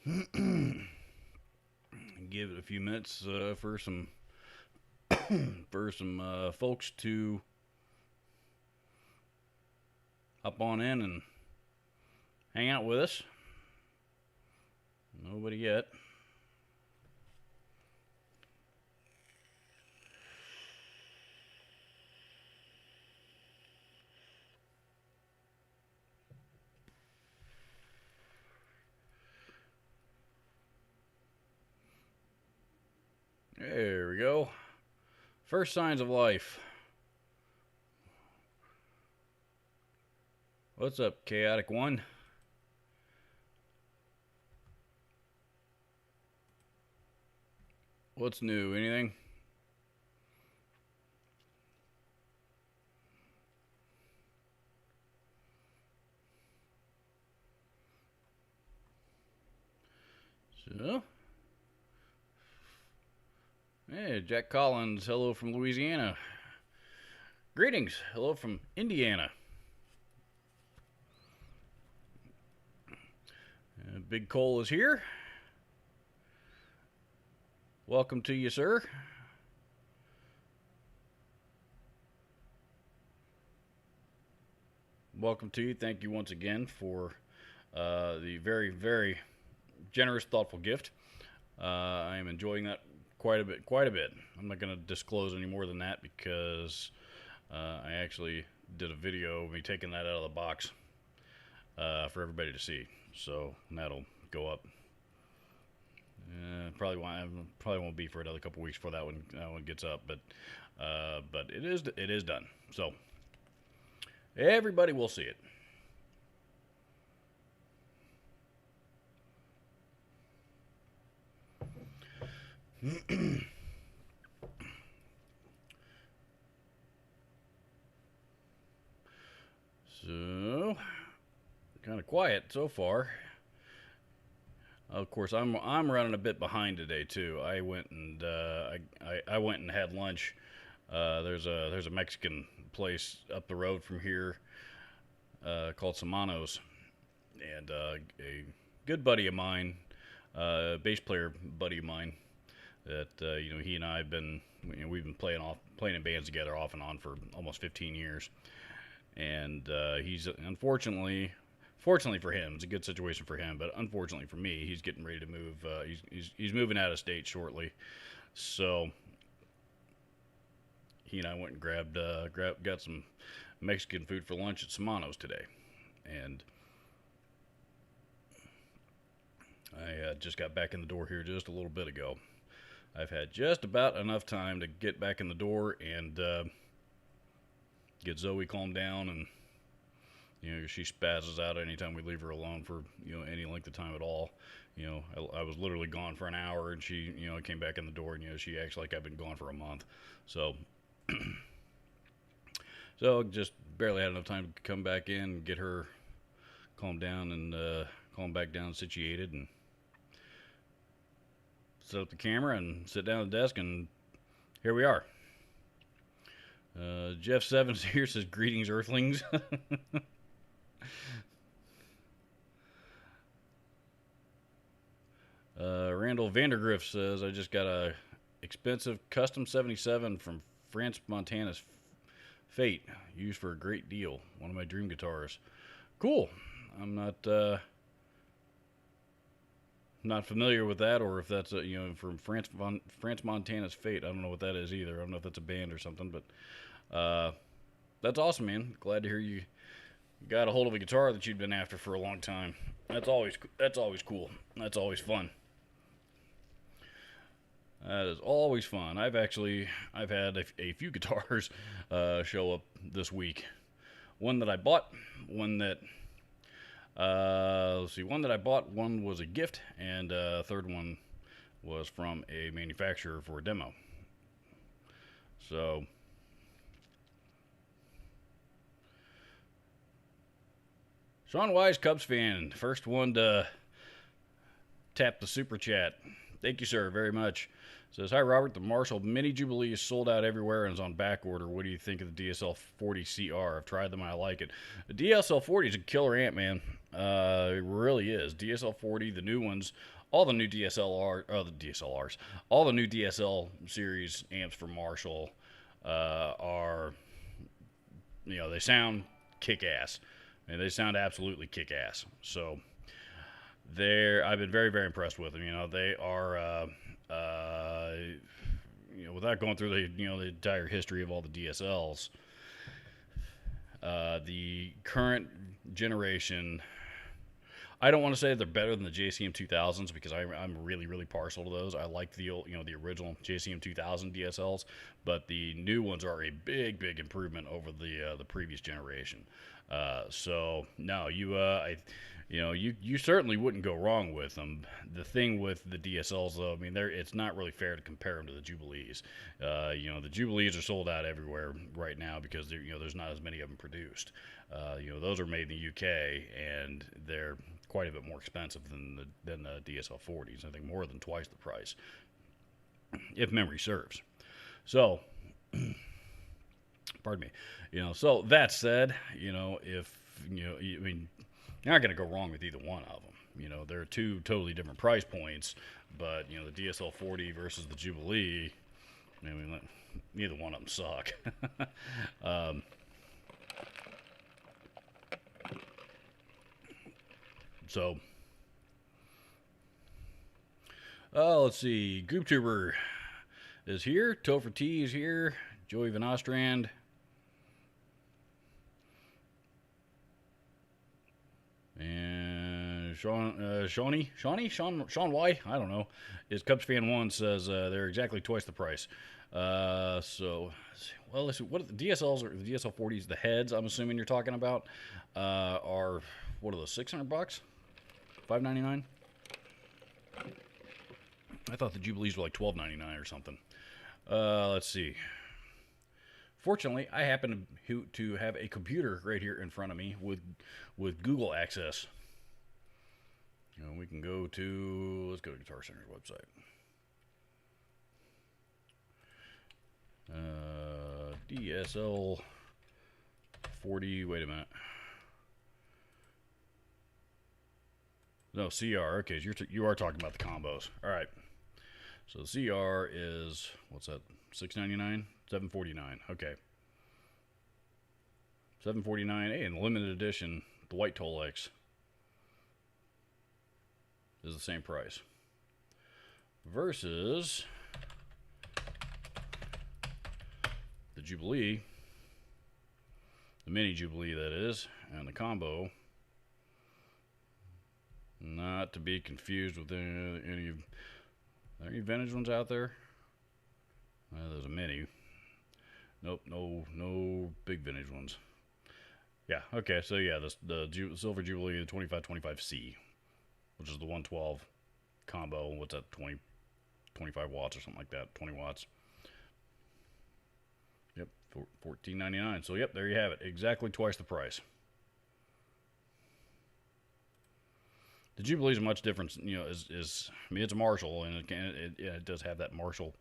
Give it a few minutes for some folks to hop on in and hang out with us. Nobody yet. There we go. First signs of life. What's up, Chaotic One? What's new? Anything? So, hey, Jack Collins. Hello from Louisiana. Greetings. Hello from Indiana. Big Cole is here. Welcome to you, sir. Welcome to you. Thank you once again for the very, very generous, thoughtful gift. I am enjoying that quite a bit. Quite a bit. I'm not going to disclose any more than that because I actually did a video of me taking that out of the box for everybody to see. So that'll go up. Probably won't be for another couple weeks before that one gets up, but it is done. So everybody will see it. So kind of quiet so far. Of course, I'm running a bit behind today too. I went and I went and had lunch. There's a Mexican place up the road from here called Samanos, and a good buddy of mine, bass player buddy of mine, that he and I have been we've been playing in bands together off and on for almost 15 years, and he's fortunately for him, it's a good situation for him, but unfortunately for me, he's getting ready to move. He's moving out of state shortly, so he and I went and got some Mexican food for lunch at Samanos today, and I just got back in the door here just a little bit ago. I've had just about enough time to get back in the door and get Zoe calmed down, and she spazzes out anytime we leave her alone for any length of time at all. I was literally gone for an hour, and she came back in the door, and she acts like I've been gone for a month. So so just barely had enough time to come back in, get her calmed down, and calm back down, situated, and set up the camera and sit down at the desk, and here we are. Jeff Sevens here says, "Greetings, Earthlings." Randall Vandergriff says, "I just got a expensive custom 77 from France Montana's Fate, used for a great deal. One of my dream guitars." Cool. I'm not familiar with that, or if that's from France Montana's Fate. I don't know what that is either. I don't know if that's a band or something, but that's awesome, man. Glad to hear you got a hold of a guitar that you'd been after for a long time. That's always cool. That's always fun. That is always fun. I've had a few guitars show up this week. One that I bought, one that one that I bought, one was a gift, and a third one was from a manufacturer for a demo. So Sean Wise, Cubs fan, first one to tap the super chat. Thank you, sir, very much. Says, "Hi, Robert. The Marshall Mini Jubilee is sold out everywhere and is on back order. What do you think of the DSL 40 CR? I've tried them and I like it. The DSL 40 is a killer amp, man. It really is. DSL 40, the new ones, all the new all the new DSL series amps from Marshall are, they sound kick ass. I mean, they sound absolutely kick ass. So I've been very, very impressed with them. They are, without going through the entire history of all the DSLs, the current generation. I don't want to say they're better than the JCM 2000s because I'm really, really partial to those. I like the old, the original JCM 2000 DSLs, but the new ones are a big, big improvement over the previous generation. So no, you certainly wouldn't go wrong with them. The thing with the DSLs, though, I mean, it's not really fair to compare them to the Jubilees. The Jubilees are sold out everywhere right now because there's not as many of them produced. Those are made in the UK and they're quite a bit more expensive than the DSL 40s. I think more than twice the price, if memory serves. So, pardon me. So that said, if I mean, you're not going to go wrong with either one of them. They're two totally different price points, but the DSL 40 versus the Jubilee, I mean, neither one of them suck. So, let's see. GroupTuber is here. Topher T is here. Joey Van Ostrand. And Sean Y. I don't know. Is Cubs fan 1 says they're exactly twice the price. Let's see. What the DSLs or the DSL 40s? The heads, I'm assuming you're talking about, are what are those? $600, $599. I thought the Jubilees were like $12.99 or something. Let's see. Fortunately, I happen to have a computer right here in front of me with Google access. We can let's go to Guitar Center's website. DSL 40, wait a minute. No, CR, okay, you are talking about the combos. All right. So the CR is, what's that, $699? $749, okay. $749, hey, and the limited edition, the white Tolex is the same price. Versus the Jubilee, the mini Jubilee that is, and the combo, not to be confused with any are there any vintage ones out there? There's a mini. Nope, no big vintage ones. Yeah, okay, so yeah, the Silver Jubilee, the 2525C, which is the 112 combo. What's that, 25 watts or something like that, 20 watts. Yep, $14.99. So yep, there you have it, exactly twice the price. The Jubilee is much different, I mean, it's a Marshall, and it does have that Marshall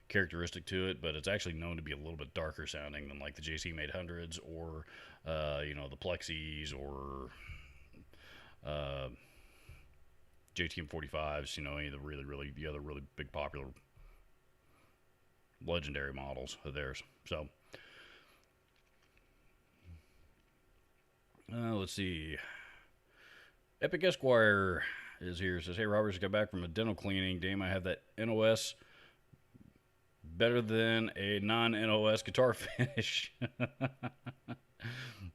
characteristic to it, but it's actually known to be a little bit darker sounding than like the JCM 800s or, the Plexis or JTM 45s, any of the other really big popular legendary models of theirs. So, let's see. Epic Esquire is here. Says, hey, Robert, just got back from a dental cleaning. Damn, I have that NOS better than a non-NOS guitar finish.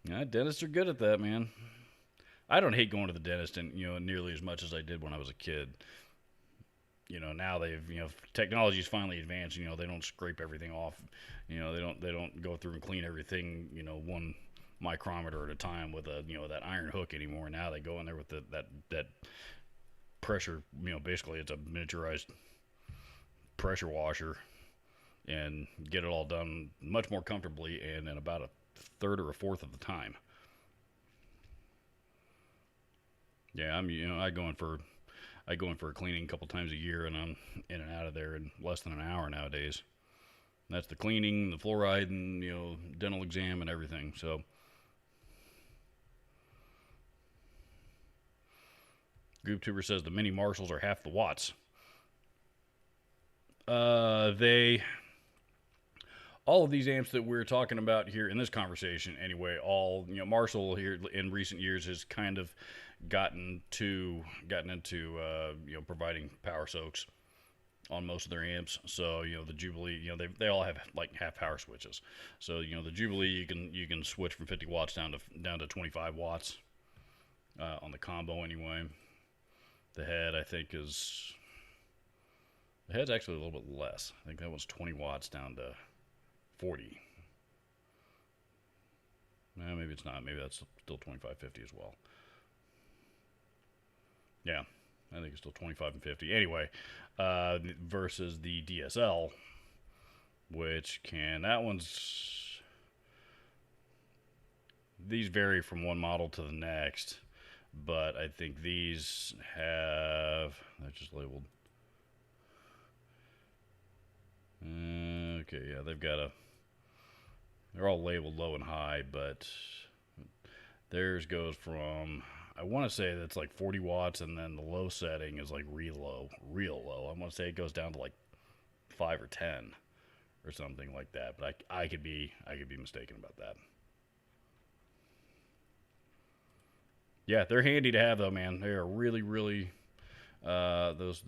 Yeah, dentists are good at that, man. I don't hate going to the dentist and nearly as much as I did when I was a kid. Now they've technology's finally advanced. They don't scrape everything off. They don't go through and clean everything. 1 micrometer at a time with that iron hook anymore. Now they go in there with that pressure. Basically it's a miniaturized pressure washer and get it all done much more comfortably and in about a third or a fourth of the time. Yeah, I go in for a cleaning a couple times a year, and I'm in and out of there in less than an hour nowadays. And that's the cleaning, the fluoride, and dental exam and everything. So GoopTuber says the mini Marshalls are half the watts. They all of these amps that we're talking about here in this conversation, anyway, all Marshall here in recent years has kind of gotten into providing power soaks on most of their amps. So the Jubilee, they all have like half power switches. So the Jubilee you can switch from 50 watts down to 25 watts on the combo anyway. The head the head's actually a little bit less. I think that was 20 watts down to 40. Maybe it's not. Maybe that's still 2550 as well. Yeah, I think it's still 25 and 50. Anyway, versus the DSL, these vary from one model to the next, but I think they're just labeled. Okay, yeah, they're all labeled low and high, but theirs goes from, I want to say that's like 40 watts, and then the low setting is like real low. I want to say it goes down to like 5 or 10 or something like that, but I could be mistaken about that. Yeah, they're handy to have though, man. They are really, really those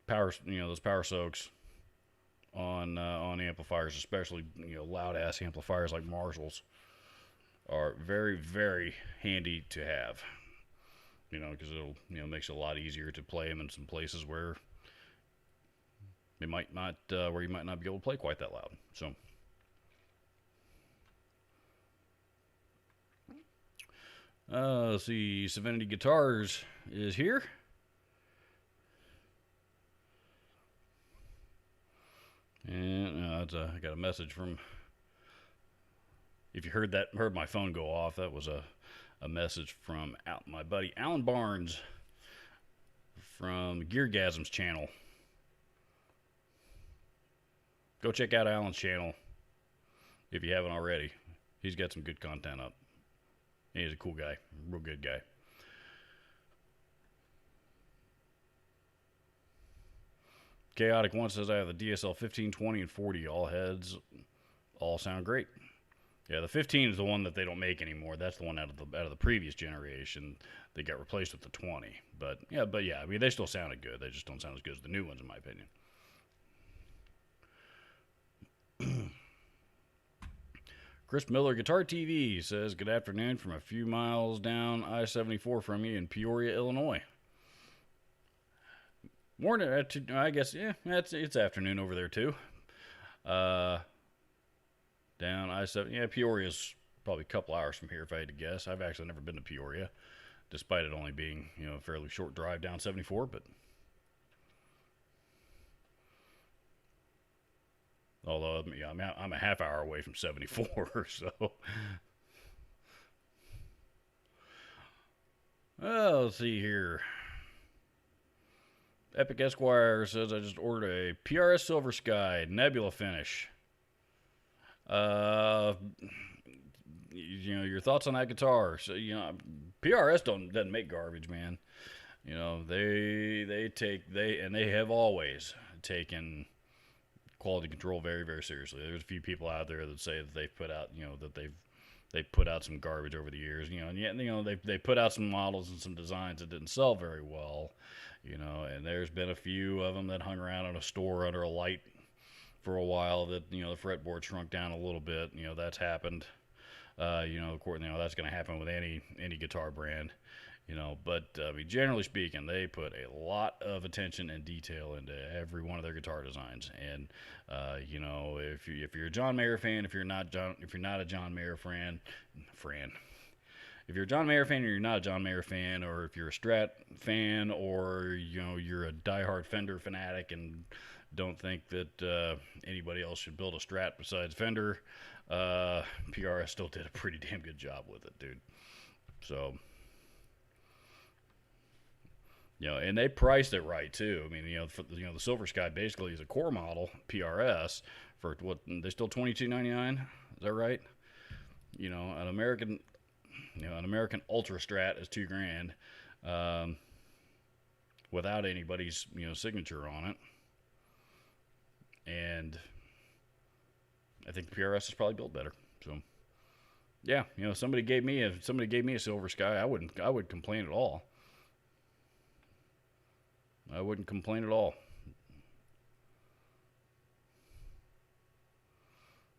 power, those power soaks on amplifiers, especially loud ass amplifiers like Marshalls, are very, very handy to have. Because it'll makes it a lot easier to play them in some places where you might not be able to play quite that loud. So. Let's see, Serenity Guitars is here. And I got a message from, if you heard my phone go off, that was a message from my buddy Alan Barnes from Geargasm's channel. Go check out Alan's channel if you haven't already. He's got some good content up. He's a cool guy, real good guy. Chaotic One says, I have the DSL 15, 20, and 40. All heads all sound great. Yeah, the 15 is the one that they don't make anymore. That's the one out of the previous generation. They got replaced with the 20. But yeah, I mean, they still sounded good. They just don't sound as good as the new ones, in my opinion. Chris Miller, Guitar TV, says, good afternoon from a few miles down I-74 from you in Peoria, Illinois. Morning, I guess, yeah, it's afternoon over there, too. Down I-70, yeah, Peoria's probably a couple hours from here, if I had to guess. I've actually never been to Peoria, despite it only being, a fairly short drive down 74, but... Although, yeah, I'm a half hour away from 74, so... Well, let's see here. Epic Esquire says, I just ordered a PRS Silver Sky Nebula finish. Your thoughts on that guitar? So, PRS doesn't make garbage, man. They have always taken quality control very, very seriously. There's a few people out there that say that they've put out, they've put out some garbage over the years, and yet, they put out some models and some designs that didn't sell very well, and there's been a few of them that hung around in a store under a light for a while that, the fretboard shrunk down a little bit. That's happened. Of course, that's going to happen with any guitar brand. But I mean, generally speaking, they put a lot of attention and detail into every one of their guitar designs. And if you're a John Mayer fan, if you're not a John Mayer fan, if you're a John Mayer fan or you're not a John Mayer fan, or if you're a Strat fan, or you're a diehard Fender fanatic and don't think that anybody else should build a Strat besides Fender, PRS still did a pretty damn good job with it, dude. So. And they priced it right too. I mean, the Silver Sky basically is a core model PRS for what, they still $22.99. Is that right? An American an American Ultra Strat is $2,000, um, without anybody's signature on it, and I think the PRS is probably built better. So yeah, somebody gave me a Silver Sky, I wouldn't complain at all. I wouldn't complain at all.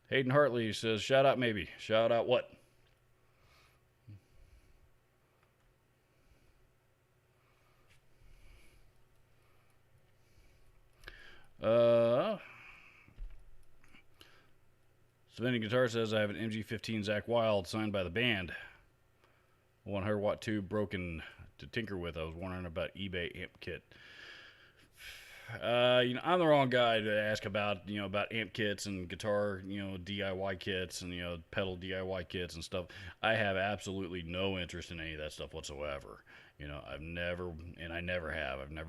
Hayden Hartley says, shout out maybe. Shout out what? Savannah Guitar says, I have an MG15 Zach Wild signed by the band. 100 watt tube broken to tinker with. I was wondering about eBay amp kit. I'm the wrong guy to ask about amp kits and guitar, DIY kits and pedal DIY kits and stuff. I have absolutely no interest in any of that stuff whatsoever. I've never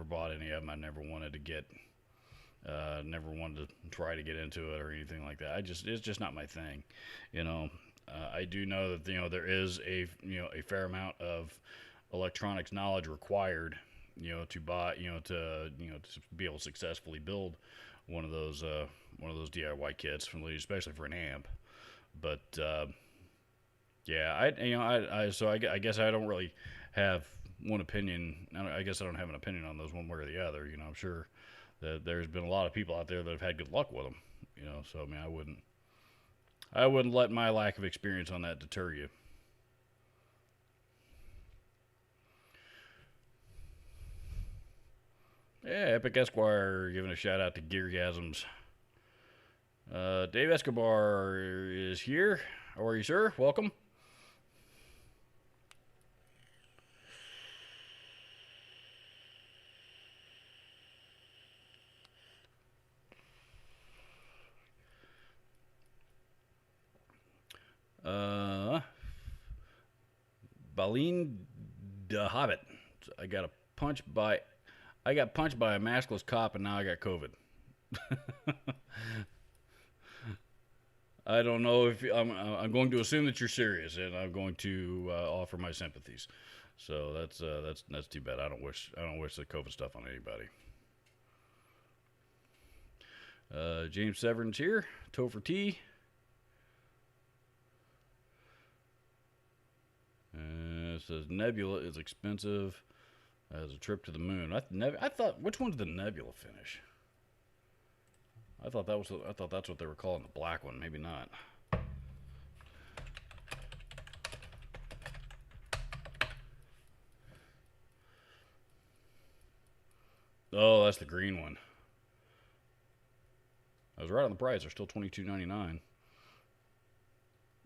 bought any of them. I never wanted to try to get into it or anything like that. It's just not my thing. I do know that there is a fair amount of electronics knowledge required to buy, to be able to successfully build one of those DIY kits, especially for an amp. But yeah, I guess I don't really have one opinion. I guess I don't have an opinion on those one way or the other. I'm sure that there's been a lot of people out there that have had good luck with them. So I mean, I wouldn't let my lack of experience on that deter you. Yeah, Epic Esquire giving a shout out to Geargasms. Dave Escobar is here. How are you, sir? Welcome. Baleen the Hobbit. I got punched by a maskless cop, and now I got COVID. I don't know if I'm going to assume that you're serious, and I'm going to offer my sympathies. So that's too bad. I don't wish the COVID stuff on anybody. James Severn's here. Topher T. It says Nebula is expensive as a trip to the moon. I thought, which one's the Nebula finish? I thought that's what they were calling the black one. Maybe not. Oh, that's the green one. I was right on the price. They're still $22.99.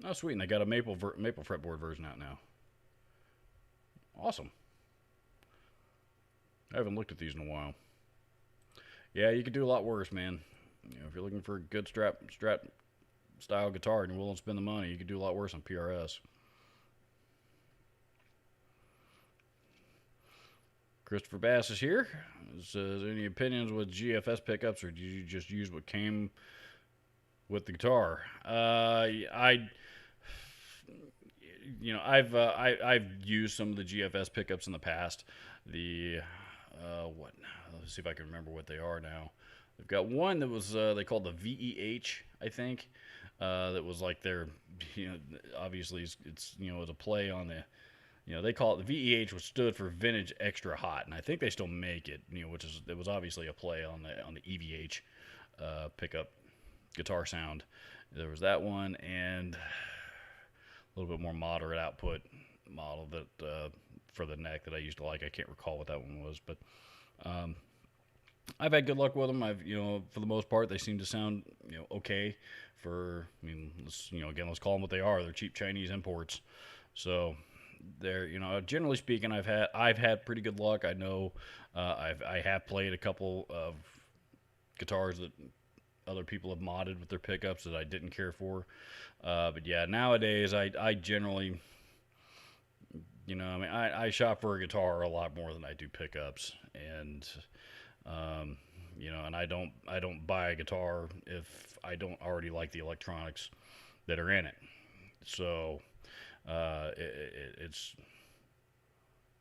Oh, sweet. And they got a maple fretboard version out now. Awesome. I haven't looked at these in a while. Yeah, you could do a lot worse, man. If you're looking for a good Strat style guitar and you're willing to spend the money, you could do a lot worse on PRS. Christopher Bass is here. Says, any opinions with GFS pickups, or do you just use what came with the guitar? I've used some of the GFS pickups in the past. Let's see if I can remember what they are now. They've got one that was they called the VEH, I think. That was like their, obviously it's a play on the, they call it the VEH, which stood for Vintage Extra Hot, and I think they still make it. It was obviously a play on the EVH pickup guitar sound. There was that one, and a little bit more moderate output model that for the neck that I used to like. I can't recall what that one was, but I've had good luck with them. For the most part, they seem to sound okay. Let's call them what they are. They're cheap Chinese imports. So they're generally speaking, I've had pretty good luck. I know I have played a couple of guitars that other people have modded with their pickups that I didn't care for. But yeah, nowadays I generally, I shop for a guitar a lot more than I do pickups, and and I don't buy a guitar if I don't already like the electronics that are in it. So It's,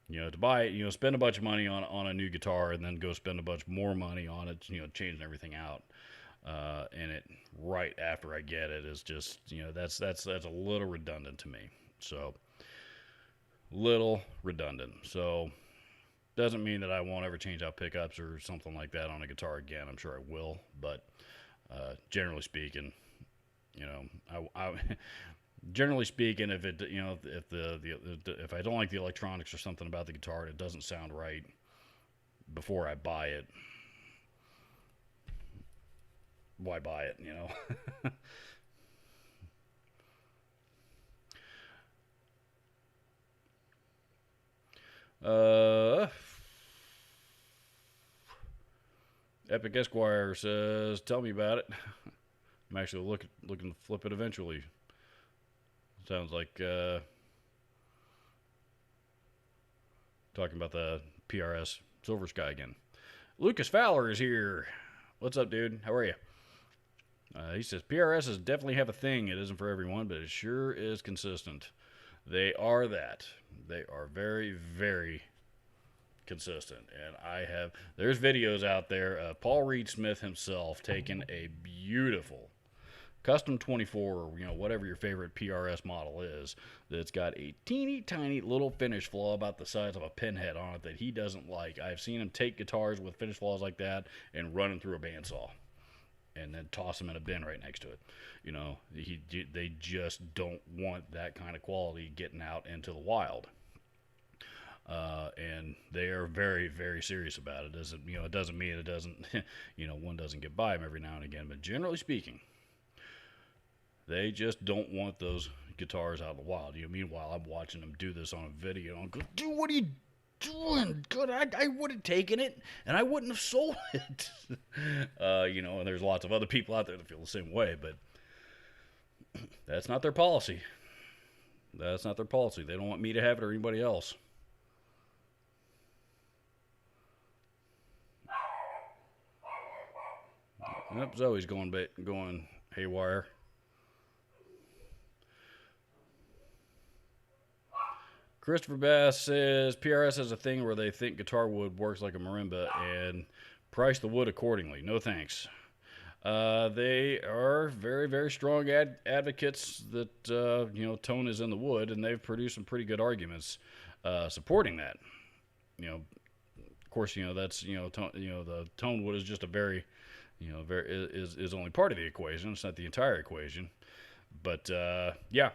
to buy it, spend a bunch of money on a new guitar and then go spend a bunch more money on it, changing everything out. And it right after I get it is just, that's a little redundant to me. So, little redundant. So, doesn't mean that I won't ever change out pickups or something like that on a guitar again. I'm sure I will, but generally speaking, I generally speaking, if it, if I don't like the electronics or something about the guitar and it doesn't sound right before I buy it, why buy it? uh, Epic Esquire says, "Tell me about it." I'm actually looking to flip it eventually. Sounds like talking about the PRS Silver Sky again. Lucas Fowler is here. What's up, dude? How are you? He says PRSs definitely have a thing. It isn't for everyone, but it sure is consistent. They are that. They are very, very consistent. And there's videos out there. Paul Reed Smith himself taking a beautiful custom 24, or whatever your favorite PRS model is, that's got a teeny tiny little finish flaw about the size of a pinhead on it that he doesn't like. I've seen him take guitars with finish flaws like that and run them through a bandsaw and then toss them in a bin right next to it. They just don't want that kind of quality getting out into the wild. And they are very, very serious about it. It doesn't mean it doesn't, one doesn't get by them every now and again, but generally speaking, they just don't want those guitars out of the wild. Meanwhile, I'm watching them do this on a video. I'm going, dude, what are you doing? Good, I would have taken it, and I wouldn't have sold it. And there's lots of other people out there that feel the same way, but that's not their policy. That's not their policy. They don't want me to have it or anybody else. Yep, Zoe's going haywire. Christopher Bass says PRS has a thing where they think guitar wood works like a marimba and price the wood accordingly. No thanks. They are very, very strong advocates that tone is in the wood, and they've produced some pretty good arguments supporting that. Of course, that's the tone wood is just a very is only part of the equation. It's not the entire equation, but yeah.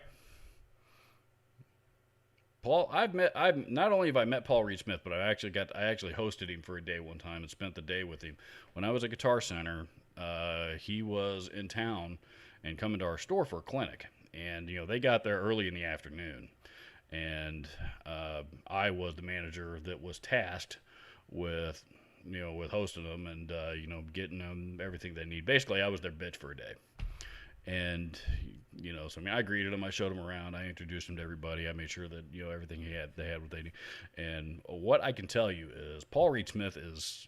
Paul, I've not only have I met Paul Reed Smith, but I actually hosted him for a day one time and spent the day with him. When I was at Guitar Center, he was in town and coming to our store for a clinic, and they got there early in the afternoon, and I was the manager that was tasked with hosting them and getting them everything they need. Basically, I was their bitch for a day. And, so I greeted him, I showed him around, I introduced him to everybody, I made sure that, everything they had what they need. And what I can tell you is Paul Reed Smith is,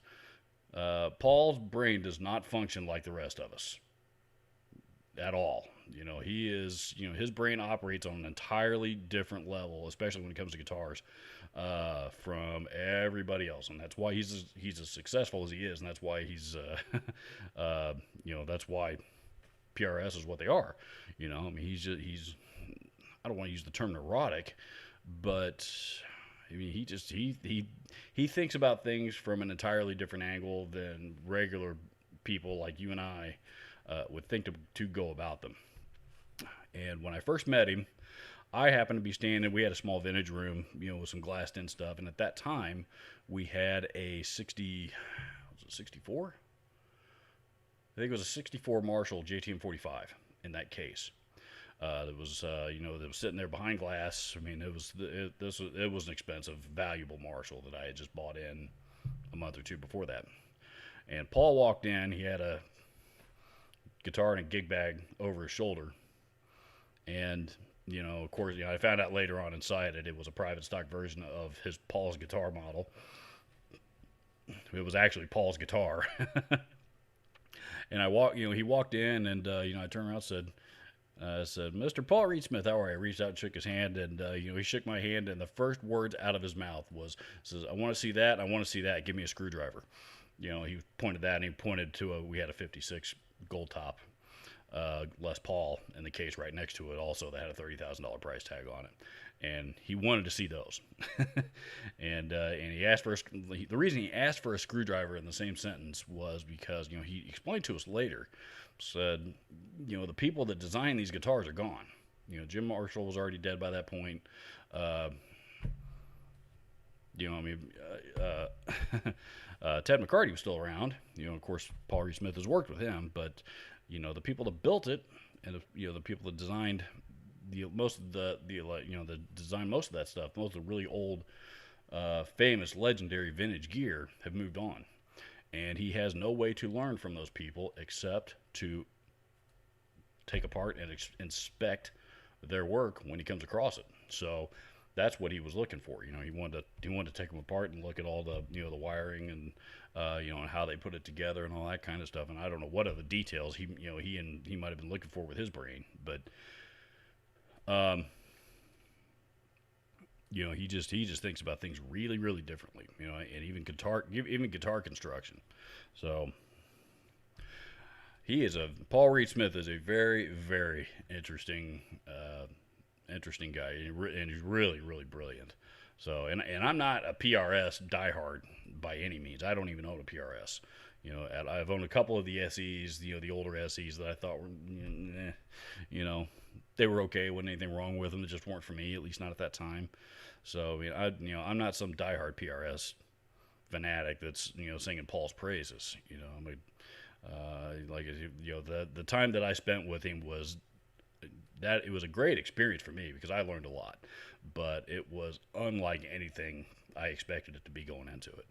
Paul's brain does not function like the rest of us at all. He is, his brain operates on an entirely different level, especially when it comes to guitars, from everybody else. And that's why he's as successful as he is. And that's why he's, that's why PRS is what they are. He's I don't want to use the term neurotic, but he thinks about things from an entirely different angle than regular people like you and I would think to go about them. And when I first met him, I happened to be standing, we had a small vintage room, with some glassed in stuff, and at that time we had a 64? I think it was a 64 Marshall JTM 45 in that case. That was, that was sitting there behind glass. It was an expensive, valuable Marshall that I had just bought in a month or two before that. And Paul walked in. He had a guitar and a gig bag over his shoulder. And, of course, I found out later on inside it was a private stock version of Paul's guitar model. It was actually Paul's guitar. And he walked in, and I turned around and said, I said, Mr. Paul Reed Smith, how are you? I reached out and shook his hand, and he shook my hand, and the first words out of his mouth says, I want to see that, I want to see that, give me a screwdriver. He pointed that, and he pointed to we had a 56 gold top Les Paul in the case right next to it also that had a $30,000 price tag on it, and he wanted to see those. And he asked for the reason he asked for a screwdriver in the same sentence was because he explained to us later, said the people that design these guitars are gone. Jim Marshall was already dead by that point. I mean, Ted McCarty was still around. Of course, Paul Reed Smith has worked with him, but the people that built it and the people that designed most of that stuff, most of the really old, famous, legendary vintage gear have moved on, and he has no way to learn from those people except to take apart and inspect their work when he comes across it. So that's what he was looking for. He wanted to take them apart and look at all the the wiring and and how they put it together and all that kind of stuff. And I don't know what other details he might have been looking for with his brain, but he just thinks about things really, really differently. And even guitar construction. So Paul Reed Smith is a very, very interesting guy, and he's really, really brilliant. So, and I'm not a PRS diehard by any means. I don't even own a PRS. I've owned a couple of the SEs, the older SEs that I thought were, they were okay. Wasn't anything wrong with them. They just weren't for me, at least not at that time. So, I'm not some diehard PRS fanatic that's singing Paul's praises. The time that I spent with him it was a great experience for me because I learned a lot, but it was unlike anything I expected it to be going into it.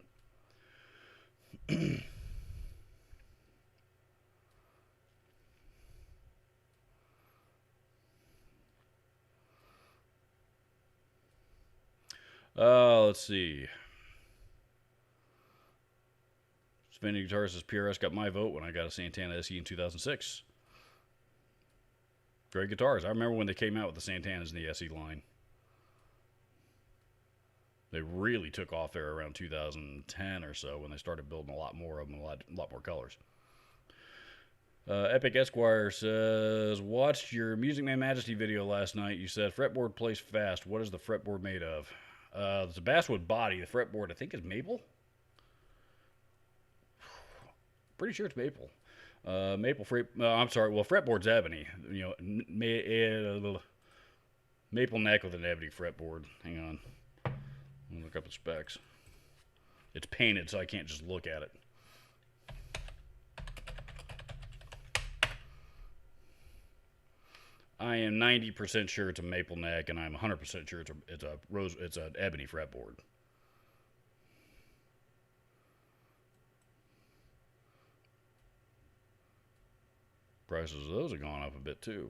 Let's see. Spinning Guitarist says PRS got my vote when I got a Santana SE in 2006. Great guitars. I remember when they came out with the Santanas in the SE line. They really took off there around 2010 or so when they started building a lot more of them, a lot more colors. Epic Esquire says, watched your Music Man Majesty video last night. You said fretboard plays fast. What is the fretboard made of? It's a basswood body. The fretboard, I think, is maple. Pretty sure it's maple. I'm sorry. Well, fretboard's ebony. Maple neck with an ebony fretboard. Hang on. Let me look up the specs. It's painted, so I can't just look at it. I am 90% sure it's a maple neck, and I'm 100% sure it's an ebony fretboard. Prices of those have gone up a bit too.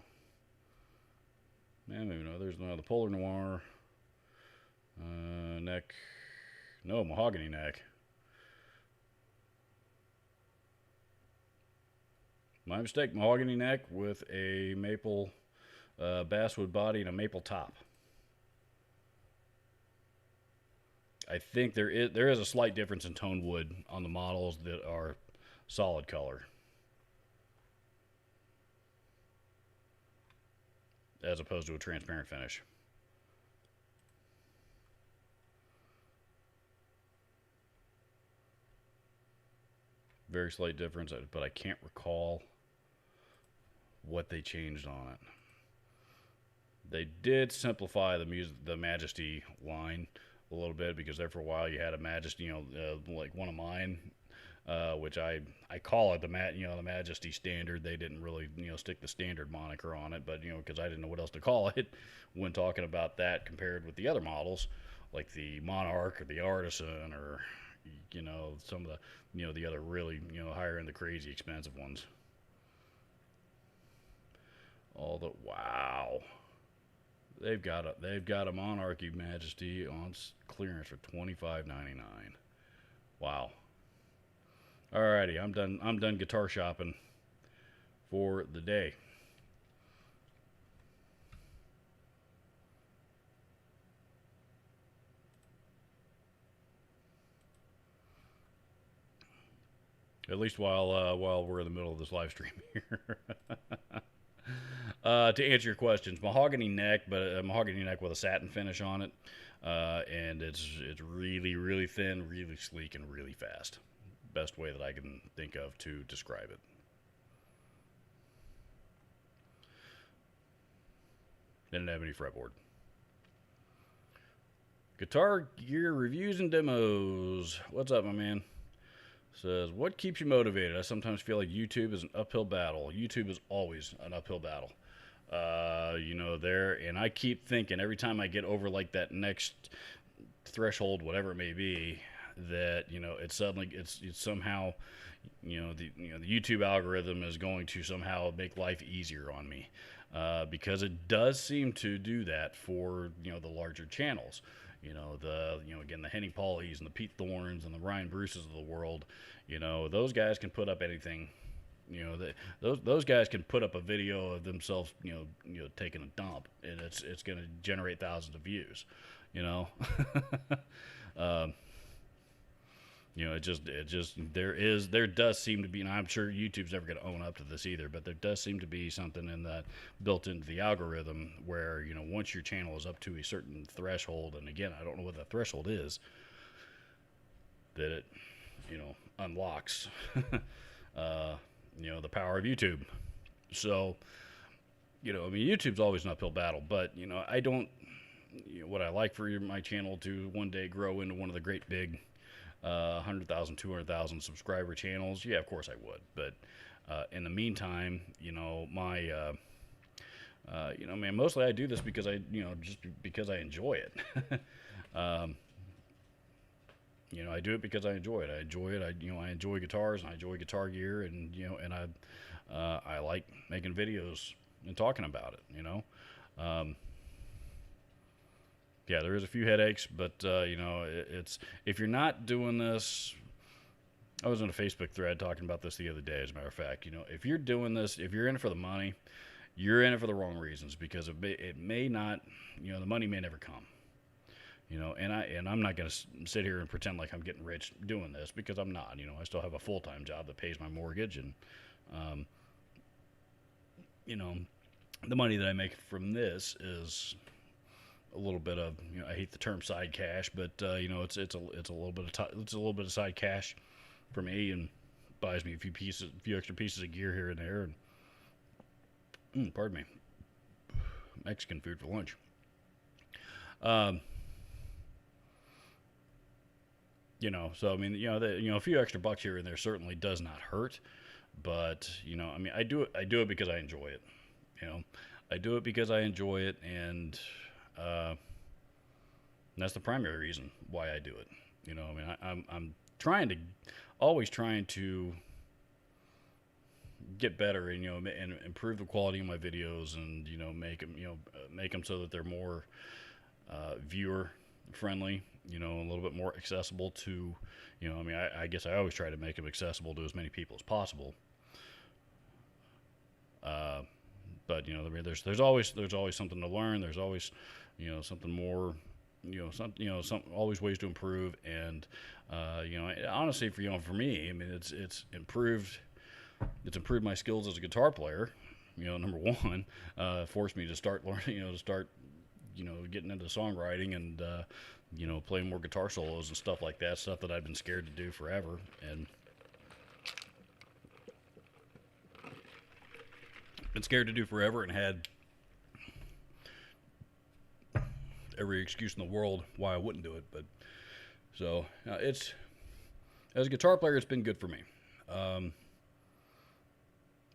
Maybe no. There's the Polar Noir neck. No, mahogany neck. My mistake. Mahogany neck with a maple basswood body and a maple top. I think there is a slight difference in tone wood on the models that are solid color, as opposed to a transparent finish. Very slight difference, but I can't recall what they changed on it. They did simplify the Majesty line a little bit, because there for a while you had a Majesty, like one of mine, which I call it the Majesty Standard. They didn't really stick the standard moniker on it, but because I didn't know what else to call it when talking about that compared with the other models like the Monarch or the Artisan, or some of the the other really higher end, the crazy expensive ones. Wow. They've got a Monarchy Majesty on clearance for $25.99. Wow. Alrighty, I'm done guitar shopping for the day. At least while we're in the middle of this live stream here. To answer your questions, mahogany neck, but a mahogany neck with a satin finish on it, and it's really really thin, really sleek, and really fast. Best way that I can think of to describe it. Didn't have any fretboard. Guitar gear reviews and demos. What's up, my man? Says, what keeps you motivated? I sometimes feel like YouTube is an uphill battle. YouTube is always an uphill battle. And I keep thinking every time I get over like that next threshold, whatever it may be, that it's suddenly it's somehow, the YouTube algorithm is going to somehow make life easier on me, because it does seem to do that for the larger channels. Again, the Henny Paulies and the Pete Thorns and the Ryan Bruces of the world, those guys can put up anything. Those guys can put up a video of themselves, taking a dump, and it's going to generate thousands of views. um, there does seem to be, and I'm sure YouTube's never going to own up to this either, but there does seem to be something in that built into the algorithm where, once your channel is up to a certain threshold, and again, I don't know what that threshold is, that it, unlocks, the power of YouTube. So, YouTube's always an uphill battle, but, I don't, what I like for my channel to one day grow into one of the great big 100,000, 200,000 subscriber channels, yeah, of course I would. But in the meantime, man, mostly I do this because just because I enjoy it. I do it because I enjoy it. I enjoy it. I enjoy guitars and I enjoy guitar gear, and I like making videos and talking about it. Yeah, there is a few headaches, but it's if you're not doing this. I was in a Facebook thread talking about this the other day. As a matter of fact, if you're doing this, if you're in it for the money, you're in it for the wrong reasons, because it may not, the money may never come. And I'm not going to sit here and pretend like I'm getting rich doing this, because I'm not. I still have a full-time job that pays my mortgage, and the money that I make from this is a little bit of, I hate the term side cash, but it's a little bit of side cash for me, and buys me a few extra pieces of gear here and there, and pardon me, Mexican food for lunch. So I mean, a few extra bucks here and there certainly does not hurt, but I do it because I enjoy it. I do it because I enjoy it, and that's the primary reason why I do it. I'm always trying to get better, and and improve the quality of my videos, and make them so that they're more viewer friendly, a little bit more accessible to, I guess I always try to make them accessible to as many people as possible. But there's always something to learn. There's always something more, always ways to improve. And honestly, for me, I mean, it's improved my skills as a guitar player. Number one, forced me to start learning, getting into songwriting, and playing more guitar solos and stuff like that, stuff that I've been scared to do forever, and had every excuse in the world why I wouldn't do it. But so it's, as a guitar player, it's been good for me.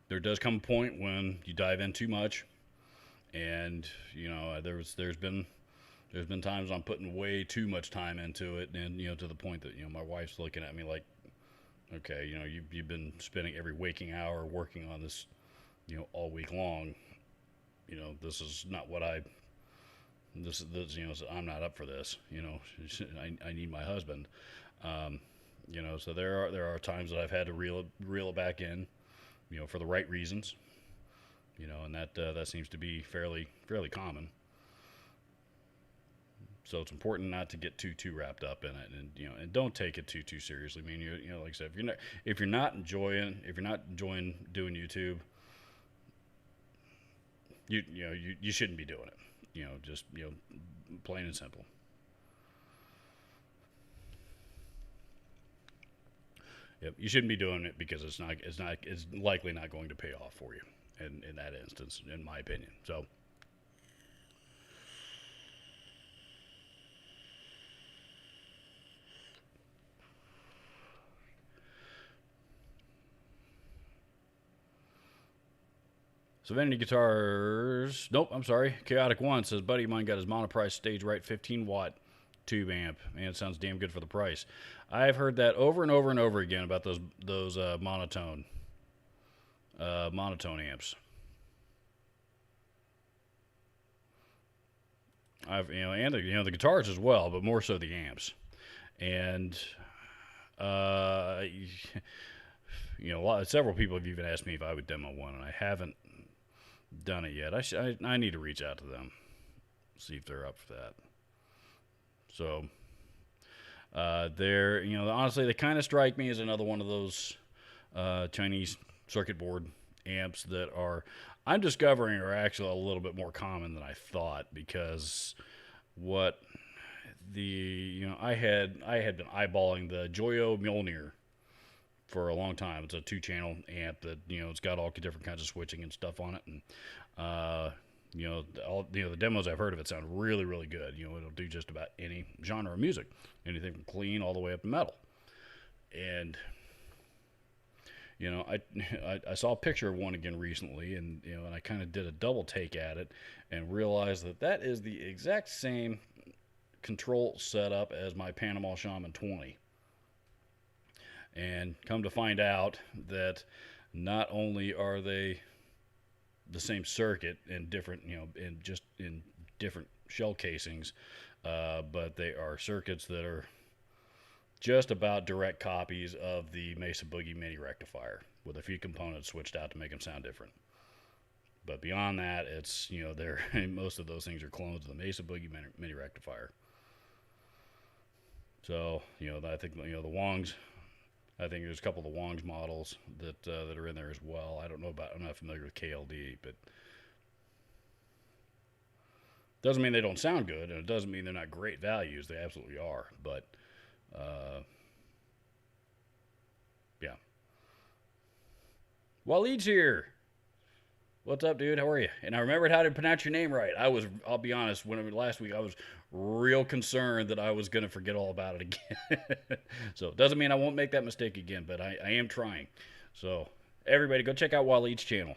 There does come a point when you dive in too much, and there's been times I'm putting way too much time into it, and to the point that my wife's looking at me like, okay, you've been spending every waking hour working on this, all week long. This is not what this so I'm not up for this. I need my husband. So there are times that I've had to reel it back in, for the right reasons. And that seems to be fairly common. So it's important not to get too wrapped up in it, and and don't take it too seriously. I mean, like I said, if you're not enjoying doing YouTube, you shouldn't be doing it. Just plain and simple. Yep, you shouldn't be doing it because it's likely not going to pay off for you in that instance, in my opinion. So. So Vanity Guitars. Nope, I'm sorry. Chaotic One says, buddy of mine got his monoprice stage right 15-watt tube amp. Man, it sounds damn good for the price. I've heard that over and over and over again about those monotone amps. And the guitars as well, but more so the amps. And several people have even asked me if I would demo one, and I haven't done it yet. I need to reach out to them, see if they're up for that. So they're honestly, they kind of strike me as another one of those Chinese circuit board amps that I'm discovering are actually a little bit more common than I thought, because I had been eyeballing the Joyo Mjolnir for a long time. It's a 2-channel amp that it's got all different kinds of switching and stuff on it, and the demos I've heard of it sound really, really good. It'll do just about any genre of music, anything from clean all the way up to metal. And I saw a picture of one again recently, and I kind of did a double take at it and realized that is the exact same control setup as my Panama Shaman 20. And come to find out that not only are they the same circuit in different, in different shell casings, but they are circuits that are just about direct copies of the Mesa Boogie Mini Rectifier, with a few components switched out to make them sound different. But beyond that, it's most of those things are clones of the Mesa Boogie Mini Rectifier. So I think the Wongs. I think there's a couple of the Wongs models that are in there as well. I'm not familiar with KLD, but doesn't mean they don't sound good, and it doesn't mean they're not great values. They absolutely are. But yeah. Waleed's here. What's up, dude? How are you? And I remembered how to pronounce your name right. I'll be honest, last week I was real concerned that I was going to forget all about it again. So it doesn't mean I won't make that mistake again, but I am trying. So everybody go check out Waleed's channel.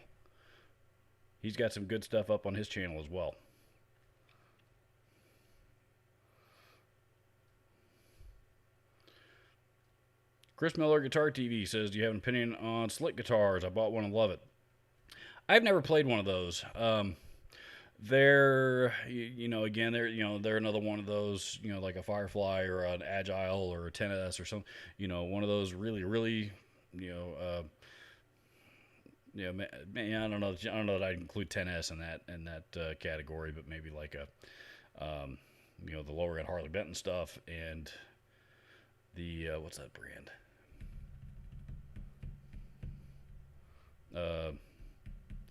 He's got some good stuff up on his channel as well. Chris Miller Guitar TV says, do you have an opinion on slick guitars? I bought one and love it. I've never played one of those. They're, again, they're another one of those, like a Firefly or an Agile or a 10S or something, one of those really, really, I don't know that I'd include 10S in that category, but maybe like the lower end Harley Benton stuff, and the, what's that brand?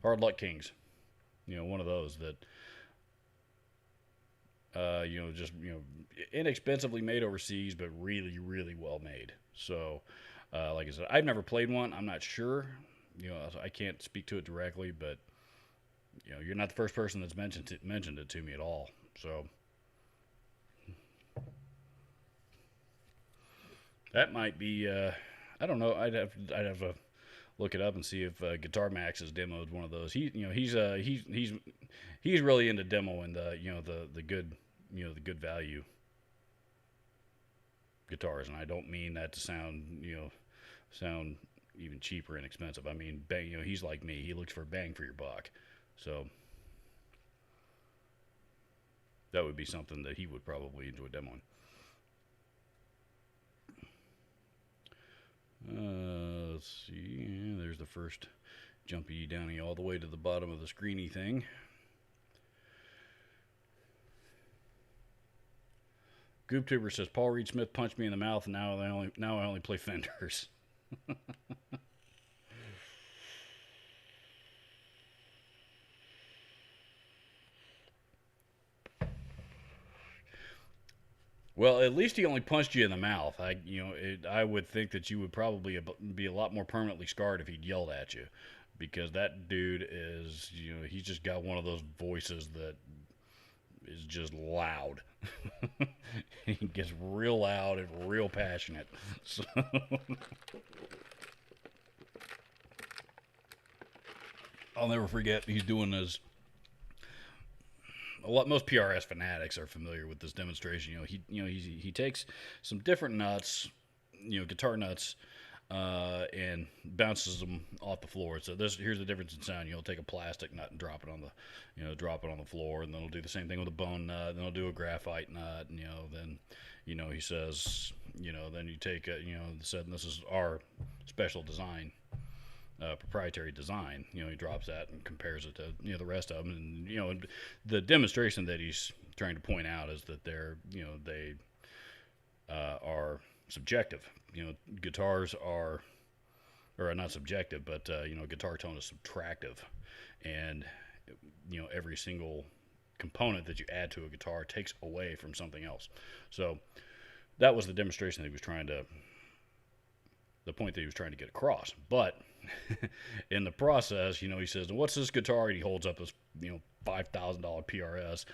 Hard Luck Kings, one of those that, just, inexpensively made overseas, but really, really well made. So, like I said, I've never played one. I'm not sure, I can't speak to it directly, but, you're not the first person that's mentioned it to me at all. So that might be, I don't know. I'd have to look it up and see if Guitar Max has demoed one of those. He's really into demoing the good value guitars, and I don't mean that to sound even cheap or inexpensive. I mean, he's like me. He looks for bang for your buck. So that would be something that he would probably enjoy demoing. Let's see. There's the first jumpy downy all the way to the bottom of the screeny thing. GoopTuber says Paul Reed Smith punched me in the mouth, and now I only play Fenders. Well, at least he only punched you in the mouth. I would think that you would probably be a lot more permanently scarred if he'd yelled at you, because that dude is, he's just got one of those voices that is just loud. He gets real loud and real passionate. So, I'll never forget. He's doing his most PRS fanatics are familiar with this demonstration. He takes some different nuts, guitar nuts, and bounces them off the floor. So here's the difference in sound. He'll take a plastic nut and drop it on the floor, and then he'll do the same thing with a bone nut. And then he'll do a graphite nut, and then he says, then you take said this is our special design. Proprietary design. He drops that and compares it to the rest of them, and the demonstration that he's trying to point out is that they are subjective. Guitars are, or not subjective, but guitar tone is subtractive, and every single component that you add to a guitar takes away from something else. So that was the demonstration that he was trying to. The point that he was trying to get across, but in the process, he says, "What's this guitar?" And he holds up this, $5,000 PRS.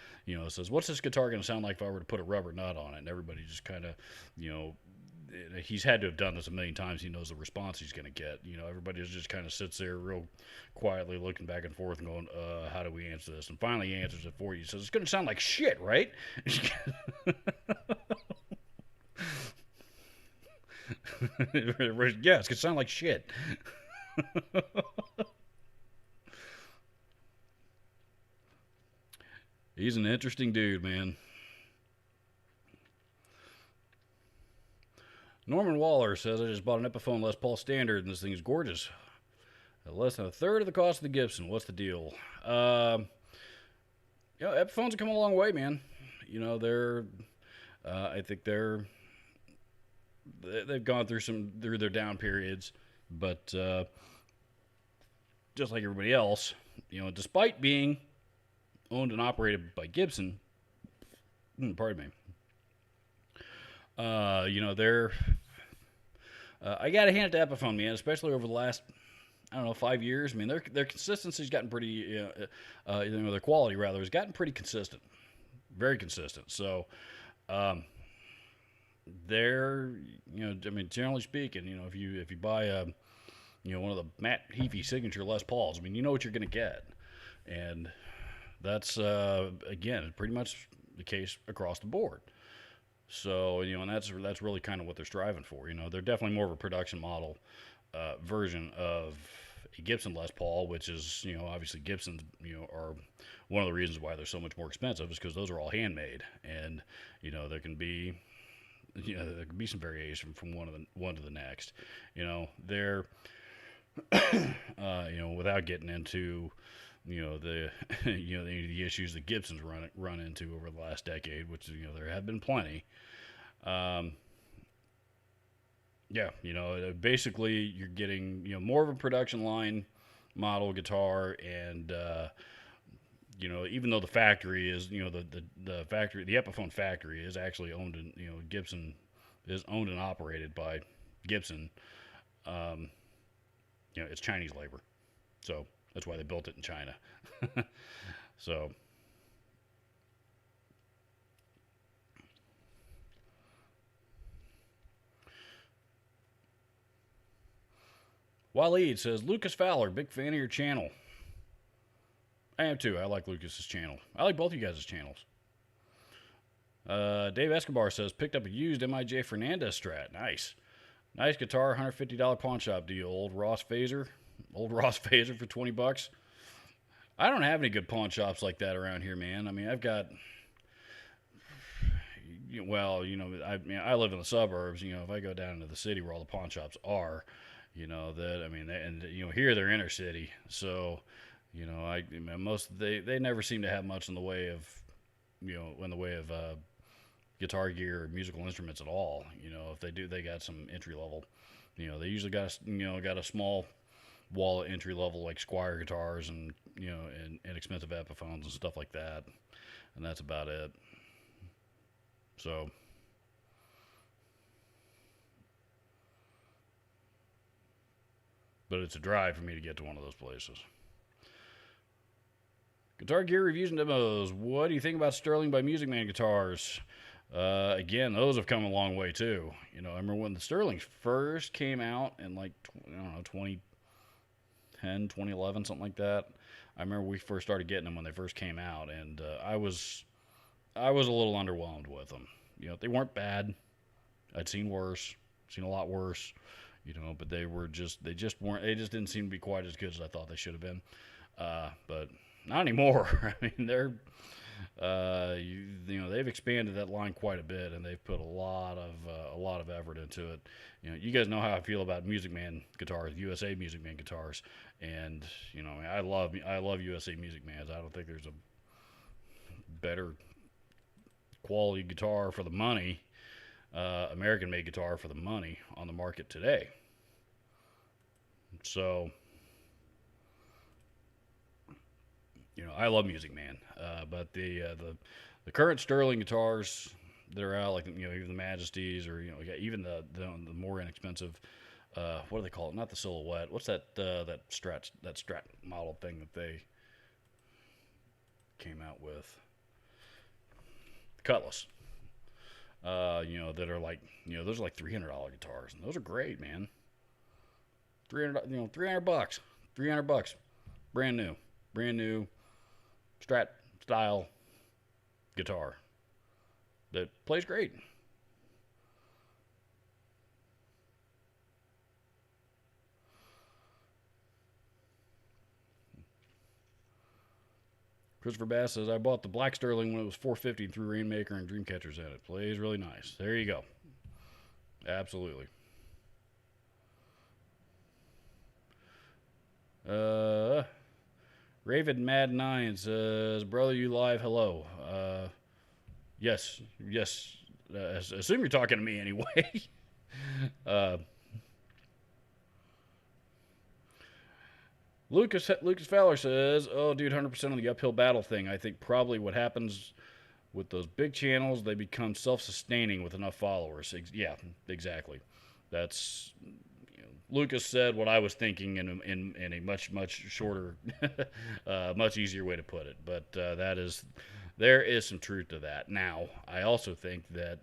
Says, "What's this guitar going to sound like if I were to put a rubber nut on it?" And everybody just kind of, he's had to have done this a million times. He knows the response he's going to get. Everybody just kind of sits there real quietly, looking back and forth, and going, "How do we answer this?" And finally, he answers it for you. He says, "It's going to sound like shit, right?" Yeah, it's gonna sound like shit. He's an interesting dude, man. Norman Waller says, "I just bought an Epiphone Les Paul Standard, and this thing is gorgeous. At less than a third of the cost of the Gibson. What's the deal?" Epiphones have come a long way, man. I think they've gone through their down periods, but just like everybody else, despite being owned and operated by Gibson, pardon me, they're I gotta hand it to Epiphone, man, especially over the last 5 years. I mean, their consistency's gotten pretty, their quality rather has gotten pretty consistent, very consistent. So. They're, generally speaking, if you buy one of the Matt Heafy signature Les Pauls, you know what you're going to get, and that's again pretty much the case across the board. So and that's really kind of what they're striving for. They're definitely more of a production model version of a Gibson Les Paul, which is obviously Gibsons are one of the reasons why they're so much more expensive is because those are all handmade, and there can be some variation from one to the next. They're without getting into the issues that Gibson's run into over the last decade, which there have been plenty. Basically you're getting more of a production line model guitar, and even though the factory is, the factory, the Epiphone factory is actually owned and, Gibson is owned and operated by Gibson. It's Chinese labor. So that's why they built it in China. So. Waleed says, "Lucas Fowler, big fan of your channel." I am too. I like Lucas's channel. I like both of you guys' channels. Dave Escobar says, "Picked up a used MIJ Fernandez Strat. Nice. Nice guitar, $150 pawn shop deal. Old Ross Phaser for $20. I don't have any good pawn shops like that around here, man. I've got, I live in the suburbs. If I go down into the city where all the pawn shops are, here they're inner city. So, they never seem to have much in the way of, guitar gear or musical instruments at all. You know, if they do, they got some entry level. You know, they usually got got a small wall of entry level like Squire guitars and and inexpensive Epiphones and stuff like that, and that's about it. So, but it's a drive for me to get to one of those places. Guitar gear reviews and demos. What do you think about Sterling by Music Man guitars? Again, those have come a long way too. You know, I remember when the Sterlings first came out in like I don't know 2010, 2011, something like that. I remember we first started getting them when they first came out, and I was a little underwhelmed with them. You know, they weren't bad. I'd seen worse, seen a lot worse. You know, but they just weren't. They just didn't seem to be quite as good as I thought they should have been. But not anymore. I mean, they're they've expanded that line quite a bit, and they've put a lot of effort into it. You know, you guys know how I feel about Music Man guitars, USA Music Man guitars, and you know, I love USA Music Mans. I don't think there's a better quality guitar for the money, American made guitar for the money on the market today. So, you know, I love Music Man, but the current Sterling guitars that are out, like even the Majesties, or even the more inexpensive, what do they call it? Not the Silhouette. What's that Strat model thing that they came out with? Cutlass. That are like those are like $300 guitars, and those are great, man. 300 bucks, $300, brand new Strat style guitar that plays great. Christopher Bass says, I bought the black Sterling when it was $450 and threw Rainmaker and Dreamcatchers in it. Plays really nice. There you go. Absolutely. Raven Mad 9 says, brother, you live, hello. Yes. Assume you're talking to me anyway. uh, Lucas Fowler says, "Oh, dude, 100% on the uphill battle thing. I think probably what happens with those big channels, they become self-sustaining with enough followers. Yeah, exactly. That's Lucas said what I was thinking in a much shorter, much easier way to put it. But there is some truth to that. Now, I also think that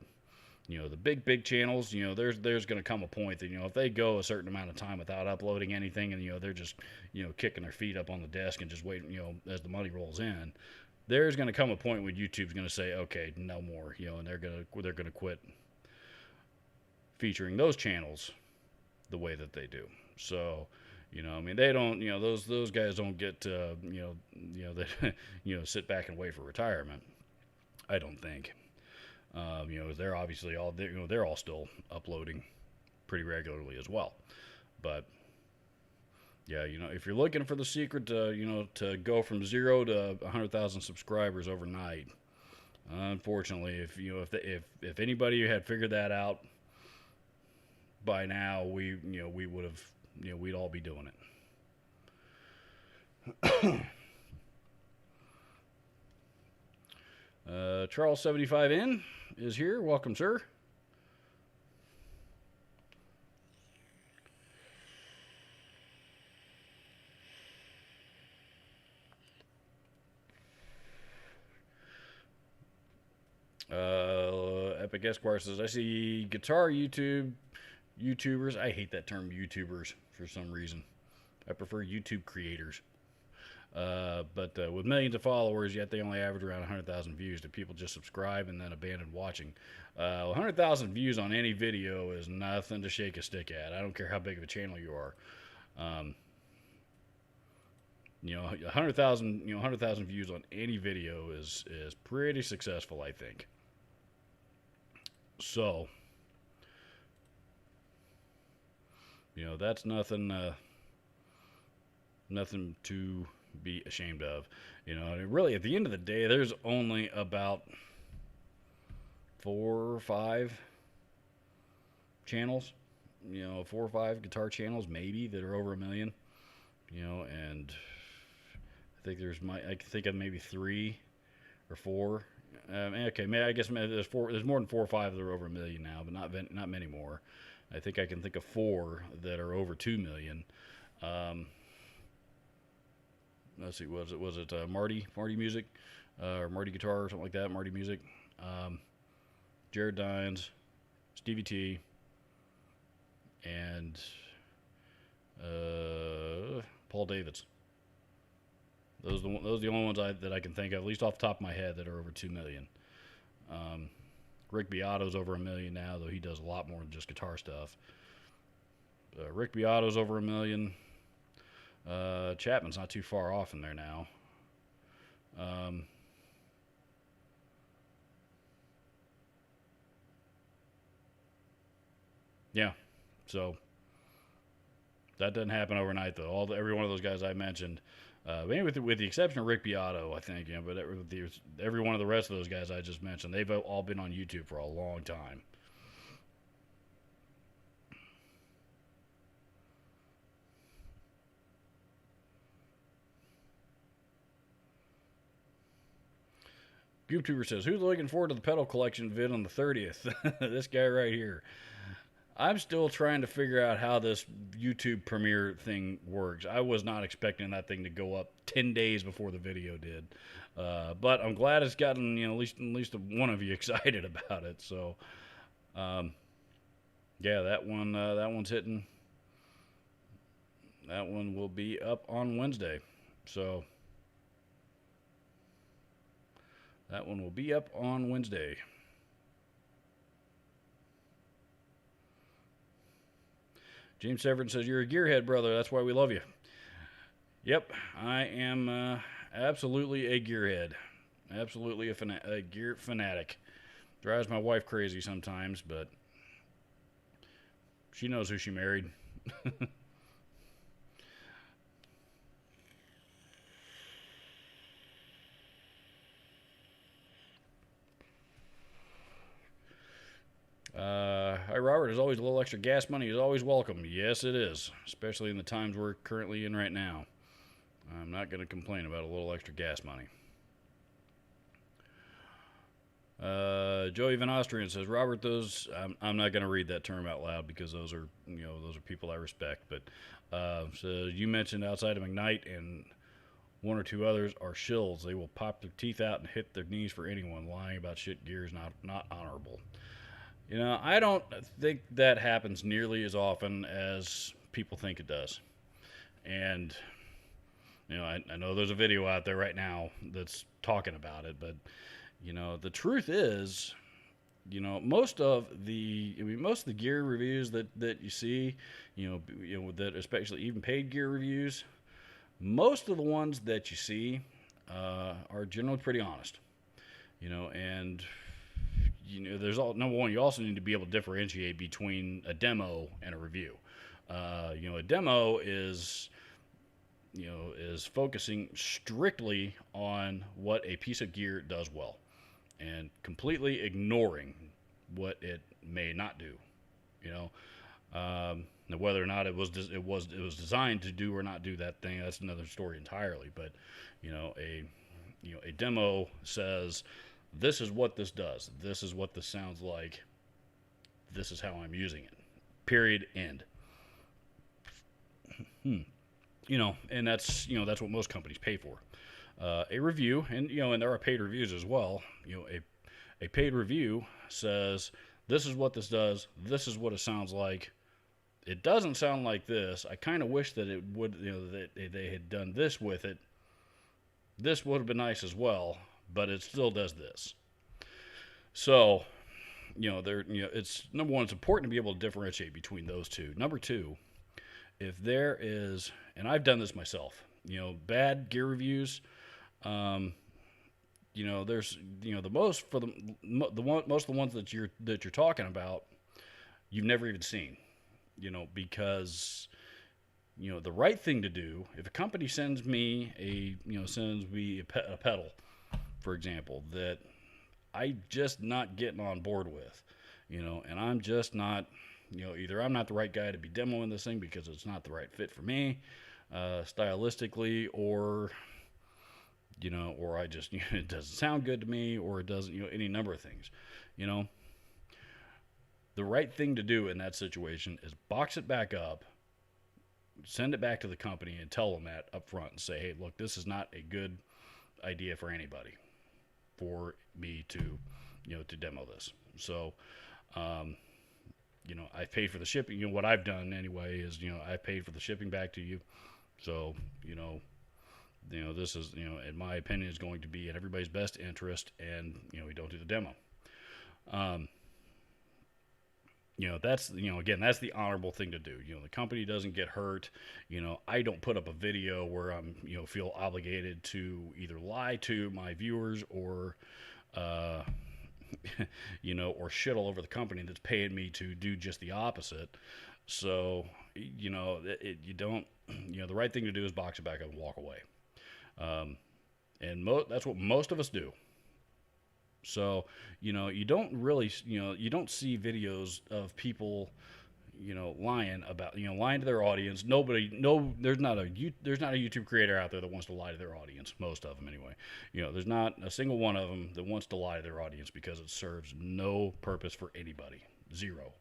the big channels, there's going to come a point that if they go a certain amount of time without uploading anything, and they're just kicking their feet up on the desk and just waiting as the money rolls in, there's going to come a point when YouTube's going to say, okay, no more, and they're going to quit featuring those channels the way that they do. So I mean, they don't those guys don't get they sit back and wait for retirement, I don't think. They're obviously they're all still uploading pretty regularly as well. But yeah, if you're looking for the secret to go from 0 to 100,000 subscribers overnight, unfortunately, if anybody had figured that out by now, we would have we'd all be doing it. Charles 75N is here. Welcome, sir. Epic Esquire says, I see guitar YouTubers. I hate that term YouTubers for some reason. I prefer YouTube creators. But with millions of followers, yet they only average around 100,000 views. Do people just subscribe and then abandon watching? 100,000 views on any video is nothing to shake a stick at. I don't care how big of a channel you are. 100,000 views on any video is pretty successful, I think. So, that's nothing to be ashamed of. And really, at the end of the day, there's only about 4 or 5 channels, 4 or 5 guitar channels maybe that are over 1 million, and I can think of maybe 3 or 4. Okay, I guess there's four. There's more than 4 or 5 that are over 1 million now, but not many more. I think I can think of 4 that are over 2 million. Let's see, was it Marty Music, or Marty Guitar or something like that? Marty Music, Jared Dines, Stevie T, and Paul Davids. Those are the only ones that I can think of, at least off the top of my head, that are over 2 million. Rick Beato's over 1 million now, though he does a lot more than just guitar stuff. Rick Beato's over 1 million. Chapman's not too far off in there now. Yeah, so that doesn't happen overnight, though. Every one of those guys I mentioned, maybe with the exception of Rick Beato, I think, but every one of the rest of those guys I just mentioned, they've all been on YouTube for a long time. GoopTuber says, who's looking forward to the pedal collection vid on the 30th? This guy right here. I'm still trying to figure out how this YouTube premiere thing works. I was not expecting that thing to go up 10 days before the video did. But I'm glad it's gotten, at least one of you excited about it. So, yeah, that one's hitting. That one will be up on Wednesday. So, that one will be up on Wednesday. James Severin says, you're a gearhead, brother. That's why we love you. Yep, I am absolutely a gearhead. Absolutely a gear fanatic. Drives my wife crazy sometimes, but she knows who she married. Hi, Robert. As always, a little extra gas money is always welcome. Yes, it is, especially in the times we're currently in right now. I'm not going to complain about a little extra gas money. Joey Van Austrian says, Robert, I'm not going to read that term out loud because those are people I respect. But so you mentioned outside of McKnight and one or two others are shills. They will pop their teeth out and hit their knees for anyone. Lying about shit gear is not honorable. I don't think that happens nearly as often as people think it does. And, I know there's a video out there right now that's talking about it, but, the truth is, most of the gear reviews that you see, that especially even paid gear reviews, most of the ones that you see are generally pretty honest, and there's number one, you also need to be able to differentiate between a demo and a review. A demo is focusing strictly on what a piece of gear does well and completely ignoring what it may not do. Now whether or not it was designed to do or not do that thing, that's another story entirely. But a demo says, this is what this does. This is what this sounds like. This is how I'm using it. Period. End. And that's what most companies pay for. A review, and there are paid reviews as well. A paid review says, this is what this does. This is what it sounds like. It doesn't sound like this. I kind of wish that it would, that they had done this with it. This would have been nice as well, but it still does this. So, it's number one, it's important to be able to differentiate between those two. Number two, if there is, and I've done this myself, bad gear reviews, there's, the most for most of the ones that you're talking about, you've never even seen, because, the right thing to do, if a company sends me a pedal, for example, that I just not getting on board with, and I'm just not, either I'm not the right guy to be demoing this thing because it's not the right fit for me, stylistically, or I just, it doesn't sound good to me, or it doesn't, any number of things, you know. The right thing to do in that situation is box it back up, send it back to the company, and tell them that up front and say, hey, look, this is not a good idea for anybody for me to, to demo this. So, I paid for the shipping. What I've done anyway is, I paid for the shipping back to you. So, this is, in my opinion, is going to be in everybody's best interest, and, we don't do the demo. That's, again, that's the honorable thing to do. The company doesn't get hurt. I don't put up a video where I'm, feel obligated to either lie to my viewers or, or shit all over the company that's paying me to do just the opposite. So, you don't, the right thing to do is box it back up and walk away. And that's what most of us do. So, you don't really, you don't see videos of people, lying about, lying to their audience. There's not a YouTube creator out there that wants to lie to their audience. Most of them anyway. There's not a single one of them that wants to lie to their audience because it serves no purpose for anybody. Zero.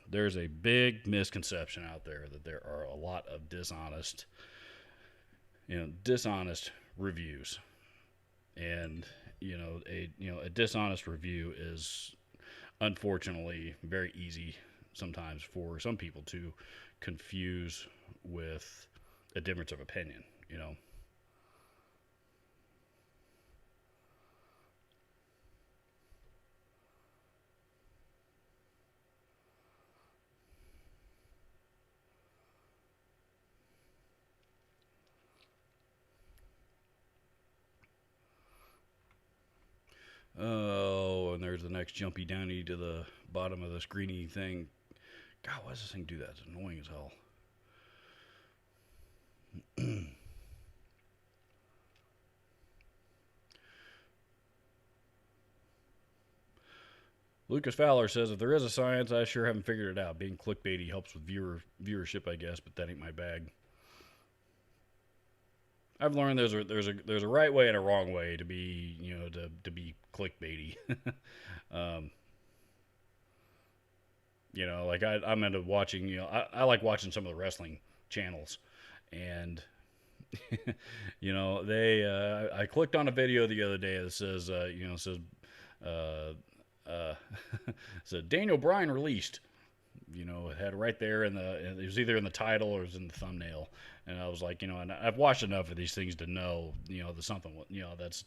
There's a big misconception out there that there are a lot of dishonest reviews. And a dishonest review is unfortunately very easy sometimes for some people to confuse with a difference of opinion. Oh, and there's the next jumpy downy to the bottom of this greeny thing. God, why does this thing do that? It's annoying as hell. Lucas Fowler says, if there is a science, I sure haven't figured it out. Being clickbaity helps with viewership, I guess, but that ain't my bag. I've learned there's a right way and a wrong way to be, to be clickbaity. Like I'm into watching, I like watching some of the wrestling channels, and I clicked on a video the other day that says, said Daniel Bryan released. It had right there it was either in the title or it was in the thumbnail. And I was like, and I've watched enough of these things to know, there's something, that's,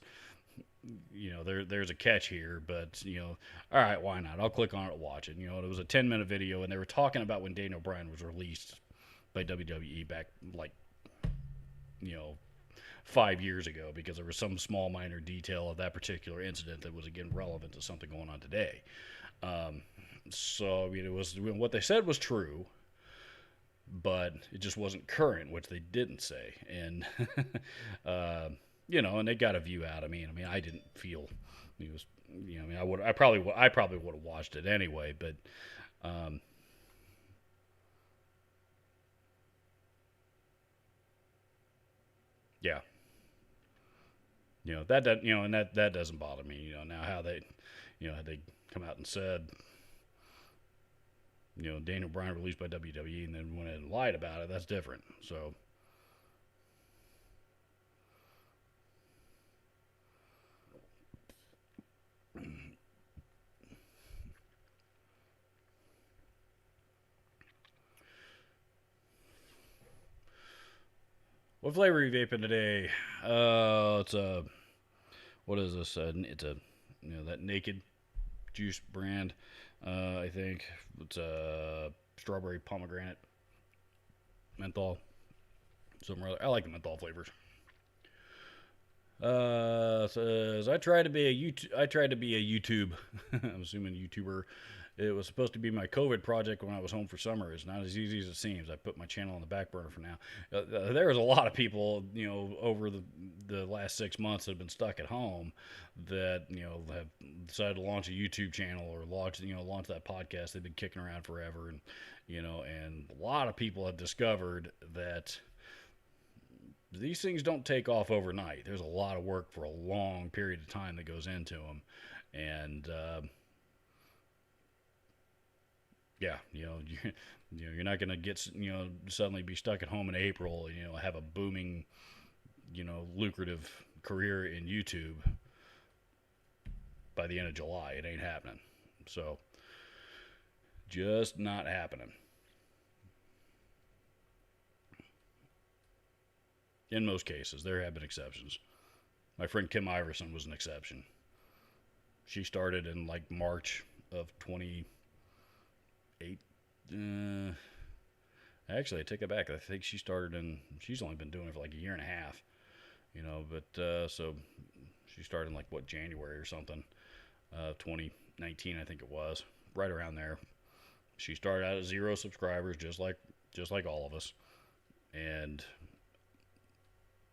there's a catch here, but, all right, why not? I'll click on it and watch it. It was a 10-minute video, and they were talking about when Daniel Bryan was released by WWE back, 5 years ago, because there was some small minor detail of that particular incident that was, again, relevant to something going on today. So, it was, what they said was true, but it just wasn't current, which they didn't say. And, and they got a view out of me. And I didn't feel it was, I probably would have watched it anyway, but, yeah, that doesn't bother me, now how they come out and said, Daniel Bryan released by WWE, and then went and lied about it. That's different. So, what flavor are you vaping today? It's what is this? It's a, that Naked Juice brand. I think it's strawberry pomegranate menthol. Something rather. I like the menthol flavors. Says I tried to be a YouTube. I tried to be a YouTube. I'm assuming YouTuber. It was supposed to be my COVID project when I was home for summer. It's not as easy as it seems. I put my channel on the back burner for now. There was a lot of people, over the last 6 months that have been stuck at home that have decided to launch a YouTube channel or launch that podcast they've been kicking around forever, and a lot of people have discovered that these things don't take off overnight. There's a lot of work for a long period of time that goes into them, and yeah, you're not gonna get suddenly be stuck at home in April. Have a booming, lucrative career in YouTube by the end of July. It ain't happening. So, just not happening. In most cases, there have been exceptions. My friend Kim Iverson was an exception. She started in like March of 28. Actually, I take it back. I think she's only been doing it for like a year and a half. But so she started in like what, January or something, 2019, I think it was, right around there. She started out at 0 subscribers, just like all of us, and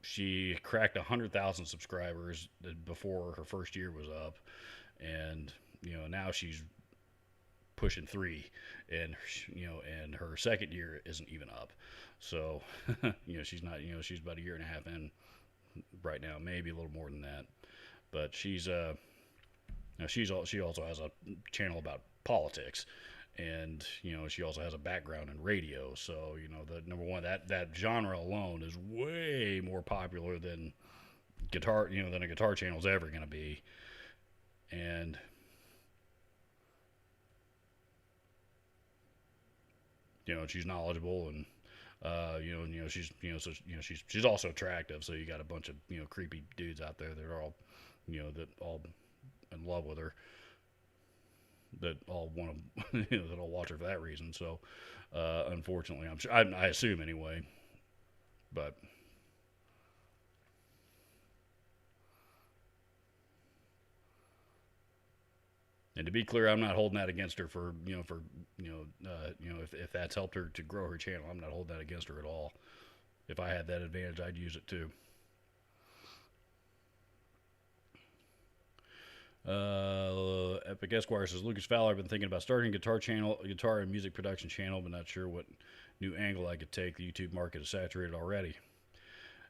she cracked 100,000 subscribers before her first year was up, and now she's pushing 3, and and her second year isn't even up. So she's not, she's about a year and a half in right now, maybe a little more than that. But she also has a channel about politics, and she also has a background in radio. So the number one, that genre alone is way more popular than guitar, than a guitar channel is ever going to be. And she's knowledgeable, and she's also attractive. So you got a bunch of creepy dudes out there that are all that all in love with her, that all want to that all watch her for that reason. So unfortunately, I'm sure, I assume anyway, but and to be clear, I'm not holding that against her for if that's helped her to grow her channel. I'm not holding that against her at all. If I had that advantage, I'd use it too. Epic Esquire says Lucas Fowler. I've been thinking about starting a guitar and music production channel, but not sure what new angle I could take. The YouTube market is saturated already.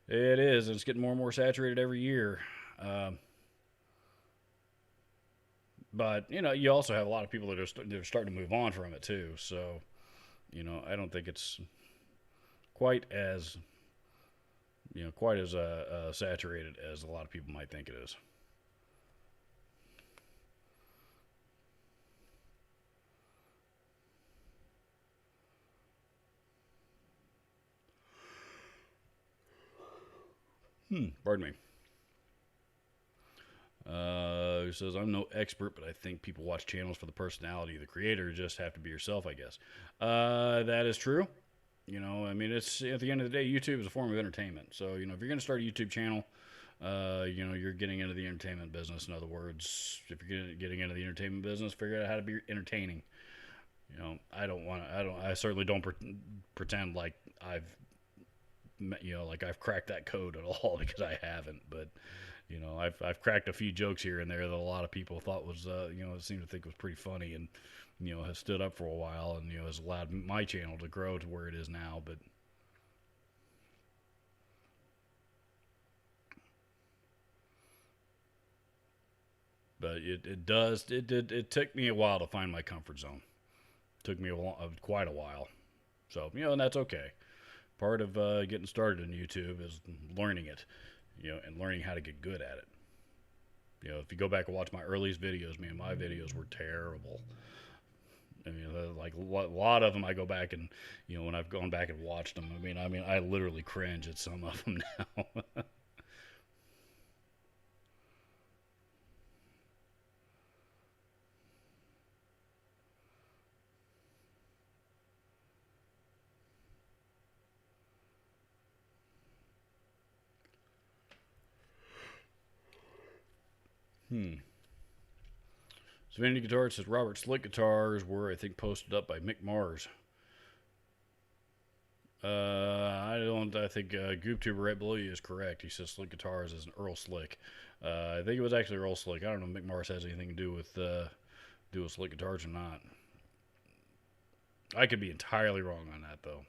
It is, and it's getting more and more saturated every year. But you also have a lot of people that are starting to move on from it too. So I don't think it's quite as saturated as a lot of people might think it is. Pardon me. Who says, I'm no expert, but I think people watch channels for the personality of the creator. You just have to be yourself, I guess. That is true. I mean, it's at the end of the day, YouTube is a form of entertainment. So, if you're going to start a YouTube channel, you're getting into the entertainment business. In other words, if you're getting into the entertainment business, figure out how to be entertaining. I certainly don't pretend like I've cracked that code at all, because I haven't. But I've cracked a few jokes here and there that a lot of people thought was seemed to think was pretty funny, and has stood up for a while, and has allowed my channel to grow to where it is now. But it took me a while to find my comfort zone. It took me quite a while. So and that's okay. Part of getting started in YouTube is learning it, and learning how to get good at it. If you go back and watch my earliest videos, man, my videos were terrible. I mean, like a lot of them, I go back and when I've gone back and watched them, I literally cringe at some of them now. Hmm. Vanity Guitar says Robert Slick guitars were, I think, posted up by Mick Mars. I think GoopTuber right below you is correct. He says Slick Guitars is an Earl Slick. I think it was actually Earl Slick. I don't know if Mick Mars has anything to do with Slick Guitars or not. I could be entirely wrong on that though.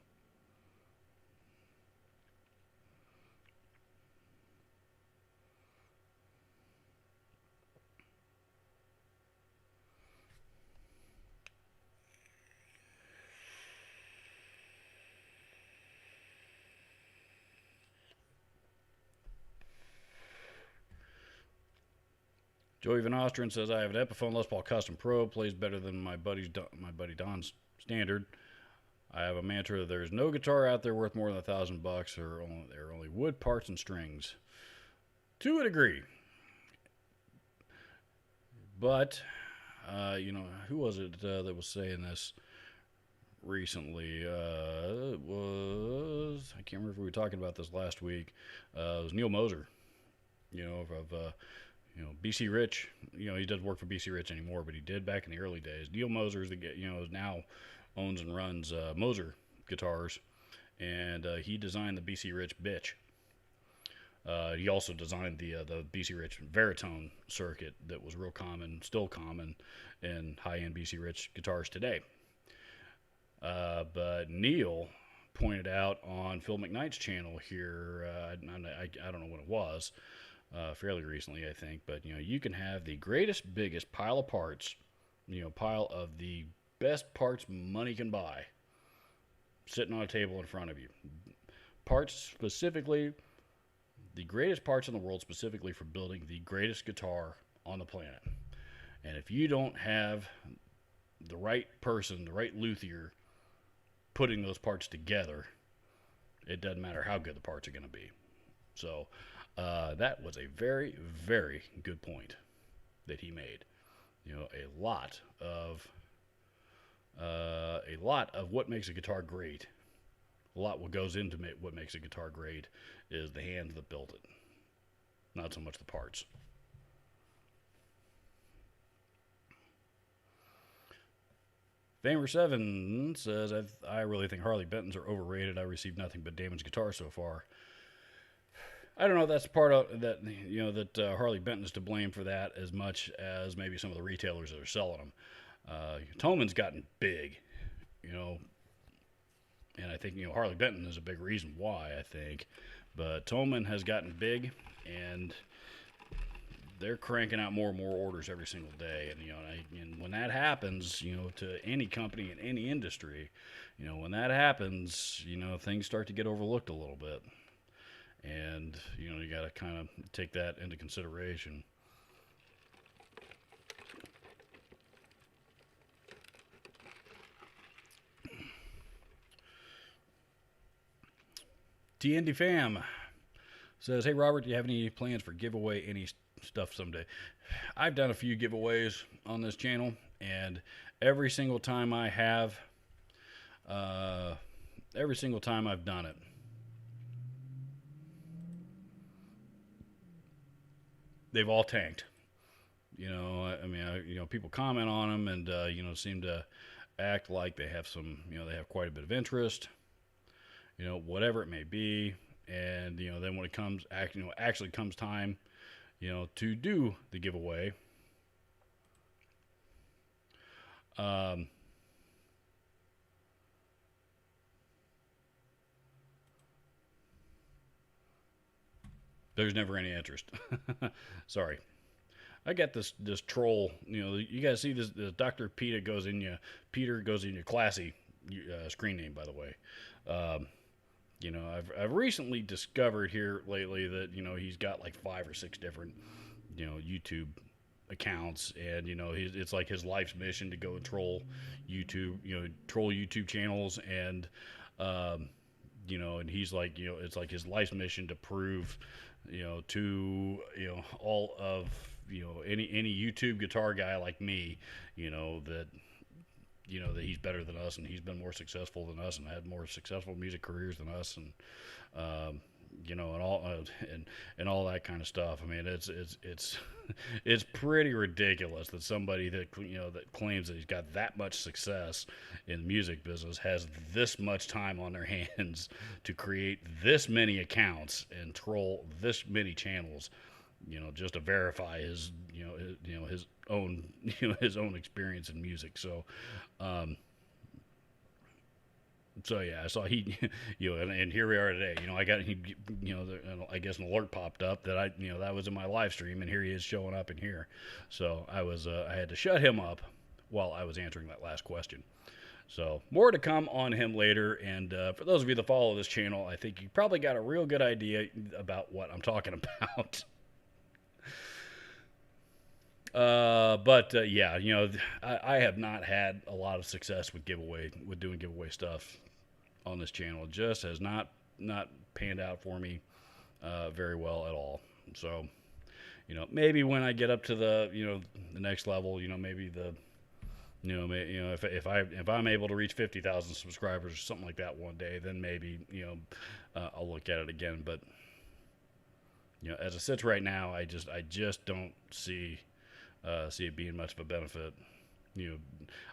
Joey Van Ostrin says I have an Epiphone Les Paul Custom Pro. Plays better than my buddy Don's standard. I have a mantra: there's no guitar out there worth more than $1,000. They're only wood parts and strings. To a degree, but who was it that was saying this recently? It was, I can't remember if we were talking about this last week. It was Neil Moser. Of BC Rich. He doesn't work for BC Rich anymore, but he did back in the early days. Neil Moser is now owns and runs Moser Guitars, and he designed the BC Rich Bitch. He also designed the BC Rich Veritone circuit that was real common, still common in high-end BC Rich guitars today. But Neil pointed out on Phil McKnight's channel here, I don't know when it was, fairly recently, I think, but you can have the greatest, biggest pile of parts, pile of the best parts money can buy, sitting on a table in front of you. Parts specifically, the greatest parts in the world specifically for building the greatest guitar on the planet. And if you don't have the right person, the right luthier, putting those parts together, it doesn't matter how good the parts are going to be. So that was a very, very good point that he made. A lot of what makes a guitar great, a lot what goes into what makes a guitar great is the hands that built it, not so much the parts. Famer7 says, I really think Harley Bentons are overrated. I received nothing but damaged guitars so far. I don't know if that's part of that, that Harley Benton is to blame for that as much as maybe some of the retailers that are selling them. Thoman's gotten big, and I think, Harley Benton is a big reason why, I think. But Thoman has gotten big, and they're cranking out more and more orders every single day. And when that happens, to any company in any industry, when that happens, things start to get overlooked a little bit. And, you got to kind of take that into consideration. TND Fam says, hey, Robert, do you have any plans for giveaway any stuff someday? I've done a few giveaways on this channel, and every single time I've done it, they've all tanked. People comment on them and, seem to act like they have they have quite a bit of interest, whatever it may be. And, then when it comes, actually comes time, to do the giveaway, there's never any interest. Sorry. I got this troll, you guys see this Dr. Peter goes in your classy screen name, by the way. I've recently discovered here lately that, he's got like 5 or 6 different, YouTube accounts, and, it's like his life's mission to go and troll YouTube channels, and, and he's like, it's like his life's mission to prove, to, all of, any YouTube guitar guy like me, that he's better than us, and he's been more successful than us, and had more successful music careers than us, and and all that kind of stuff. I mean, it's it's pretty ridiculous that somebody that that claims that he's got that much success in the music business has this much time on their hands to create this many accounts and troll this many channels, just to verify his own his own experience in music. So yeah, I saw he, and here we are today. I got I guess an alert popped up that that was in my live stream, and here he is showing up in here. So I had to shut him up while I was answering that last question. So more to come on him later. And for those of you that follow this channel, I think you probably got a real good idea about what I'm talking about. But yeah, I have not had a lot of success with doing giveaway stuff on this channel. It just has not panned out for me very well at all. So, maybe when I get up to the the next level, maybe if I'm able to reach 50,000 subscribers or something like that one day, then maybe I'll look at it again. But as it sits right now, I just don't see it being much of a benefit.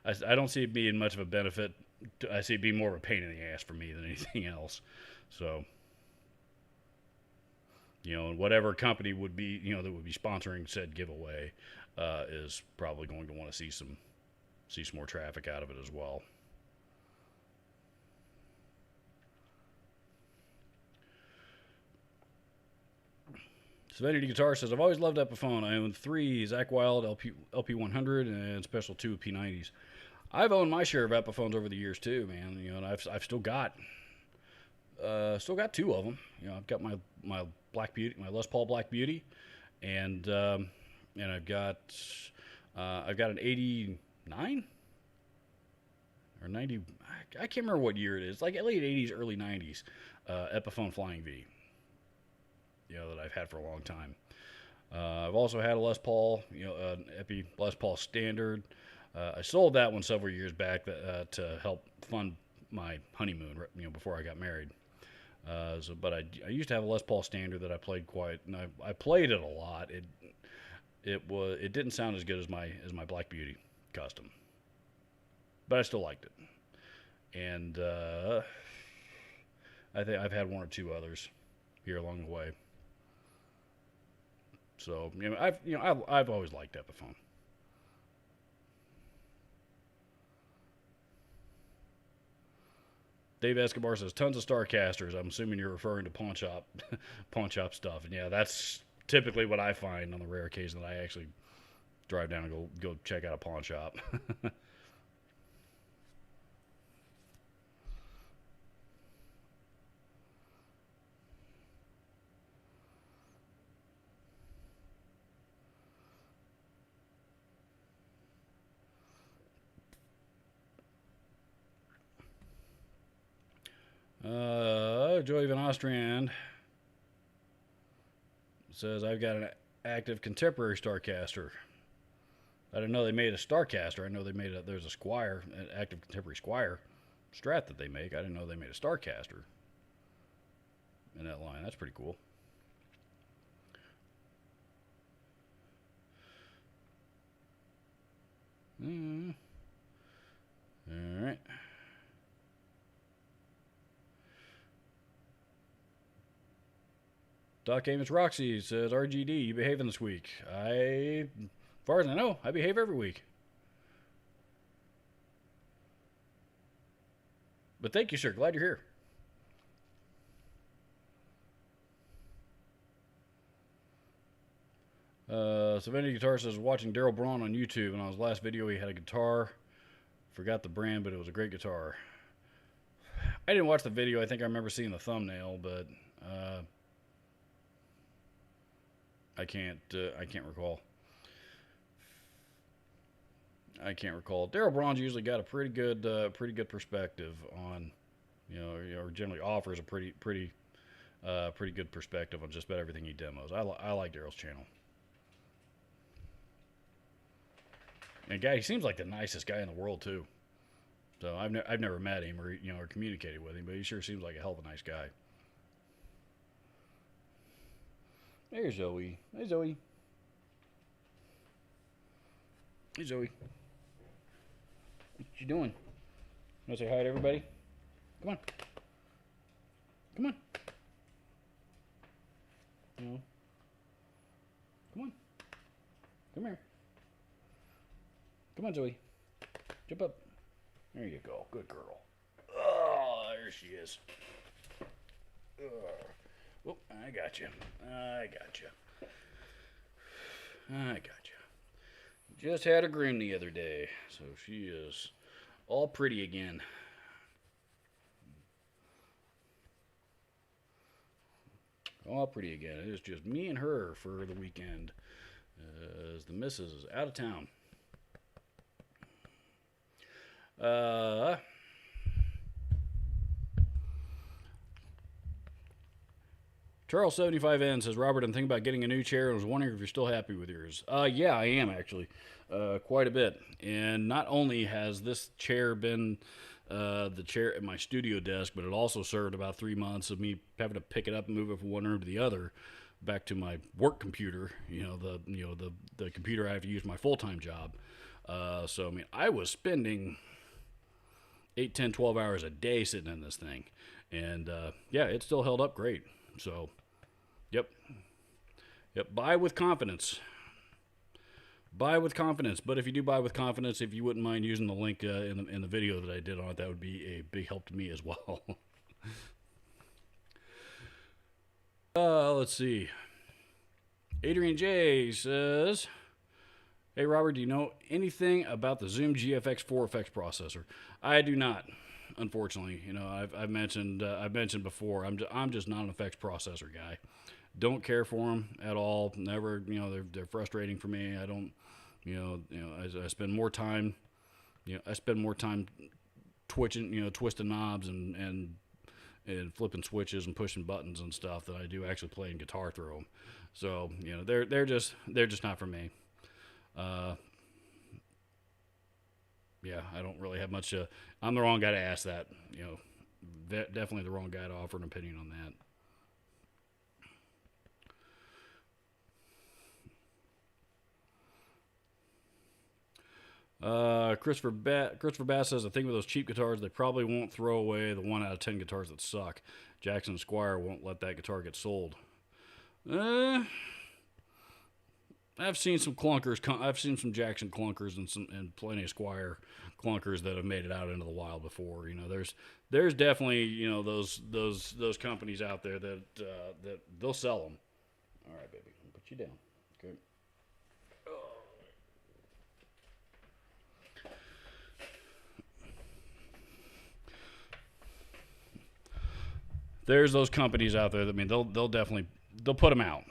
I don't see it being much of a benefit. I see it being more of a pain in the ass for me than anything else. So, and whatever company would be, that would be sponsoring said giveaway, is probably going to want to see some more traffic out of it as well. Serenity Guitar says, I've always loved Epiphone. I own 3 Zakk Wylde LP100 and Special 2 P90s. I've owned my share of Epiphones over the years too, man. And I've still got 2 of them. I've got my Black Beauty, my Les Paul Black Beauty, and I've got an 89 or 90. I can't remember what year it is. Like late 80s, early 90s, Epiphone Flying V. That I've had for a long time. I've also had a Les Paul, an Epi Les Paul Standard. I sold that one several years back to help fund my honeymoon, before I got married. But I used to have a Les Paul Standard that I played and I played it a lot. It didn't sound as good as my Black Beauty custom, but I still liked it. And I think I've had 1 or 2 others here along the way. So I've always liked Epiphone. Dave Escobar says tons of Starcasters. I'm assuming you're referring to pawn shop stuff. And yeah, that's typically what I find on the rare occasion that I actually drive down and go check out a pawn shop. Joey Van Ostrand says, I've got an active contemporary Starcaster. I didn't know they made a Starcaster. I know there's a Squier, an active contemporary Squier Strat that they make. I didn't know they made a Starcaster in that line. That's pretty cool. All right. Doc Amos Roxy says, RGD, you behaving this week? As far as I know, I behave every week. But thank you, sir. Glad you're here. Serenity Guitar says, watching Daryl Braun on YouTube, and on his last video he had a guitar. Forgot the brand, but it was a great guitar. I didn't watch the video. I think I remember seeing the thumbnail, but I can't recall. Daryl Braun's usually got a pretty good perspective on, or generally offers a pretty good perspective on just about everything he demos. I like Daryl's channel. And he seems like the nicest guy in the world too. So I've never met him or communicated with him, but he sure seems like a hell of a nice guy. There's Zoe. Hey, Zoe. Hey, Zoe. What you doing? You want to say hi to everybody? Come on. Come on. No. Come on. Come here. Come on, Zoe. Jump up. There you go. Good girl. Oh, there she is. Oh, I got you. I got you. I got you. Just had her groom the other day, so she is all pretty again. All pretty again. It is just me and her for the weekend, as the missus is out of town. Charles75N says, Robert, I'm thinking about getting a new chair and was wondering if you're still happy with yours. Yeah, I am actually. Quite a bit. And not only has this chair been the chair at my studio desk, but it also served about 3 months of me having to pick it up and move it from one room to the other back to my work computer, the computer I have to use for my full-time job. So, I mean, I was spending 8, 10, 12 hours a day sitting in this thing. And, yeah, it still held up great. So, yep. Buy with confidence. Buy with confidence. But if you do buy with confidence, if you wouldn't mind using the link in the video that I did on it, that would be a big help to me as well. Let's see. Adrian J says, hey, Robert, do you know anything about the Zoom GFX4 effects processor? I do not. Unfortunately, I've mentioned before, I'm just not an effects processor guy. Don't care for them at all. Never, they're frustrating for me. I don't, I spend more time, twitching, twisting knobs and flipping switches and pushing buttons and stuff than I do actually playing guitar through them. So, they're just not for me. Yeah, I don't really have much. I'm the wrong guy to ask that. Definitely the wrong guy to offer an opinion on that. Christopher Bass says, I think with those cheap guitars, they probably won't throw away the 1 out of 10 guitars that suck. Jackson Squire won't let that guitar get sold. I've seen some clunkers. I've seen some Jackson clunkers and plenty of Squire clunkers that have made it out into the wild before. There's definitely those companies out there that they'll sell them. All right, baby, I'll put you down. Okay. There's those companies out there that they'll definitely put them out.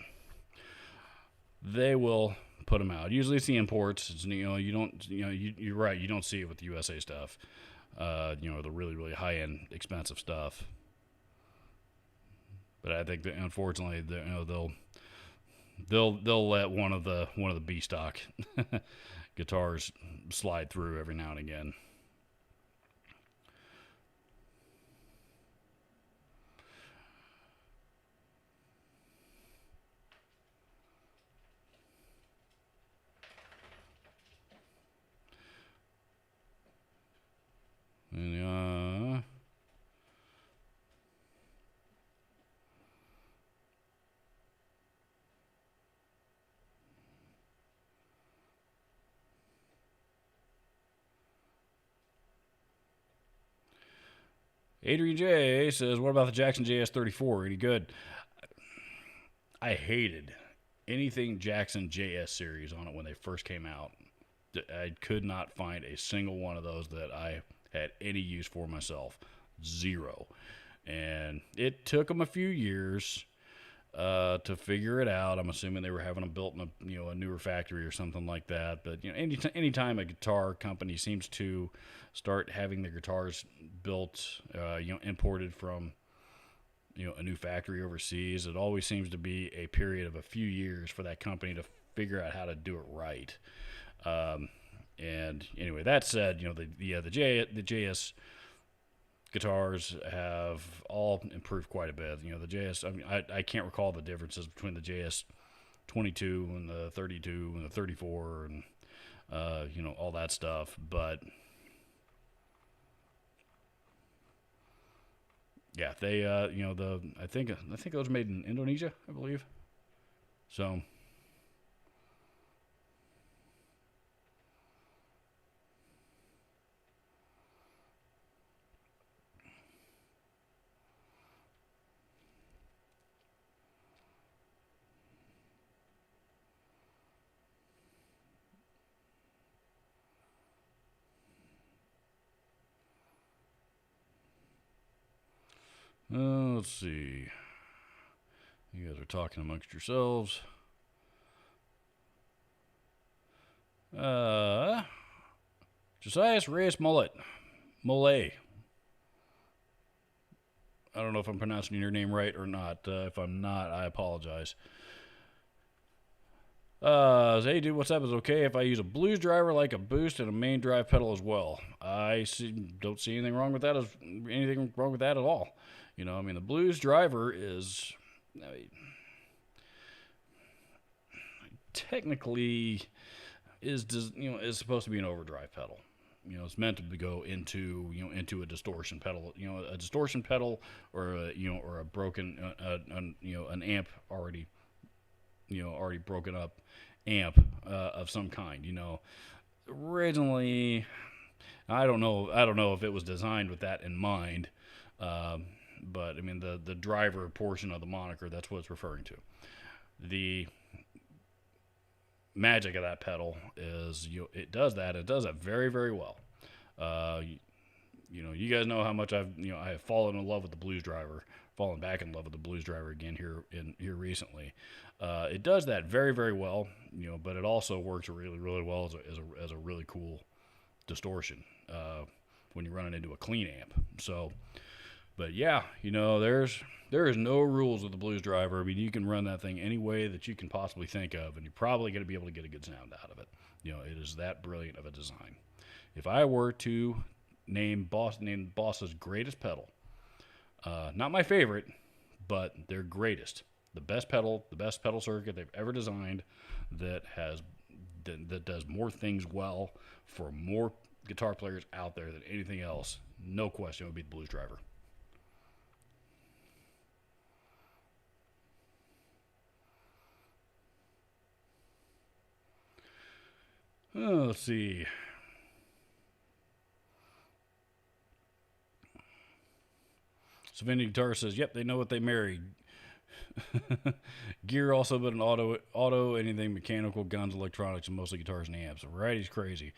They will put them out. Usually it's the imports. It's, you don't, you're right. You don't see it with the USA stuff. The really, really high end, expensive stuff. But I think that unfortunately, they'll let one of the B stock guitars slide through every now and again. And, Adrian J says, what about the Jackson JS34? Any good? I hated anything Jackson JS series on it when they first came out. I could not find a single one of those that I had any use for myself. Zero. And it took them a few years to figure it out. I'm assuming they were having them built in a newer factory or something like that. But anytime a guitar company seems to start having their guitars built, imported from a new factory overseas, it always seems to be a period of a few years for that company to figure out how to do it right. And anyway, that said, the JS guitars have all improved quite a bit. You know, the JS. I mean, I can't recall the differences between the JS 22 and the 32 and the 34 and you know, all that stuff. But yeah, they you know, I think those were made in Indonesia, I believe. So let's see. You guys are talking amongst yourselves. Josias Reyes Mole. I don't know if I'm pronouncing your name right or not. If I'm not, I apologize. Hey dude, what's up? Is it okay if I use a blues driver like a boost and a main drive pedal as well? Don't see anything wrong with that. Anything wrong with that at all? You know, I mean, the blues driver is, I mean, technically is supposed to be an overdrive pedal. You know, it's meant to go into a distortion pedal. You know, a distortion pedal or a broken an amp already broken up amp of some kind. You know, originally, I don't know if it was designed with that in mind, but I mean the driver portion of the moniker, that's what it's referring to. The magic of that pedal is it does that. It does that very, very well. You guys know how much I have fallen in love with the blues driver, fallen back in love with the blues driver again here recently. It does that very, very well, but it also works really, really well as a really cool distortion when you're running into a clean amp. So, but yeah, there is no rules with the blues driver. I mean, you can run that thing any way that you can possibly think of, and you're probably going to be able to get a good sound out of it. It is that brilliant of a design. If I were to name Boss's greatest pedal, not my favorite, but their greatest, the best pedal circuit they've ever designed that does more things well for more guitar players out there than anything else, no question, it would be the blues driver. Let's see. Savini Guitar says, "Yep, they know what they married." Gear also, but an auto, anything mechanical, guns, electronics, and mostly guitars and amps. Variety's crazy.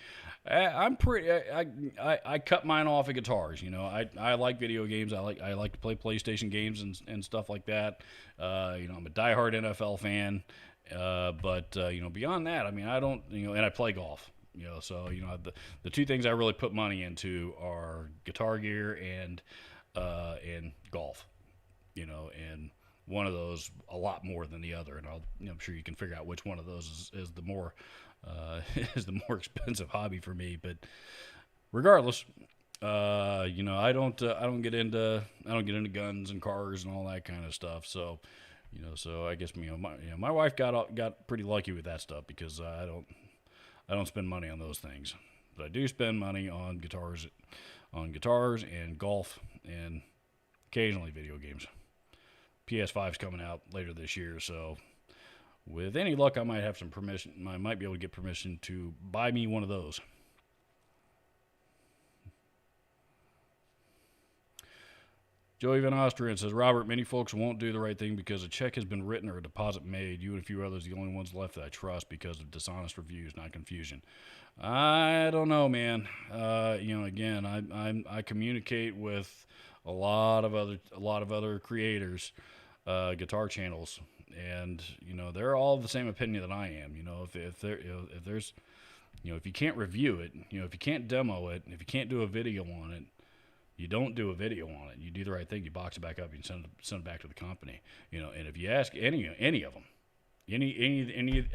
I'm pretty. I cut mine off of guitars. I like video games. I like to play PlayStation games and stuff like that. I'm a diehard NFL fan. But beyond that, I mean, I don't. And I play golf. So the two things I really put money into are guitar gear and golf. And one of those a lot more than the other, and I'm sure you can figure out which one of those is the more is the more expensive hobby for me. But regardless, I don't get into guns and cars and all that kind of stuff. So so I guess my wife got pretty lucky with that stuff because I don't spend money on those things, but I do spend money on guitars and golf and occasionally video games. PS5's coming out later this year, so with any luck, I might have some permission. I might be able to get permission to buy me one of those. Joey Van Ostrian says, "Robert, many folks won't do the right thing because a check has been written or a deposit made. You and a few others are the only ones left that I trust because of dishonest reviews, not confusion." I don't know, man. Again, I communicate with a lot of other creators, guitar channels, and they're all of the same opinion that I am. If you can't review it, if you can't demo it, if you can't do a video on it, you don't do a video on it. You do the right thing. You box it back up. You send it back to the company. And if you ask any of them,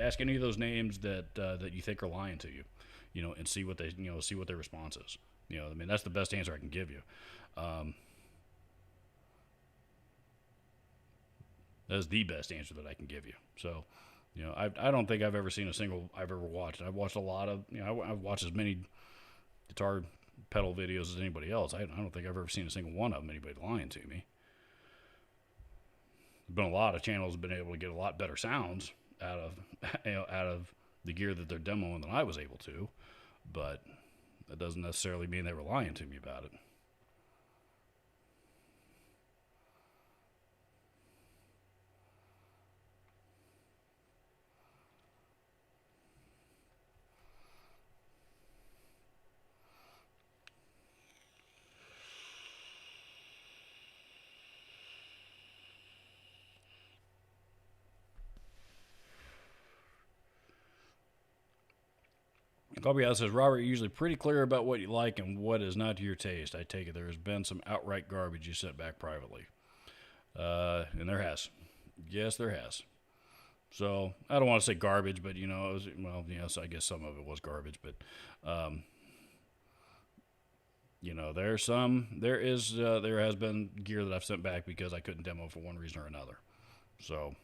ask any of those names that you think are lying to you, and see what their response is. I mean, that's the best answer I can give you. Um, that's the best answer that I can give you. So, I don't think I've ever seen a single I've ever watched. I've watched a lot of, I've watched as many guitar pedal videos as anybody else. I don't think I've ever seen a single one of them anybody lying to me. There's been a lot of channels have been able to get a lot better sounds out of out of the gear that they're demoing than I was able to, but that doesn't necessarily mean they were lying to me about it. Coffee says, Robert, you're usually pretty clear about what you like and what is not to your taste. I take it there has been some outright garbage you sent back privately. And there has. Yes, there has. So, I don't want to say garbage, but, it was, well, yes, I guess some of it was garbage, but, there has been gear that I've sent back because I couldn't demo for one reason or another. So,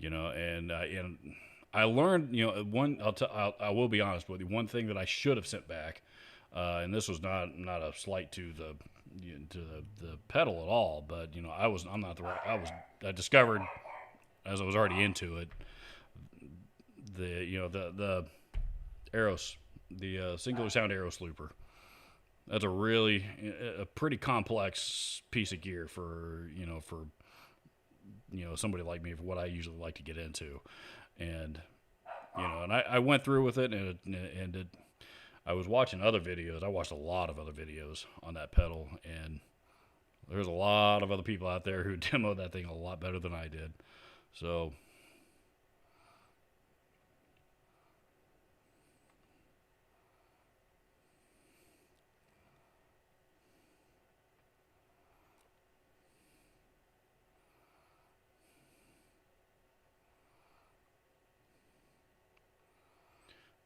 and I learned, I will be honest with you, one thing that I should have sent back, and this was not a slight to the pedal at all, but I discovered as I was already into it, the Aeros, the singular sound Aeros looper. That's a pretty complex piece of gear for somebody like me, for what I usually like to get into. And I went through with it, and I was watching other videos. I watched a lot of other videos on that pedal, and there's a lot of other people out there who demoed that thing a lot better than I did. So,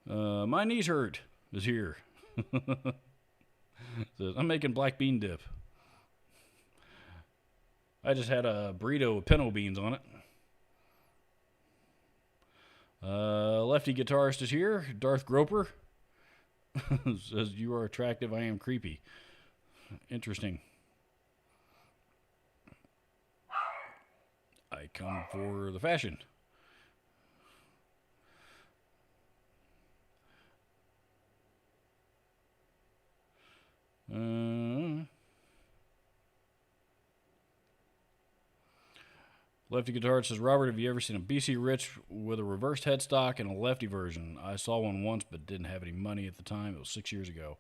my knees hurt is here. Says, I'm making black bean dip. I just had a burrito with pinto beans on it. Lefty guitarist is here. Darth Groper says, you are attractive, I am creepy. Interesting. I come for the fashion. Lefty Guitar says, Robert, have you ever seen a BC Rich with a reversed headstock and a lefty version? I saw one once, but didn't have any money at the time. It was 6 years ago.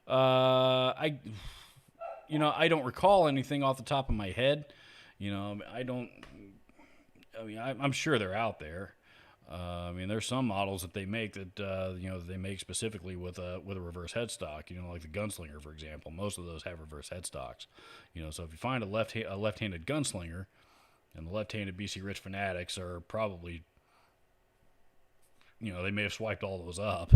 I don't recall anything off the top of my head. I'm sure they're out there. There's some models that they make that they make specifically with a reverse headstock. Like the Gunslinger, for example. Most of those have reverse headstocks. So if you find a left-handed Gunslinger, and the left-handed BC Rich Fanatics are probably, they may have swiped all those up.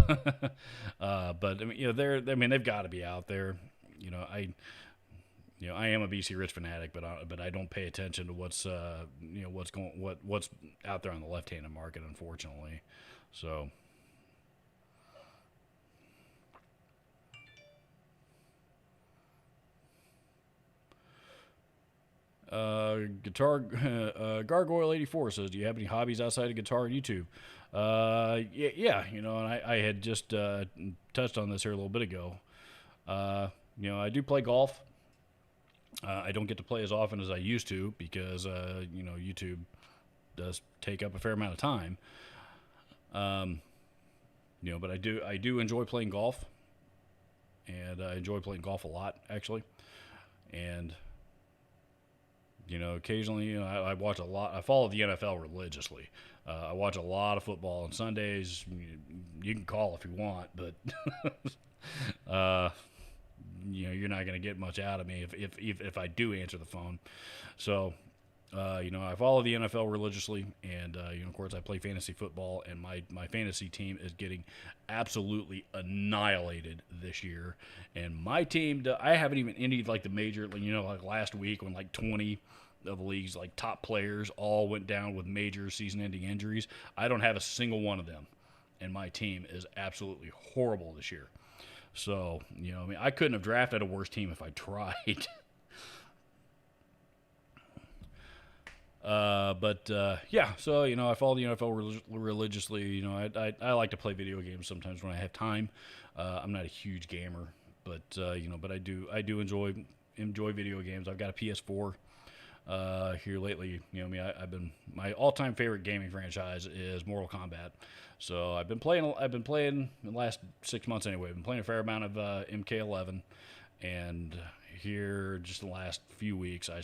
But they've got to be out there. I am a BC Rich fanatic, but I don't pay attention to what's out there on the left-handed market, unfortunately. So. Gargoyle 84 says, do you have any hobbies outside of guitar and YouTube? Yeah, and I had just touched on this here a little bit ago. I do play golf. I don't get to play as often as I used to because YouTube does take up a fair amount of time. But I do enjoy playing golf, and I enjoy playing golf a lot, actually. And occasionally, I watch a lot. I follow the NFL religiously. I watch a lot of football on Sundays. You can call if you want, but you're not going to get much out of me if I do answer the phone. So, I follow the NFL religiously, and of course, I play fantasy football, and my fantasy team is getting absolutely annihilated this year. And my team, I haven't even ended like the major, like last week when like 20 of the league's like top players all went down with major season-ending injuries. I don't have a single one of them, and my team is absolutely horrible this year. So, I couldn't have drafted a worse team if I tried. Yeah, so, I follow the NFL religiously. I like to play video games sometimes when I have time. I'm not a huge gamer, but I do enjoy video games. I've got a PS4 here lately. I've been, my all-time favorite gaming franchise is Mortal Kombat. So I've been playing in the last 6 months anyway. I've been playing a fair amount of MK11, and here just the last few weeks I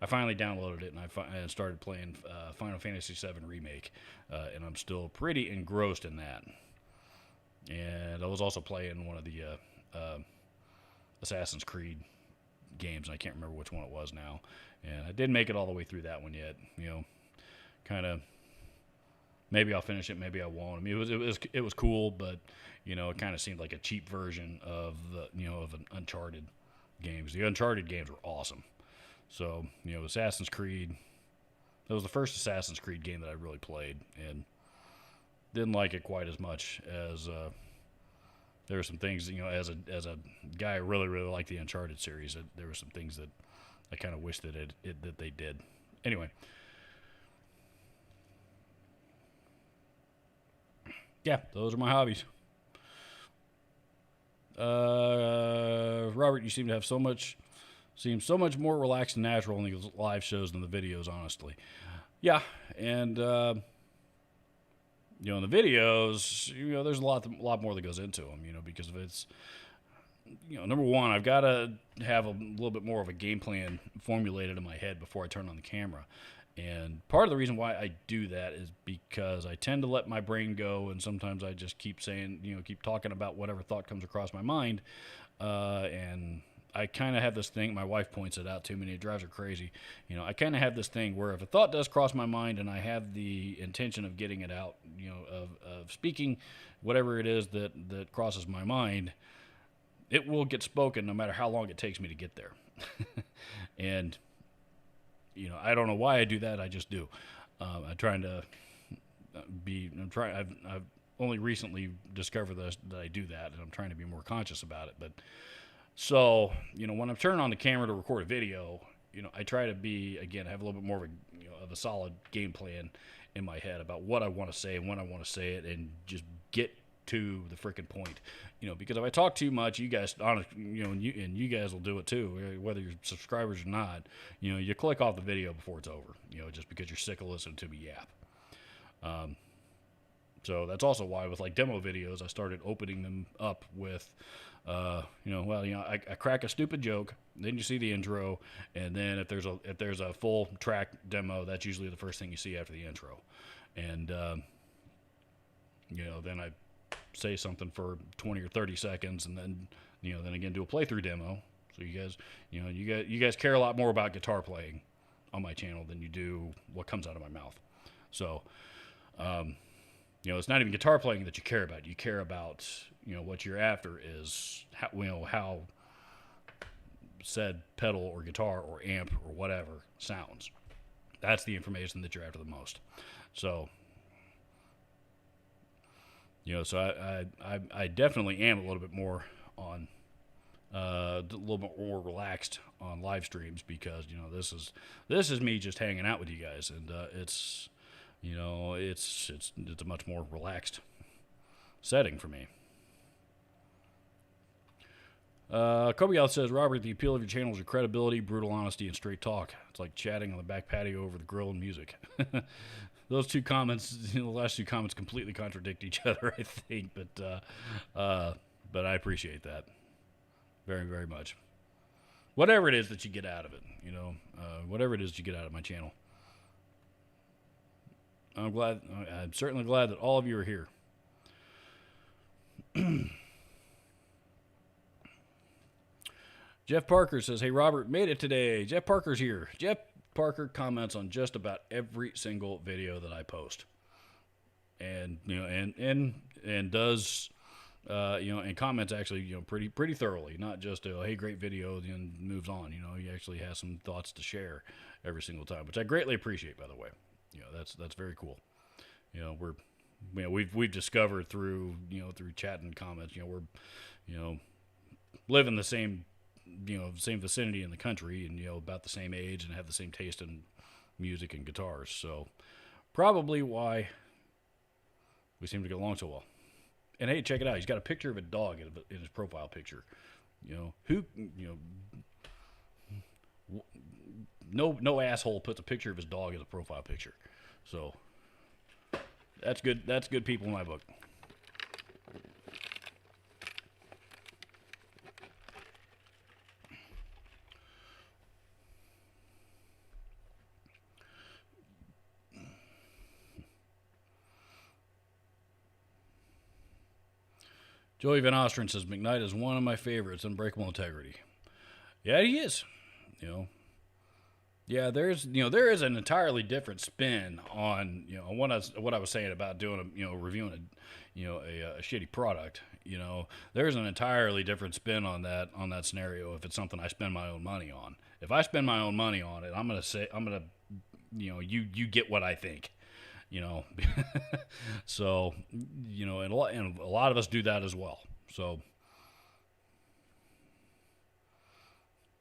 finally downloaded it, and I started playing Final Fantasy VII Remake, and I'm still pretty engrossed in that. And I was also playing one of the Assassin's Creed games, and I can't remember which one it was now. And I didn't make it all the way through that one yet. Kind of. Maybe I'll finish it, maybe I won't. I mean, it was cool, but it kind of seemed like a cheap version of of an Uncharted games. The Uncharted games were awesome. So Assassin's Creed. That was the first Assassin's Creed game that I really played, and didn't like it quite as much as. There were some things, as a guy who really liked the Uncharted series. There were some things that I kind of wish that that they did. Anyway. Yeah, those are my hobbies. Robert, you seem to have so much more relaxed and natural in these live shows than the videos, honestly. Yeah, and in the videos, there's a lot more that goes into them, because of it's, number one, I've got to have a little bit more of a game plan formulated in my head before I turn on the camera. And part of the reason why I do that is because I tend to let my brain go, and sometimes I just keep saying, keep talking about whatever thought comes across my mind. And I kind of have this thing, my wife points it out to me, and it drives her crazy. I kind of have this thing where if a thought does cross my mind and I have the intention of getting it out, of speaking whatever it is that crosses my mind, it will get spoken no matter how long it takes me to get there. And I don't know why I do that. I just do. I'm trying to I've only recently discovered that I do that, and I'm trying to be more conscious about it. But so, when I'm turning on the camera to record a video, I try to have a little bit more of a solid game plan in my head about what I want to say and when I want to say it, and just get to the freaking point. Because if I talk too much, you guys, and you guys will do it too, whether you're subscribers or not. You click off the video before it's over. Just because you're sick of listening to me yap. So that's also why with like demo videos, I started opening them up with, I crack a stupid joke, then you see the intro, and then if there's a full track demo, that's usually the first thing you see after the intro, and then I say something for 20 or 30 seconds, and then then again do a playthrough demo. So you guys care a lot more about guitar playing on my channel than you do what comes out of my mouth. So it's not even guitar playing that you care about. You care about what you're after is how said pedal or guitar or amp or whatever sounds. That's the information that you're after the most. So so I definitely am a little bit more on, a little bit more relaxed on live streams, because this is me just hanging out with you guys, and it's a much more relaxed setting for me. Kobe says, Robert, the appeal of your channel is your credibility, brutal honesty, and straight talk. It's like chatting on the back patio over the grill and music. Those two comments, the last two comments completely contradict each other, I think, but I appreciate that very, very much. Whatever it is that you get out of it, whatever it is you get out of my channel. I'm certainly glad that all of you are here. Jeff Parker says, hey, Robert, made it today. Jeff Parker's here. Jeff Parker comments on just about every single video that I post, and and does and comments actually pretty thoroughly, not just hey, great video, then moves on. He actually has some thoughts to share every single time, which I greatly appreciate, by the way. That's very cool. We've discovered through chat and comments, we're live in the same same vicinity in the country, and about the same age, and have the same taste in music and guitars. So probably why we seem to get along so well. And hey, check it out. He's got a picture of a dog in his profile picture. No asshole puts a picture of his dog as a profile picture. So that's good. That's good people in my book. Joey Van Ostrin says McKnight is one of my favorites. Unbreakable Integrity. Yeah, he is. Yeah, there is an entirely different spin on what I was saying about doing reviewing a shitty product. There's an entirely different spin on that scenario if it's something I spend my own money on. If I spend my own money on it, I'm gonna you get what I think. So and a lot of us do that as well. So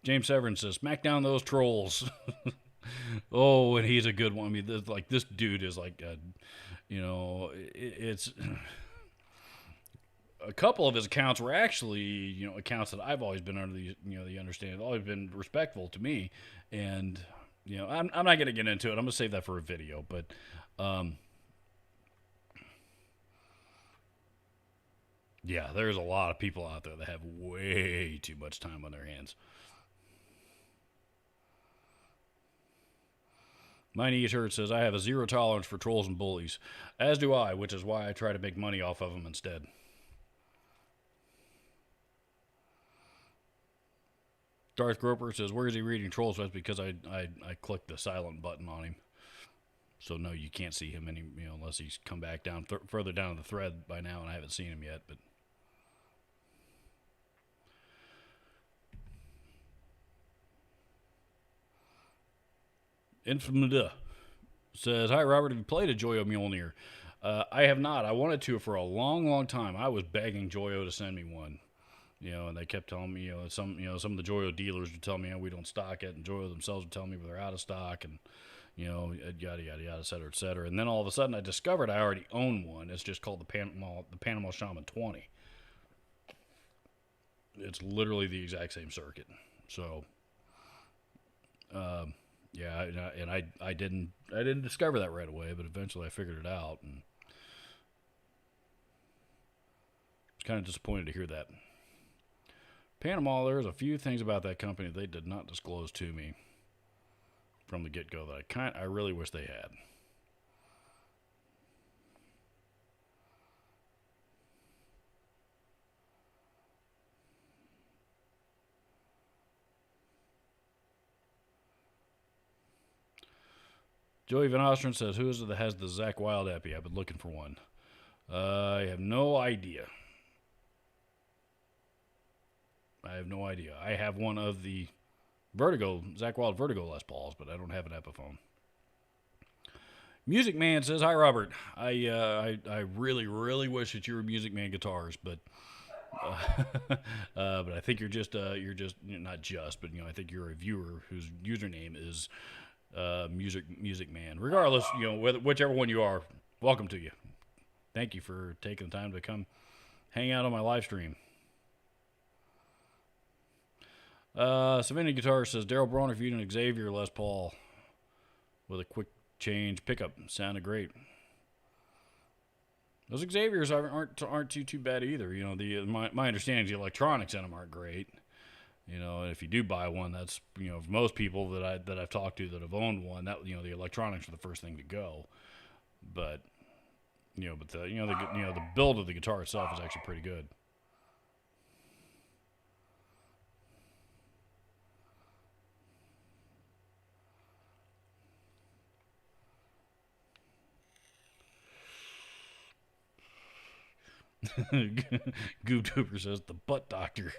James Severin says, smack down those trolls. Oh, and he's a good one. I mean, this dude is like, it's a couple of his accounts were actually, accounts that I've always been under the understanding, always been respectful to me. And, I'm not going to get into it. I'm going to save that for a video, but, yeah, there's a lot of people out there that have way too much time on their hands. Miney Shirt says, I have a zero tolerance for trolls and bullies. As do I, which is why I try to make money off of them instead. Darth Groper says, where is he reading Trolls? That's because I clicked the silent button on him. So no, you can't see him unless he's come back down further down the thread by now, and I haven't seen him yet. But Infamida says, hi Robert, have you played a Joyo Mjolnir? I have not. I wanted to for a long time. I was begging Joyo to send me one. And they kept telling me, some of the Joyo dealers would tell me, we don't stock it, and Joyo themselves would tell me they're out of stock, and yada yada yada, et cetera, et cetera. And then all of a sudden, I discovered I already own one. It's just called the Panama Shaman 20. It's literally the exact same circuit. So, yeah, and I didn't discover that right away, but eventually I figured it out, and I was kind of disappointed to hear that. Panama, there's a few things about that company they did not disclose to me from the get-go that I really wish they had. Joey Van Ostrin says, who is it that has the Zakk Wylde epi? I've been looking for one. I have no idea. I have one of the Zakk Wylde Vertigo Les Pauls, but I don't have an Epiphone. Music Man says, hi Robert. I really wish that you were Music Man guitars, but but I think you're not just, but I think you're a viewer whose username is Music Man. Regardless, whichever one you are, welcome to you. Thank you for taking the time to come hang out on my live stream. Savannah Guitar says, Daryl Braun reviewed an Xavier Les Paul with a quick change pickup. Sounded great. Those Xaviers aren't too bad either. My understanding is the electronics in them aren't great. If you do buy one, that's for most people that I've talked to that have owned one, that the electronics are the first thing to go. But the build of the guitar itself is actually pretty good. Goob Duper says the butt doctor.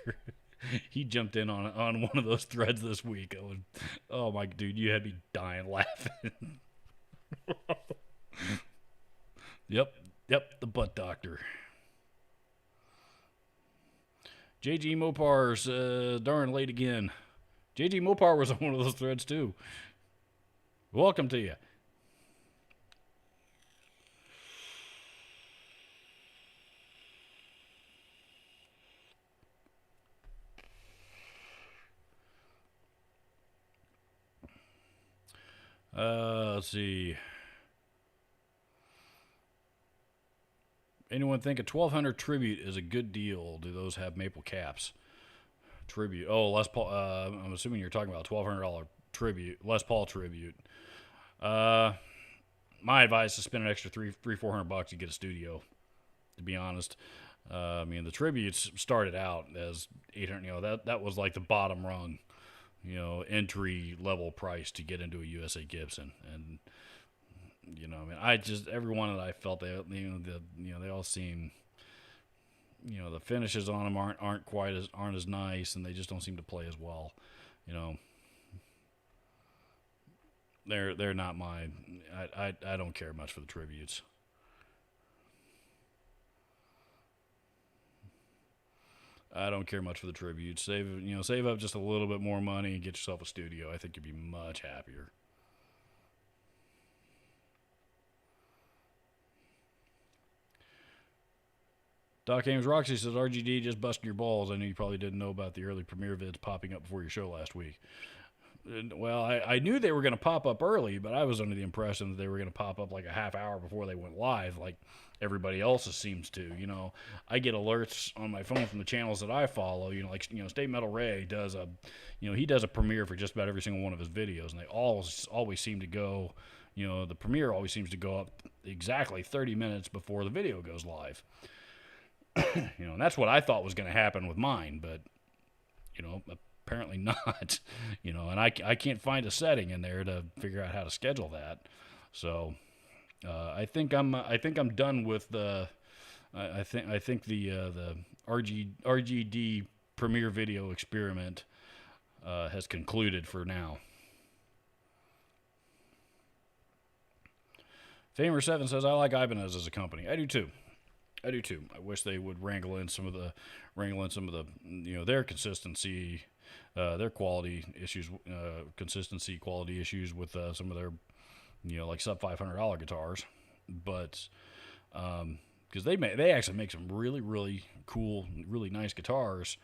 He jumped in on one of those threads this week. Oh my dude, you had me dying laughing. Yep, the butt doctor. JG Mopar's darn late again. JG Mopar was on one of those threads too. Welcome to you. Let's see. Anyone think a 1200 Tribute is a good deal? Do those have maple caps? Tribute. Oh, Les Paul. I'm assuming you're talking about $1,200 tribute, Les Paul tribute. My advice is spend an extra $400 to get a studio. To be honest, I mean the tributes started out as 800. You know that was like the bottom rung, entry level price to get into a USA Gibson, and I mean I just every one that I felt they they all seem. The finishes on them aren't as nice, and they just don't seem to play as well. They're not mine. I don't care much for the tributes. I don't care much for the tributes. Save up just a little bit more money and get yourself a studio. I think you'd be much happier. Doc Ames Roxy says RGD just busting your balls. I know you probably didn't know about the early premiere vids popping up before your show last week. Well, I knew they were going to pop up early, but I was under the impression that they were going to pop up like a half hour before they went live, like everybody else seems to. I get alerts on my phone from the channels that I follow. State Metal Ray does he does a premiere for just about every single one of his videos, and they always seem to go. The premiere always seems to go up exactly 30 minutes before the video goes live. And that's what I thought was going to happen with mine, but apparently not. And I can't find a setting in there to figure out how to schedule that. So I think I'm done with the. I think the RGD Premiere Video experiment has concluded for now. Famer7 says I like Ibanez as a company. I do too. I wish they would wrangle in some of the their consistency, their quality issues, consistency quality issues with some of their like sub $500 guitars, but because they actually make some really cool, really nice guitars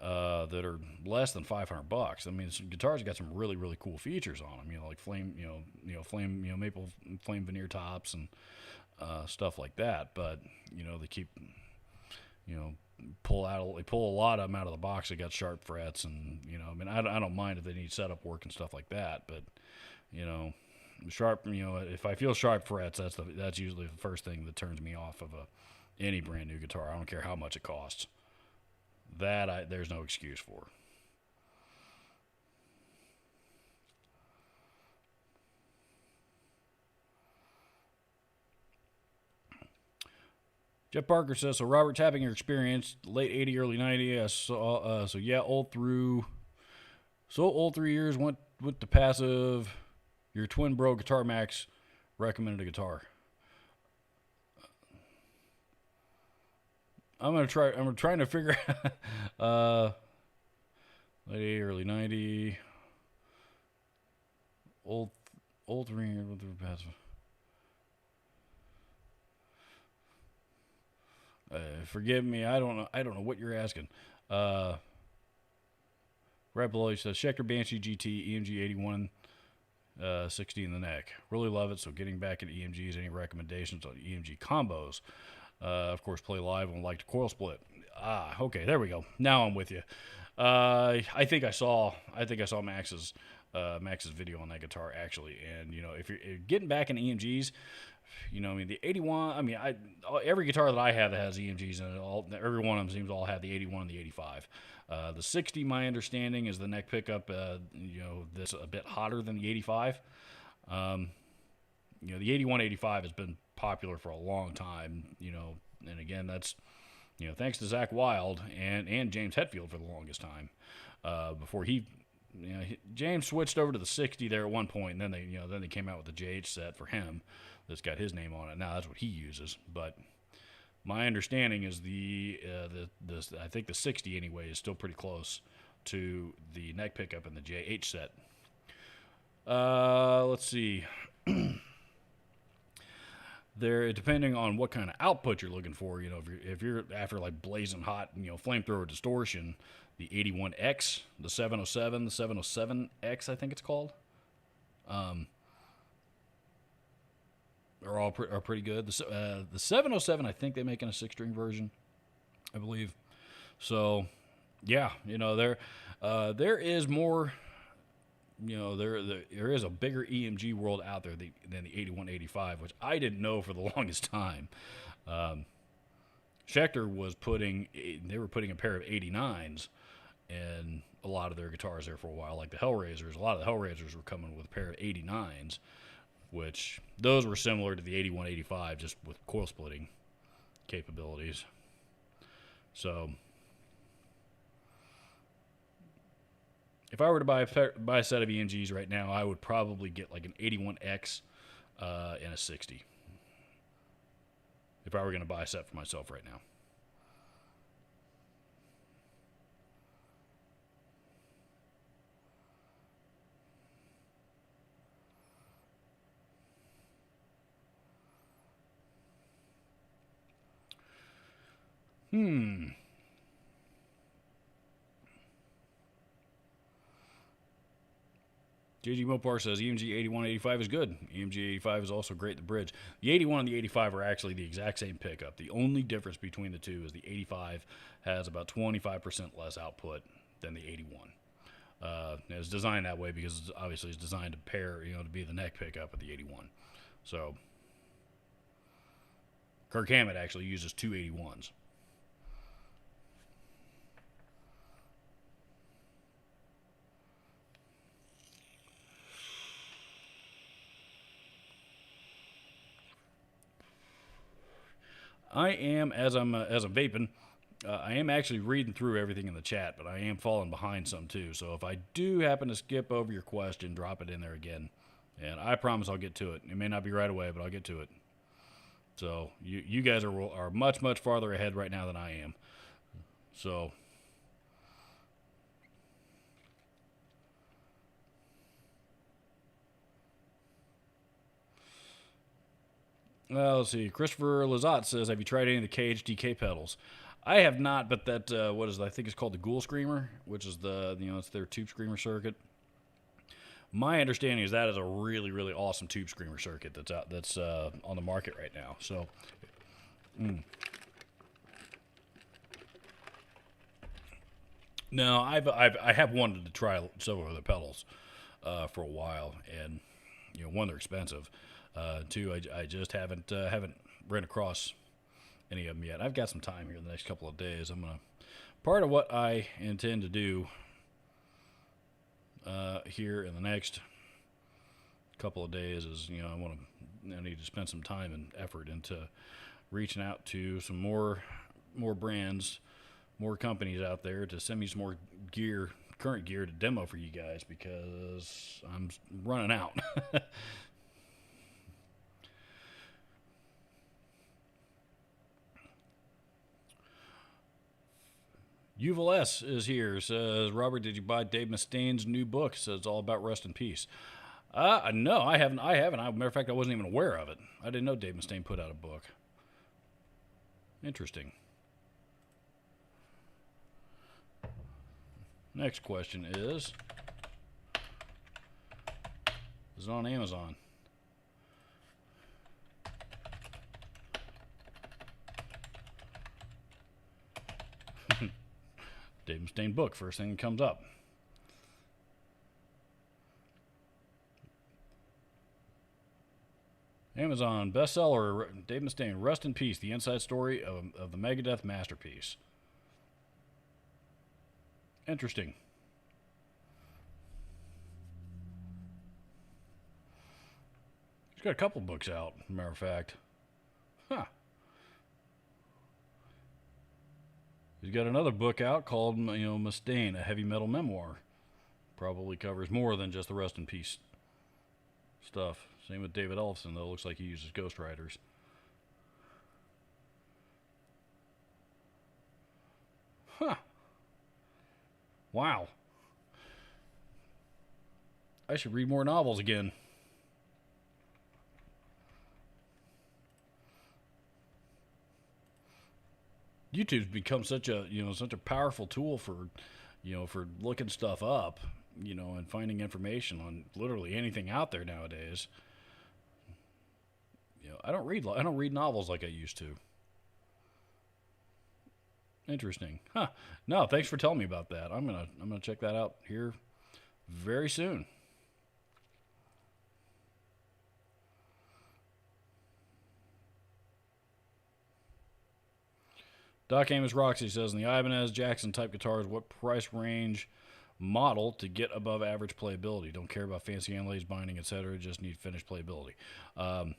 that are less than $500. I mean, some guitars got some really cool features on them. Like flame, maple flame veneer tops and. Stuff like that, but they keep pull a lot of them out of the box. They got sharp frets, and I don't mind if they need setup work and stuff like that, but sharp. If I feel sharp frets, that's usually the first thing that turns me off of any brand new guitar. I don't care how much it costs. There's no excuse for. Jeff Parker says, so Robert, tapping your experience, late 80, early 90, I saw, old through 3 years, went to passive, your twin bro Guitar Max recommended a guitar. I'm trying to figure out, late 80, early 90, old 3 years, went through passive. Forgive me, I don't know what you're asking. Right below, he says Schecter Banshee GT EMG 81 60 in the neck. Really love it. So getting back into EMGs, any recommendations on EMG combos? Of course, play live and like to coil split. Okay, there we go. Now I'm with you. I think I saw Max's video on that guitar actually, and if you're getting back into EMGs. The 81, every guitar that I have that has EMGs in it, every one of them seems to all have the 81 and the 85. The 60, my understanding, is the neck pickup, that's a bit hotter than the 85. The 81, 85 has been popular for a long time, And again, that's, thanks to Zach Wild and James Hetfield for the longest time. Before James switched over to the 60 there at one point, and then they came out with the JH set for him that's got his name on it. Now that's what he uses. But my understanding is I think the 60 anyway is still pretty close to the neck pickup in the JH set. Let's see. There, depending on what kind of output you're looking for, if you're after like blazing hot, flamethrower distortion, the 81X, the 707, the 707X, I think it's called, are pretty good. The 707, I think they make in a 6-string version, I believe. So, yeah, there is more. There is a bigger EMG world out there than the 8185, which I didn't know for the longest time. Schecter was putting a pair of 89s in a lot of their guitars there for a while, like the Hellraisers. A lot of the Hellraisers were coming with a pair of 89s, which those were similar to the 8185, just with coil splitting capabilities. So, if I were to buy a set of EMGs right now, I would probably get like an 81X and a 60. If I were going to buy a set for myself right now. JG Mopar says EMG 8185 is good. EMG 85 is also great at the bridge. The 81 and the 85 are actually the exact same pickup. The only difference between the two is the 85 has about 25% less output than the 81. It's designed that way because obviously it's designed to pair, to be the neck pickup of the 81. So Kirk Hammett actually uses two 81s. I am, as I'm vaping, I am actually reading through everything in the chat, but I am falling behind some too. So if I do happen to skip over your question, drop it in there again, and I promise I'll get to it. It may not be right away, but I'll get to it. So you guys are much farther ahead right now than I am. So. Well, let's see. Christopher Lazat says, have you tried any of the KHDK pedals? I have not, but that, I think it's called the Ghoul Screamer, which is it's their tube screamer circuit. My understanding is that is a really, really awesome tube screamer circuit that's on the market right now. So, No, I have wanted to try several of the pedals for a while, and one, they're expensive. Two, I just haven't ran across any of them yet. I've got some time here in the next couple of days. Part of what I intend to do here in the next couple of days is, I need to spend some time and effort into reaching out to some more brands, more companies out there to send me some more current gear to demo for you guys, because I'm running out. Yuval S. is here. Says, Robert, did you buy Dave Mustaine's new book? Says it's all about Rust in Peace. No, I haven't. Matter of fact, I wasn't even aware of it. I didn't know Dave Mustaine put out a book. Interesting. Next question is it on Amazon? Dave Mustaine book, first thing that comes up. Amazon bestseller, Dave Mustaine, Rust in Peace, the inside story of the Megadeth masterpiece. Interesting. He's got a couple books out, as a matter of fact. Huh. He's got another book out called, Mustaine, a heavy metal memoir. Probably covers more than just the Rust in Peace stuff. Same with David Ellefson, though. Looks like he uses ghostwriters. Huh. Wow. I should read more novels again. YouTube's become such a powerful tool for, for looking stuff up, and finding information on literally anything out there nowadays. I don't read novels like I used to. Interesting. Huh. No, thanks for telling me about that. I'm gonna check that out here very soon. Doc Amos Roxy says, in the Ibanez Jackson type guitars, what price range model to get above average playability? Don't care about fancy inlays, binding, etc. Just need finished playability. I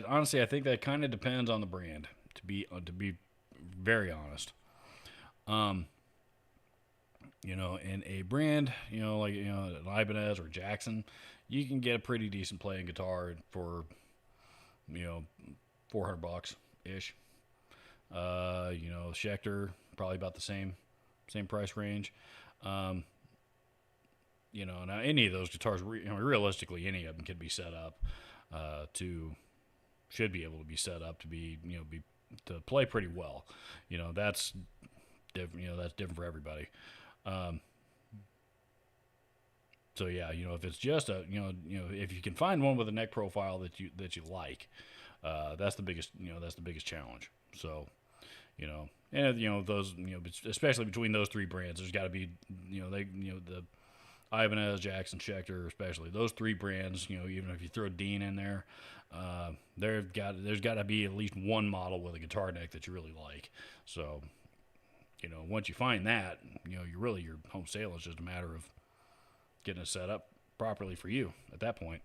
honestly, I think that kind of depends on the brand. To be very honest, in a brand, like an Ibanez or Jackson, you can get a pretty decent playing guitar for, $400 ish. Schecter probably about the same price range. Now any of those guitars, realistically, any of them could be set up should be able to be set up to to play pretty well. That's different. That's different for everybody. So yeah, if it's just if you can find one with a neck profile that you like, that's the biggest challenge. So, and those, especially between those three brands, there's got to be, the Ibanez, Jackson, Schecter, especially those three brands. Even if you throw Dean in there, there's got to be at least one model with a guitar neck that you really like. So, once you find that, your home sale is just a matter of getting it set up properly for you at that point.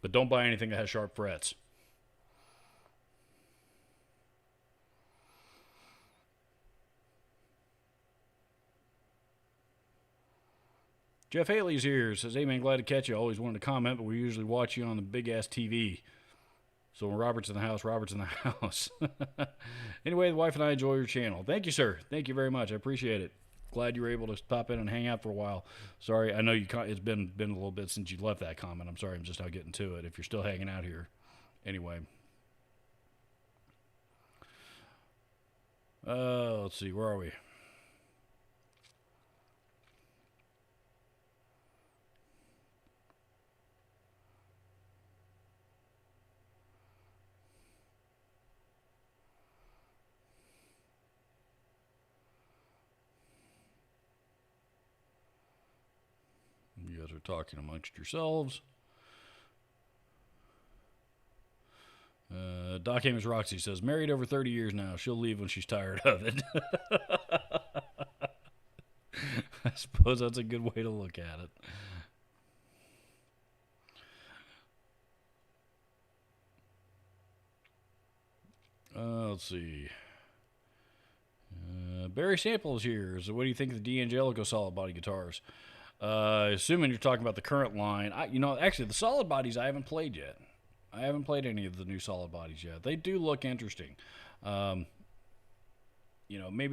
But don't buy anything that has sharp frets. Jeff Haley's here. Says, hey man, glad to catch you. Always wanted to comment, but we usually watch you on the big ass TV. So when Robert's in the house, Robert's in the house. Anyway, the wife and I enjoy your channel. Thank you, sir. Thank you very much. I appreciate it. Glad you were able to pop in and hang out for a while. Sorry, I know it's been a little bit since you left that comment. I'm sorry, I'm just now getting to it. If you're still hanging out here, anyway. Let's see, where are we? You guys are talking amongst yourselves. Doc Amos Roxy says, married over 30 years now. She'll leave when she's tired of it. I suppose that's a good way to look at it. Let's see. Barry Sample is here. So what do you think of the D'Angelico solid body guitars? Assuming you're talking about the current line, actually the solid bodies I haven't played yet. I haven't played any of the new solid bodies yet. They do look interesting. Maybe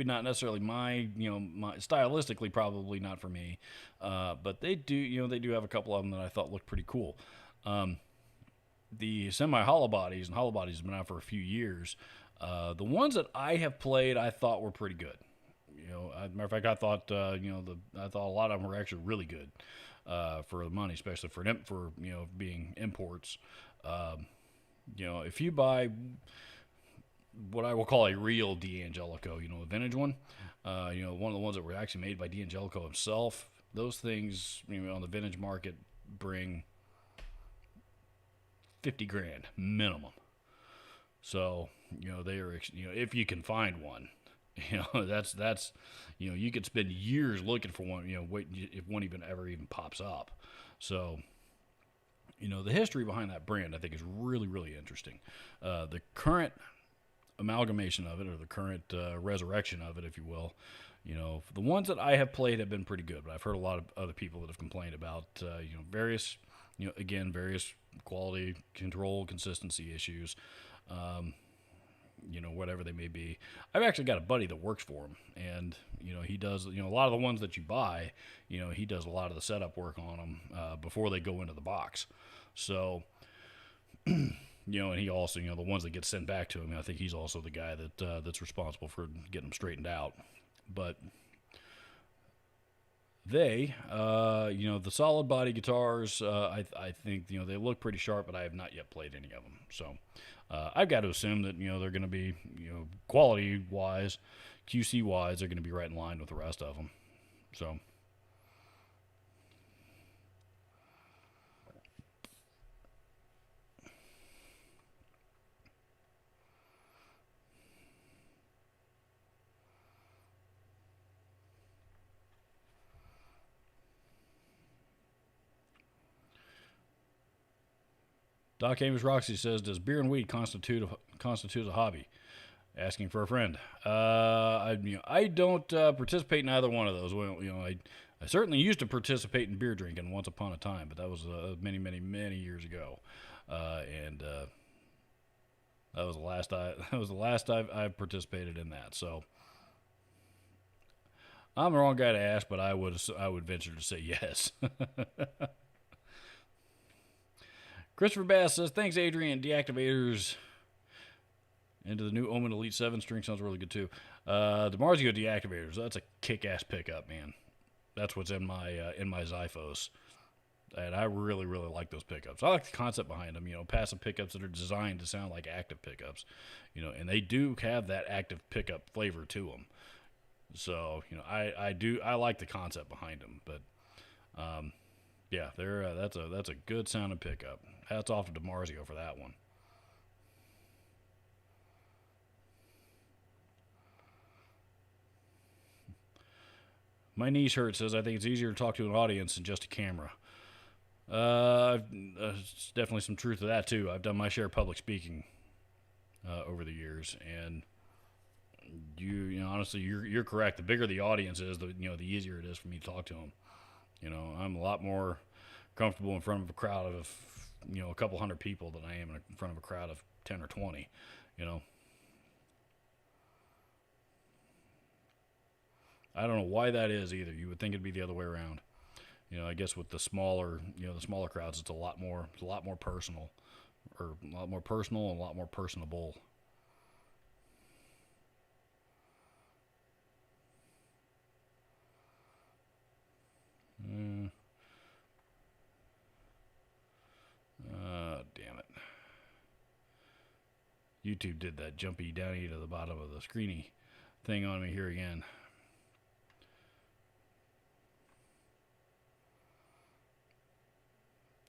not necessarily my stylistically probably not for me, but they do have a couple of them that I thought looked pretty cool. The semi hollow bodies and hollow bodies have been out for a few years. The ones that I have played, I thought were pretty good. As a matter of fact, I thought I thought a lot of them were actually really good for the money, especially for being imports. If you buy what I will call a real D'Angelico, a vintage one, one of the ones that were actually made by D'Angelico himself, those things on the vintage market bring $50,000 minimum. So they are if you can find one. That's you could spend years looking for one, wait if one even pops up. So The history behind that brand I think is really, really interesting. The current amalgamation of it, or the current resurrection of it, if you will, the ones that I have played have been pretty good, but I've heard a lot of other people that have complained about, various, various quality control, consistency issues, whatever they may be. I've actually got a buddy that works for him, and, he does, a lot of the ones that you buy, he does a lot of the setup work on them before they go into the box. So, and he also, the ones that get sent back to him, I think he's also the guy that's responsible for getting them straightened out. But they, the solid body guitars, I think, they look pretty sharp, but I have not yet played any of them. So I've got to assume that, they're going to be, quality-wise, QC-wise, they're going to be right in line with the rest of them. So... Doc Amos Roxy says, "Does beer and weed constitute a hobby?" Asking for a friend. I don't participate in either one of those. Well, I certainly used to participate in beer drinking once upon a time, but that was many, many, many years ago, and that was the last I participated in that. So I'm the wrong guy to ask, but I would venture to say yes. Christopher Bass says, "Thanks, Adrian. Deactivators into the new Omen Elite 7 string sounds really good too." DiMarzio Deactivators, that's a kick-ass pickup, man. That's what's in my Xiphos. And I really, really like those pickups. I like the concept behind them, passive pickups that are designed to sound like active pickups, and they do have that active pickup flavor to them. So, I like the concept behind them, but, yeah, that's a good sounding pickup. Hats off to DiMarzio for that one. My knees hurt says, "I think it's easier to talk to an audience than just a camera." There's definitely some truth to that too. I've done my share of public speaking over the years, and honestly, you're correct. The bigger the audience is, the easier it is for me to talk to them. I'm a lot more comfortable in front of a crowd of a couple hundred people than I am in front of a crowd of 10 or 20. I don't know why that is either. You would think it'd be the other way around. I guess with the smaller crowds, it's a lot more personal, or a lot more personal and a lot more personable. Damn it. YouTube did that jumpy downy to the bottom of the screeny thing on me here again.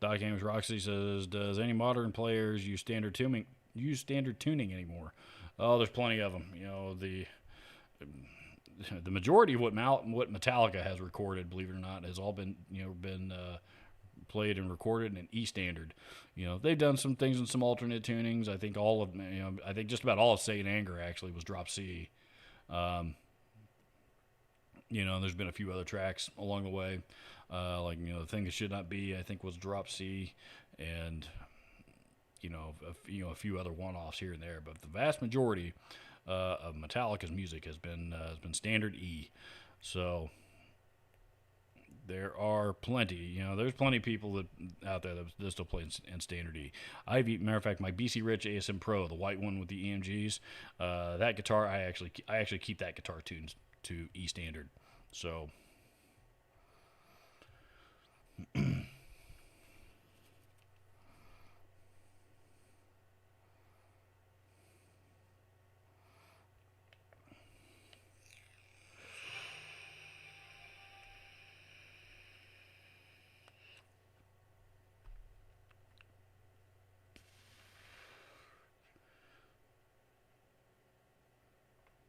Doc Amos Roxy says, "Does any modern players use standard tuning anymore?" Oh, there's plenty of them. The majority of what Metallica has recorded, believe it or not, has all been played and recorded in E standard. They've done some things in some alternate tunings. I think I think just about all of Saint Anger actually was drop C. There's been a few other tracks along the way, like The Thing That Should Not Be, I think, was drop C, and a few other one-offs here and there. But the vast majority of Metallica's music has been standard E. So there are plenty, there's plenty of people out there that still play in standard E. Matter of fact, my BC Rich ASM Pro, the white one with the EMGs, that guitar, I actually keep that guitar tuned to E standard. So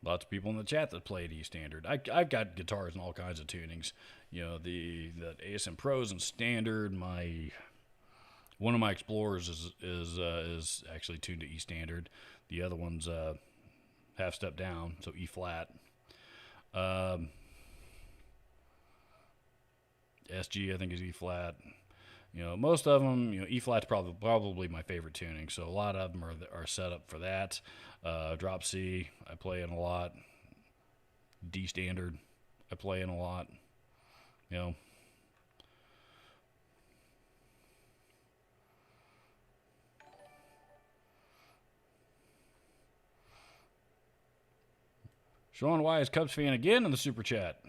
lots of people in the chat that played E standard. I've got guitars in all kinds of tunings. The ASM Pros and standard. My One of my Explorers is actually tuned to E standard. The other one's half step down, so E flat. Um, SG I think is E flat. Most of them, E flat's probably my favorite tuning. So a lot of them are set up for that. Drop C, I play in a lot. D standard, I play in a lot. You know, Sean Wise, Cubs fan again in the super chat.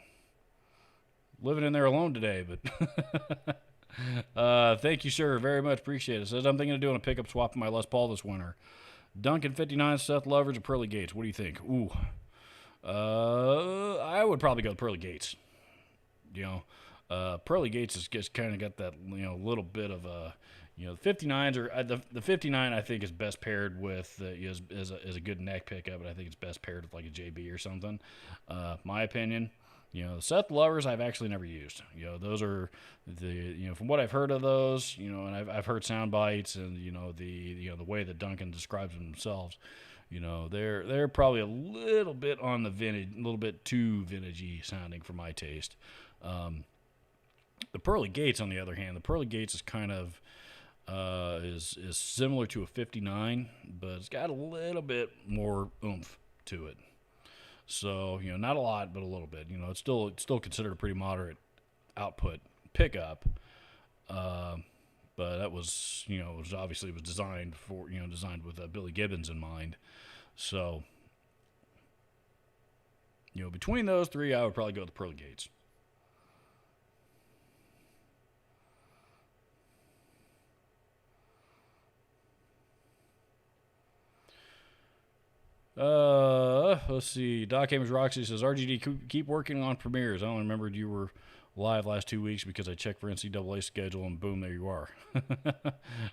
Living in there alone today, but thank you, sir. Very much appreciate it. Says I'm thinking of doing a pickup swap in my Les Paul this winter. Duncan 59, Seth Lovers, or Pearly Gates. What do you think? Ooh, I would probably go with Pearly Gates. Pearly Gates has just kind of got that little bit of a the 59s are the 59 I think is best paired with is a good neck pickup, but I think it's best paired with like a JB or something. My opinion. The Seth Lovers I've actually never used. Those are from what I've heard of those, and I've heard sound bites and the way that Duncan describes them themselves. They're probably a little bit on the vintage, a little bit too vintagey sounding for my taste. The Pearly Gates, on the other hand, the Pearly Gates is kind of is similar to a 59, but it's got a little bit more oomph to it. So not a lot, but a little bit. It's still considered a pretty moderate output pickup. But that was it was designed with Billy Gibbons in mind. So between those three, I would probably go with the Pearly Gates. Let's see. Doc Amos Roxy says RGD keep working on premieres. I only remembered you were live last 2 weeks because I checked for NCAA schedule and boom, there you are. I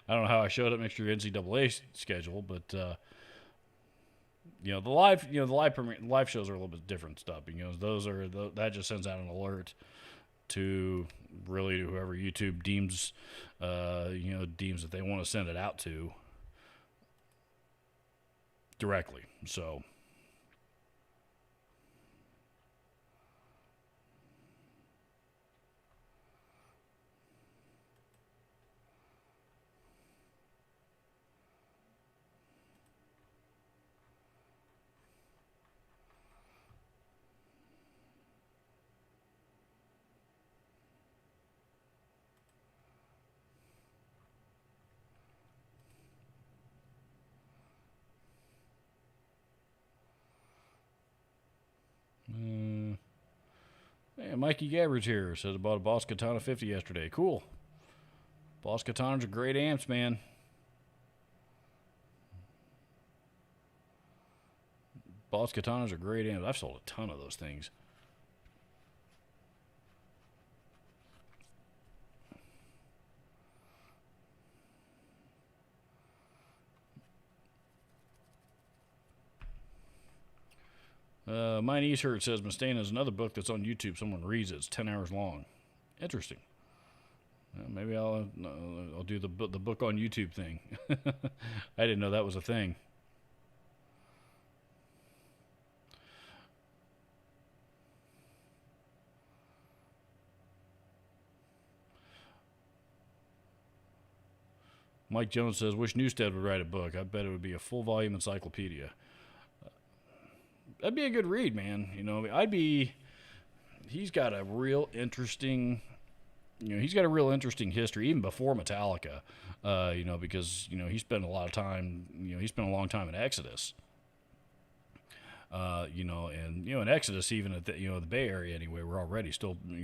don't know how I showed up next to your NCAA schedule, but the live shows are a little bit different stuff. That just sends out an alert to really whoever YouTube deems that they want to send it out to directly. So hey, Mikey Gabbard's here. Says I bought a Boss Katana 50 yesterday. Cool. Boss Katanas are great amps, man. Boss Katanas are great amps. I've sold a ton of those things. Mine Easthurt says Mustaine is another book that's on YouTube. Someone reads it. It's 10 hours long. Interesting. Maybe I'll do the book on YouTube thing. I didn't know that was a thing. Mike Jones says, wish Newstead would write a book. I bet it would be a full volume encyclopedia. That'd be a good read, man. He's got a real interesting, history even before Metallica. Because he spent a lot of time. He spent a long time in Exodus. In Exodus, even at the Bay Area anyway, we're already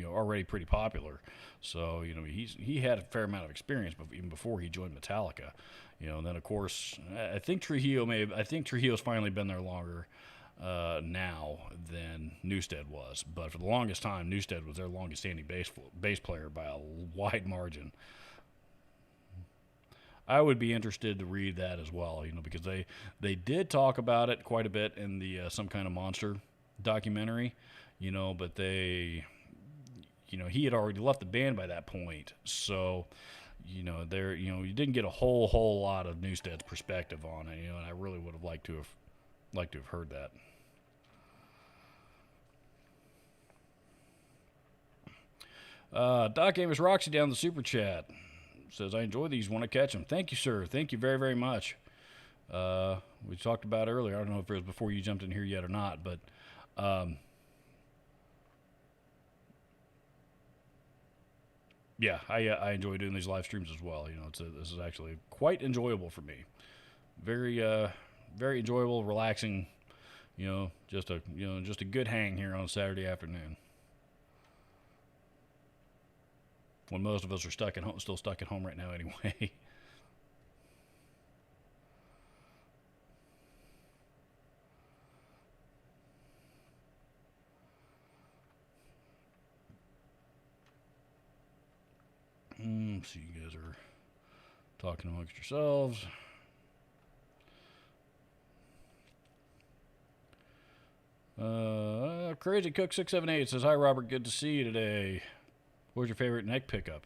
already pretty popular. So he had a fair amount of experience, even before he joined Metallica. And then of course I think Trujillo's finally been there longer now than Newstead was, but for the longest time, Newstead was their longest standing bass player by a wide margin. I would be interested to read that as well, because they did talk about it quite a bit in the Some Kind of Monster documentary, but he had already left the band by that point, so you didn't get a whole lot of Newstead's perspective on it, and I really would have liked to have heard that. Doc Amos Roxy down the super chat says, I enjoy these when I catch them. Thank you, sir. Thank you very, very much. We talked about earlier. I don't know if it was before you jumped in here yet or not, but yeah, I enjoy doing these live streams as well. This is actually quite enjoyable for me. Very very enjoyable, relaxing. Just a good hang here on a Saturday afternoon when most of us are still stuck at home right now anyway. So you guys are talking amongst yourselves. Crazy Cook 678 says, hi Robert, good to see you today. What's your favorite neck pickup?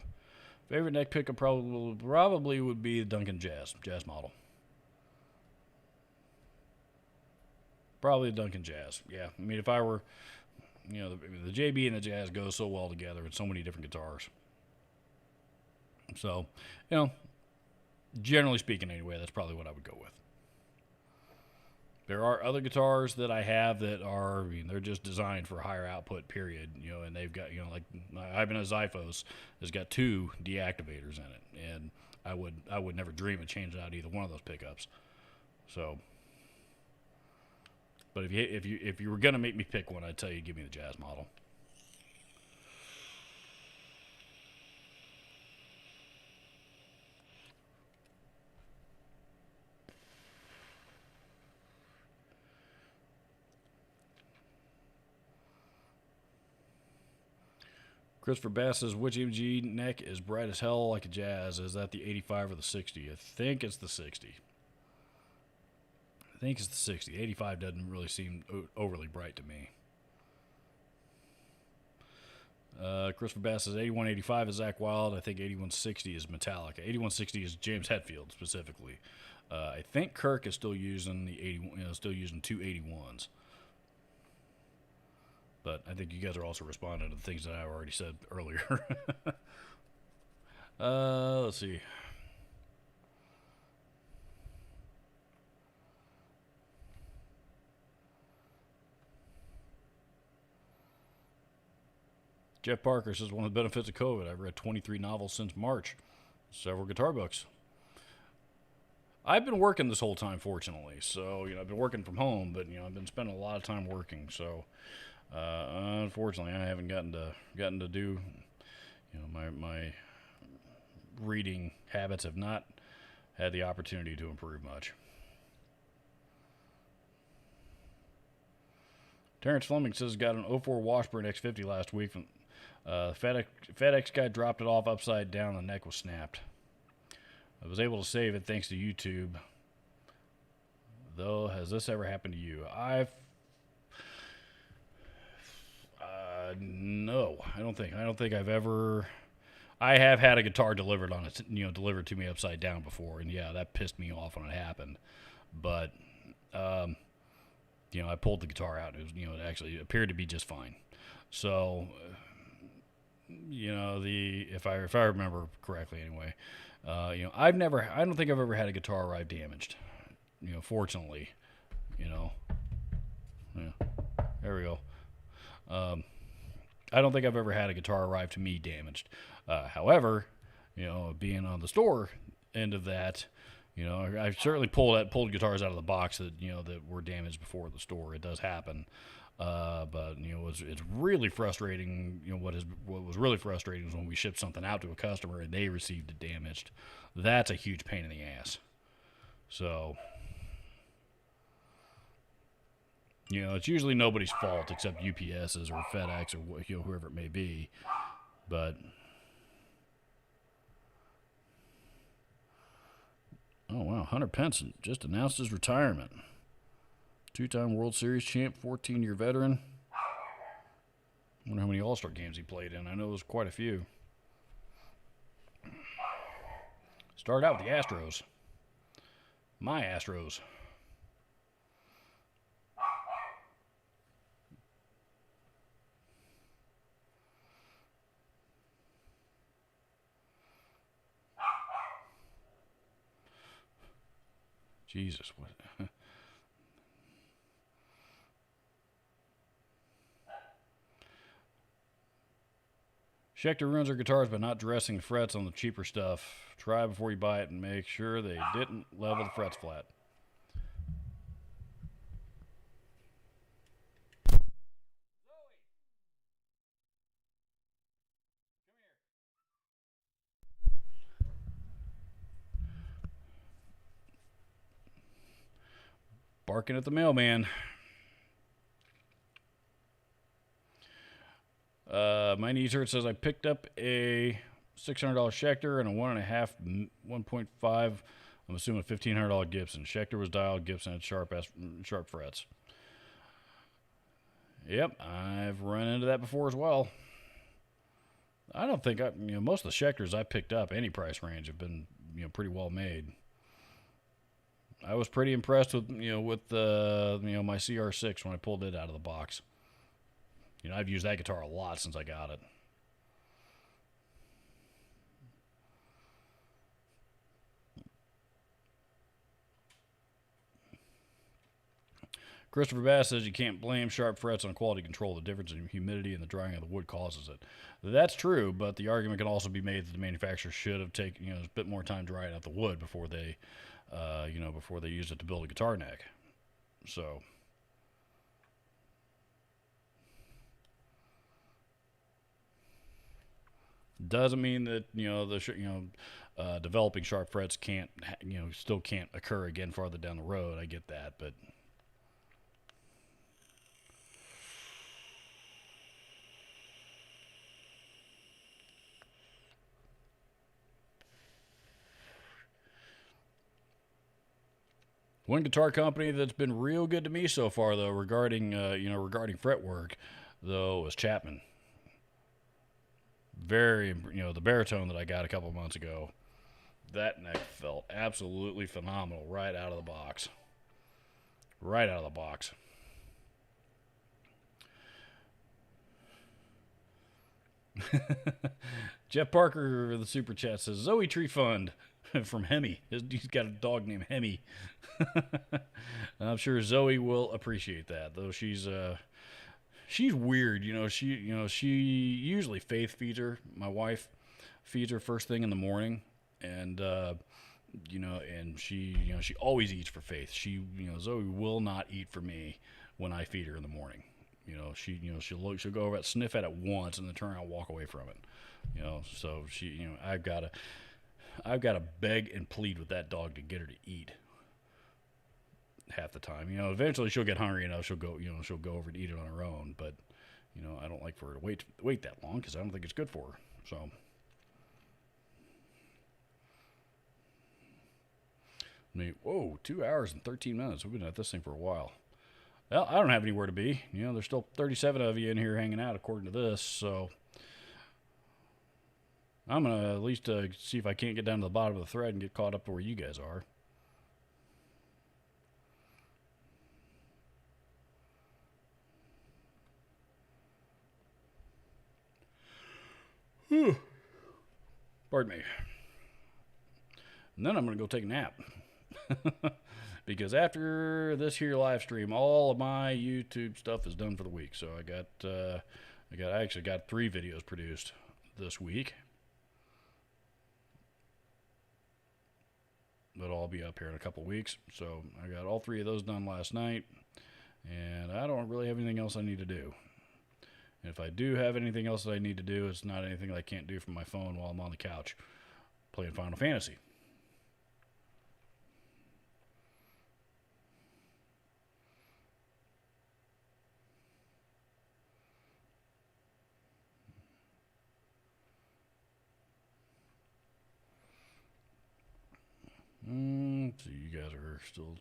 Favorite neck pickup probably would be the Duncan Jazz model. Probably the Duncan Jazz. Yeah, I mean, if I were, the JB and the Jazz go so well together. It's so many different guitars. So, generally speaking anyway, that's probably what I would go with. There are other guitars that I have that are, they're just designed for higher output, period. And they've got, like Ibanez Xiphos has got 2 deactivators in it, and I would never dream of changing out either one of those pickups. So, but if you were gonna make me pick one, I'd tell you give me the Jazz model. Christopher Bass says, which MG neck is bright as hell like a Jazz? Is that the 85 or the 60? I think it's the 60. I think it's the 60. 85 doesn't really seem overly bright to me. Christopher Bass says 8185 is Zakk Wylde. I think 8160 is Metallica. 8160 is James Hetfield specifically. I think Kirk is still using the 2 81s. But I think you guys are also responding to the things that I already said earlier. Let's see. Jeff Parker says, one of the benefits of COVID, I've read 23 novels since March, several guitar books. I've been working this whole time, fortunately. So, I've been working from home, but, I've been spending a lot of time working. So, unfortunately, I haven't gotten to do, my reading habits have not had the opportunity to improve much. Terrence Fleming says got an 04 Washburn X50 last week. From FedEx guy dropped it off upside down. The neck was snapped. I was able to save it thanks to YouTube. Though, has this ever happened to you? No, I don't think I've ever. I have had a guitar delivered delivered to me upside down before, and yeah, that pissed me off when it happened. But, I pulled the guitar out. It was, it actually appeared to be just fine. So, if I remember correctly, anyway, I don't think I've ever had a guitar arrive damaged. Fortunately, yeah, there we go. I don't think I've ever had a guitar arrive to me damaged. However, being on the store end of that, I've certainly pulled guitars out of the box that that were damaged before the store. It does happen. But it's really frustrating. What was really frustrating was when we shipped something out to a customer and they received it damaged. That's a huge pain in the ass. So, it's usually nobody's fault except UPS's or FedEx or whoever it may be. But oh wow, Hunter Pence just announced his retirement. 2-time World Series champ, 14-year veteran. I wonder how many All-Star games he played in. I know it was quite a few. Start out with the Astros. My Astros. Jesus, what? Schecter ruins their guitars by not dressing the frets on the cheaper stuff. Try before you buy it and make sure they didn't level the frets flat. Barking at the mailman. My knees hurt says I picked up a $600 Schecter and a 1.5, I'm assuming a $1,500 Gibson. Schecter was dialed, Gibson had sharp frets. Yep, I've run into that before as well. I don't think most of the Schecters I picked up, any price range, have been pretty well made. I was pretty impressed with my CR6 when I pulled it out of the box. I've used that guitar a lot since I got it. Christopher Bass says you can't blame sharp frets on quality control. The difference in humidity and the drying of the wood causes it. That's true, but the argument can also be made that the manufacturer should have taken a bit more time drying out the wood before they used it to build a guitar neck. So. Doesn't mean that developing sharp frets still can't occur again farther down the road. I get that, but one guitar company that's been real good to me so far, though, regarding fretwork, though, is Chapman. Very, the baritone that I got a couple months ago, that neck felt absolutely phenomenal right out of the box. Right out of the box. Jeff Parker, the super chat says, Zoe Tree Fund from Hemi. He's got a dog named Hemi. I'm sure Zoe will appreciate that, though she's weird. She usually Faith feeds her. My wife feeds her first thing in the morning, and and she always eats for Faith. Zoe will not eat for me when I feed her in the morning. She'll go over and sniff at it once and then turn around and walk away from it. So I've got to beg and plead with that dog to get her to eat. Half the time, eventually she'll get hungry enough. She'll go over to eat it on her own. But, I don't like for her to wait that long because I don't think it's good for her. So, whoa, 2 hours and 13 minutes. We've been at this thing for a while. Well, I don't have anywhere to be. There's still 37 of you in here hanging out according to this. So, I'm gonna at least see if I can't get down to the bottom of the thread and get caught up to where you guys are. Pardon me. And then I'm going to go take a nap. Because after this here live stream, all of my YouTube stuff is done for the week. So I actually got 3 videos produced this week. That'll all be up here in a couple weeks. So I got all 3 of those done last night. And I don't really have anything else I need to do. And if I do have anything else that I need to do, it's not anything that I can't do from my phone while I'm on the couch playing Final Fantasy. So you guys are still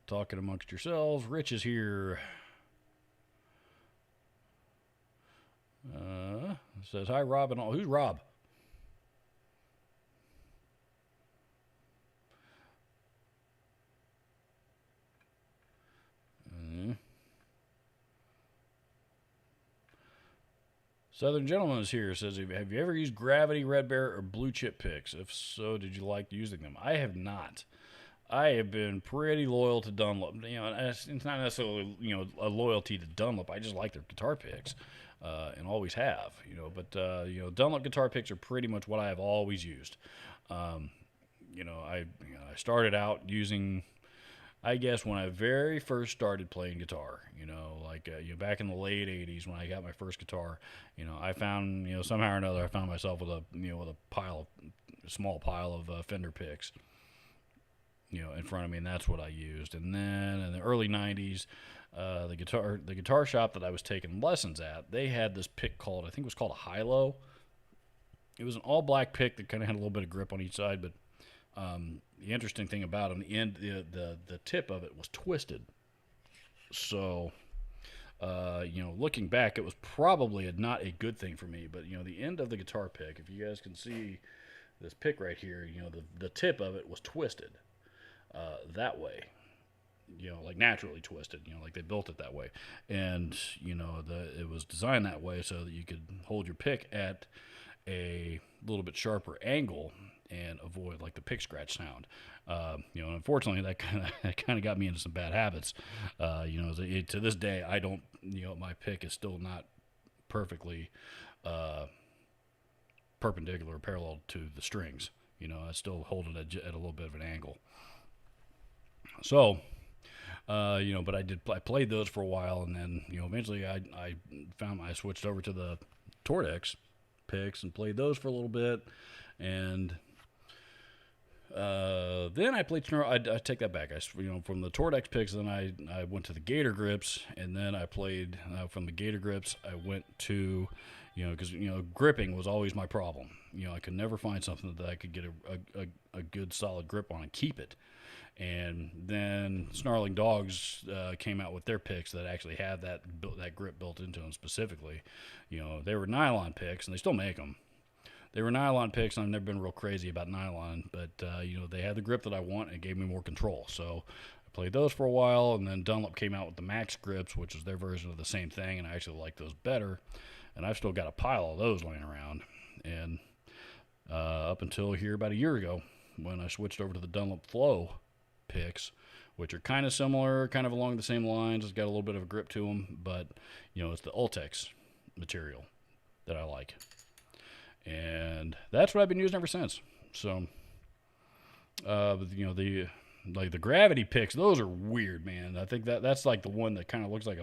talking amongst yourselves. Rich is here. Says, hi, Rob and all. Who's Rob? Southern Gentleman is here. Says, have you ever used Gravity, Red Bear, or Blue Chip picks? If so, did you like using them? I have not. I have been pretty loyal to Dunlop. It's not necessarily a loyalty to Dunlop. I just like their guitar picks, and always have. Dunlop guitar picks are pretty much what I have always used. I started out using, I guess, when I very first started playing guitar, back in the late '80s when I got my first guitar, I found, somehow or another, I found myself with a small pile of Fender picks, in front of me, and that's what I used. And then in the early '90s, the guitar shop that I was taking lessons at, they had this pick called, I think it was called a high-low. It was an all-black pick that kind of had a little bit of grip on each side, but the interesting thing about it, the end, the tip of it was twisted. So, looking back, it was probably not a good thing for me. But the end of the guitar pick, if you guys can see this pick right here, the tip of it was twisted that way. Like naturally twisted. Like they built it that way, and it was designed that way so that you could hold your pick at a little bit sharper angle and avoid like the pick scratch sound. Unfortunately, that kind of got me into some bad habits. To this day, I don't. My pick is still not perfectly perpendicular or parallel to the strings. I still hold it at a little bit of an angle. So, but I played those for a while, and then eventually I found I switched over to the Tordex picks and played those for a little bit, and then I played snarl. I take that back. From the Tordex picks, then I went to the Gator grips, and then I played from the Gator grips. I went to, because gripping was always my problem. I could never find something that I could get a good solid grip on and keep it. And then Snarling Dogs came out with their picks that actually had that grip built into them specifically. They were nylon picks, and they still make them. They were nylon picks, and I've never been real crazy about nylon, but they had the grip that I want, and it gave me more control. So I played those for a while, and then Dunlop came out with the Max grips, which is their version of the same thing, and I actually like those better. And I've still got a pile of those laying around. And up until here about a year ago, when I switched over to the Dunlop Flow picks, which are kind of similar, kind of along the same lines. It's got a little bit of a grip to them, but it's the Ultex material that I like, and that's what I've been using ever since. So, the Gravity picks, those are weird, man. I think that's like the one that kind of looks like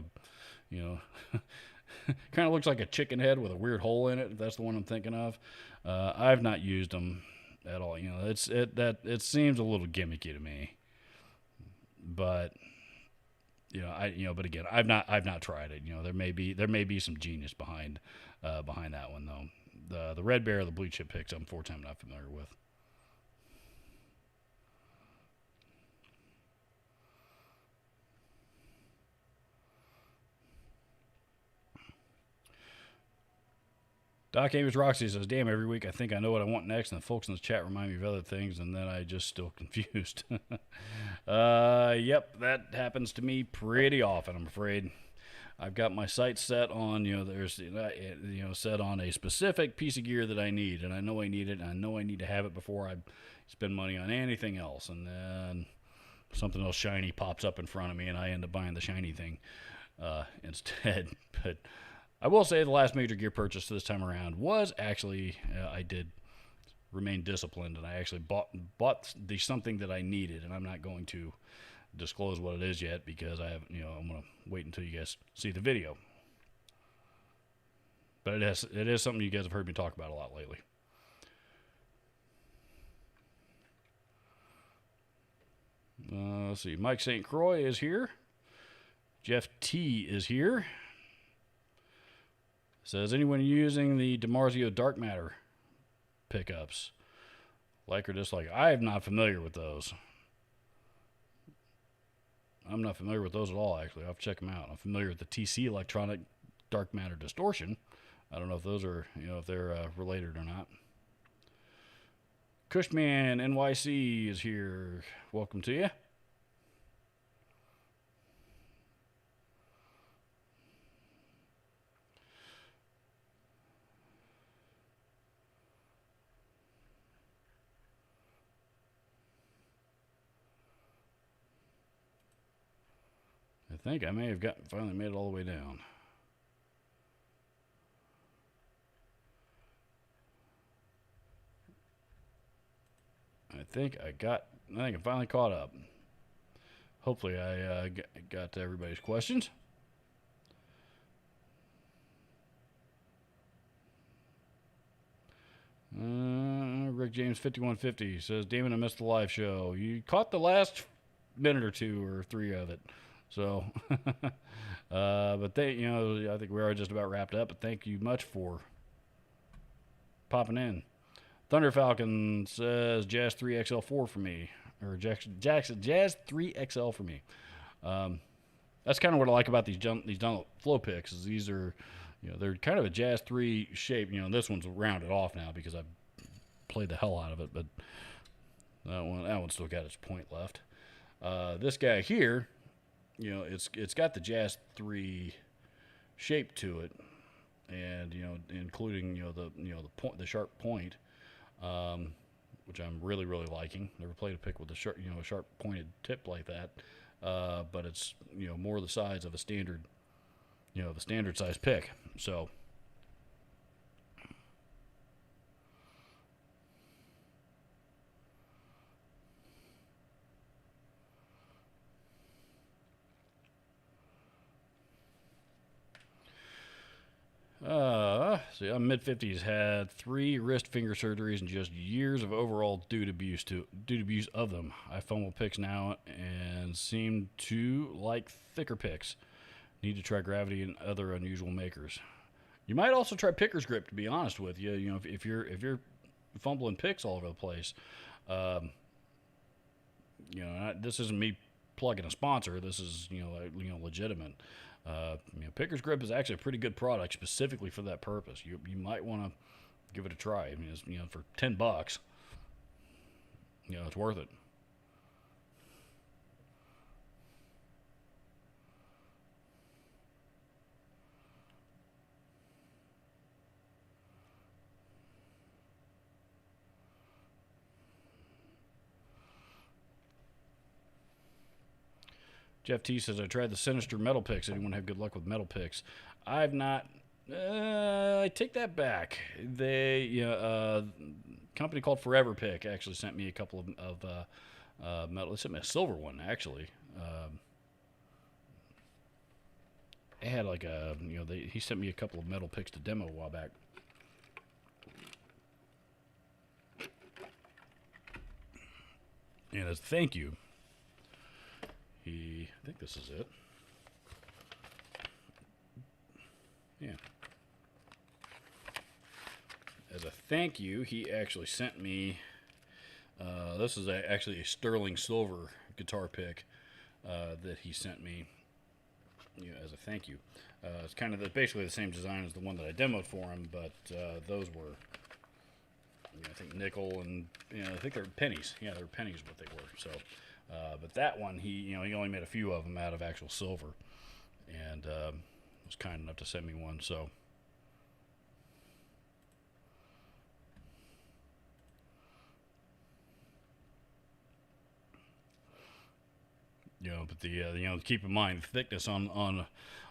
kind of looks like a chicken head with a weird hole in it. If that's the one I'm thinking of, I've not used them at all. It seems a little gimmicky to me. But but again, I've not tried it. There may be some genius behind that one though. The Red Bear or the Blue Chip picks, unfortunately, I'm not familiar with. Doc Amos Roxy says, damn, every week I think I know what I want next, and the folks in the chat remind me of other things, and then I just still confused. Yep, that happens to me pretty often, I'm afraid. I've got my sights set on, set on a specific piece of gear that I need, and I know I need it, and I know I need to have it before I spend money on anything else, and then something else shiny pops up in front of me, and I end up buying the shiny thing instead. But I will say the last major gear purchase this time around was actually, I did remain disciplined, and I actually bought something that I needed, and I'm not going to disclose what it is yet because I'm going to wait until you guys see the video. But it is something you guys have heard me talk about a lot lately. Let's see. Mike St. Croix is here. Jeff T is here. Says, anyone using the DiMarzio Dark Matter pickups? Like or dislike? I am not familiar with those. I'm not familiar with those at all, actually. I'll have to check them out. I'm familiar with the TC Electronic Dark Matter Distortion. I don't know if those are, if they're related or not. Cushman NYC is here. Welcome to you. think I may have finally made it all the way down. I think I'm finally caught up. Hopefully I got to everybody's questions. Rick James 5150 says, Damon, I missed the live show. You caught the last minute or two or three of it. So, but I think we are just about wrapped up. But thank you much for popping in. Thunder Falcon says Jazz 3XL4 for me, or Jackson Jazz 3XL for me. That's kind of what I like about these Dunlop flow picks. Is these are, they're kind of a Jazz 3 shape. This one's rounded off now because I've played the hell out of it, but that one still got its point left. This guy here, it's got the Jazz 3 shape to it, and including the sharp point, which I'm really liking. Never played a pick with a sharp pointed tip like that, but it's more the size of a standard size pick. So. See, I'm mid-50s, had 3 wrist finger surgeries and just years of overall due to abuse of them. I fumble picks now and seem to like thicker picks. Need to try gravity and other unusual makers. You might also try picker's grip, to be honest with you. If you're fumbling picks all over the place, this isn't me plugging a sponsor. This is legitimate. Picker's Grip is actually a pretty good product specifically for that purpose. You might want to give it a try. I mean, it's, for $10, it's worth it. Jeff T says, I tried the Sinister metal picks. Anyone have good luck with metal picks? I've not. I take that back. They, company called Forever Pick actually sent me a couple of metal. They sent me a silver one, actually. They had like he sent me a couple of metal picks to demo a while back. And as a thank you, I think this is it. Yeah. As a thank you, he actually sent me. This is actually a sterling silver guitar pick that he sent me. As a thank you. It's kind of basically the same design as the one that I demoed for him, but those were, I think nickel and I think they're pennies. Yeah, they're pennies what they were. So. But that one, he only made a few of them out of actual silver, and was kind enough to send me one. So, but keep in mind the thickness on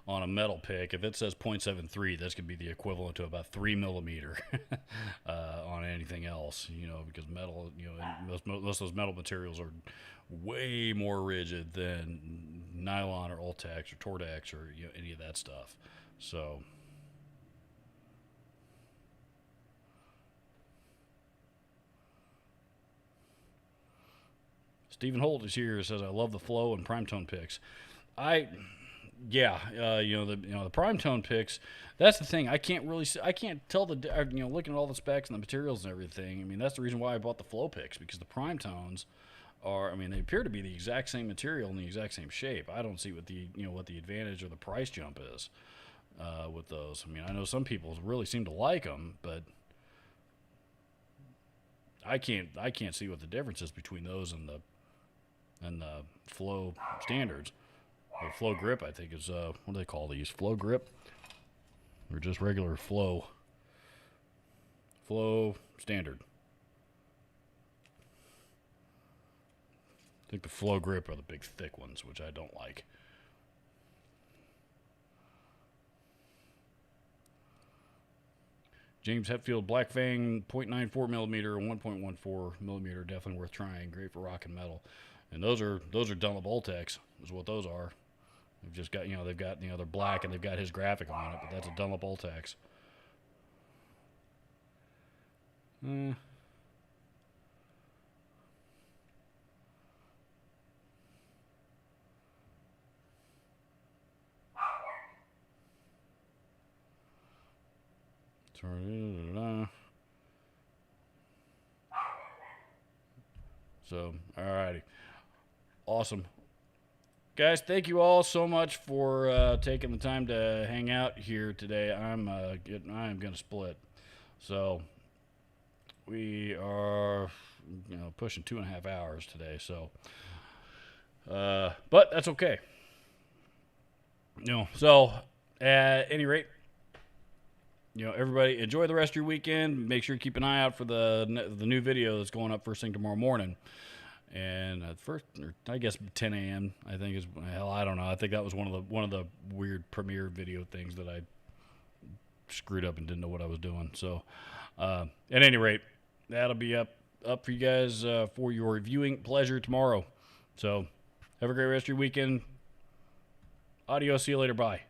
a metal pick. If it says 0.73, that's gonna be the equivalent to about 3 millimeter on anything else. Because metal, most of those metal materials are way more rigid than nylon or Ultex or Tortex or any of that stuff. So Stephen Holt is here. Says I love the flow and Primetone picks. The Primetone picks. That's the thing. I can't tell looking at all the specs and the materials and everything. I mean, that's the reason why I bought the flow picks, because the Primetones they appear to be the exact same material and the exact same shape. I don't see what the advantage or the price jump is with those. I mean, I know some people really seem to like them, but I can't see what the difference is between those and the flow standards. The flow grip, I think, is what do they call these? Flow grip, or just regular flow standard. I think the flow grip are the big thick ones, which I don't like. James Hetfield Black Fang 0.94 millimeter and 1.14 millimeter, definitely worth trying. Great for rock and metal. And those are Dunlop Ultecs, is what those are. They've just got, they've got, they're black and they've got his graphic on it, but that's a Dunlop Ultecs. So, alrighty. Awesome. Guys, thank you all so much for taking the time to hang out here today. I am going to split. So, we are, pushing 2.5 hours today. So, but that's okay. So at any rate, everybody enjoy the rest of your weekend. Make sure you keep an eye out for the new video that's going up first thing tomorrow morning. And I guess 10 a.m. I think is, hell, I don't know. I think that was one of the weird premiere video things that I screwed up and didn't know what I was doing. So, at any rate, that'll be up for you guys for your viewing pleasure tomorrow. So, have a great rest of your weekend. Adios. See you later. Bye.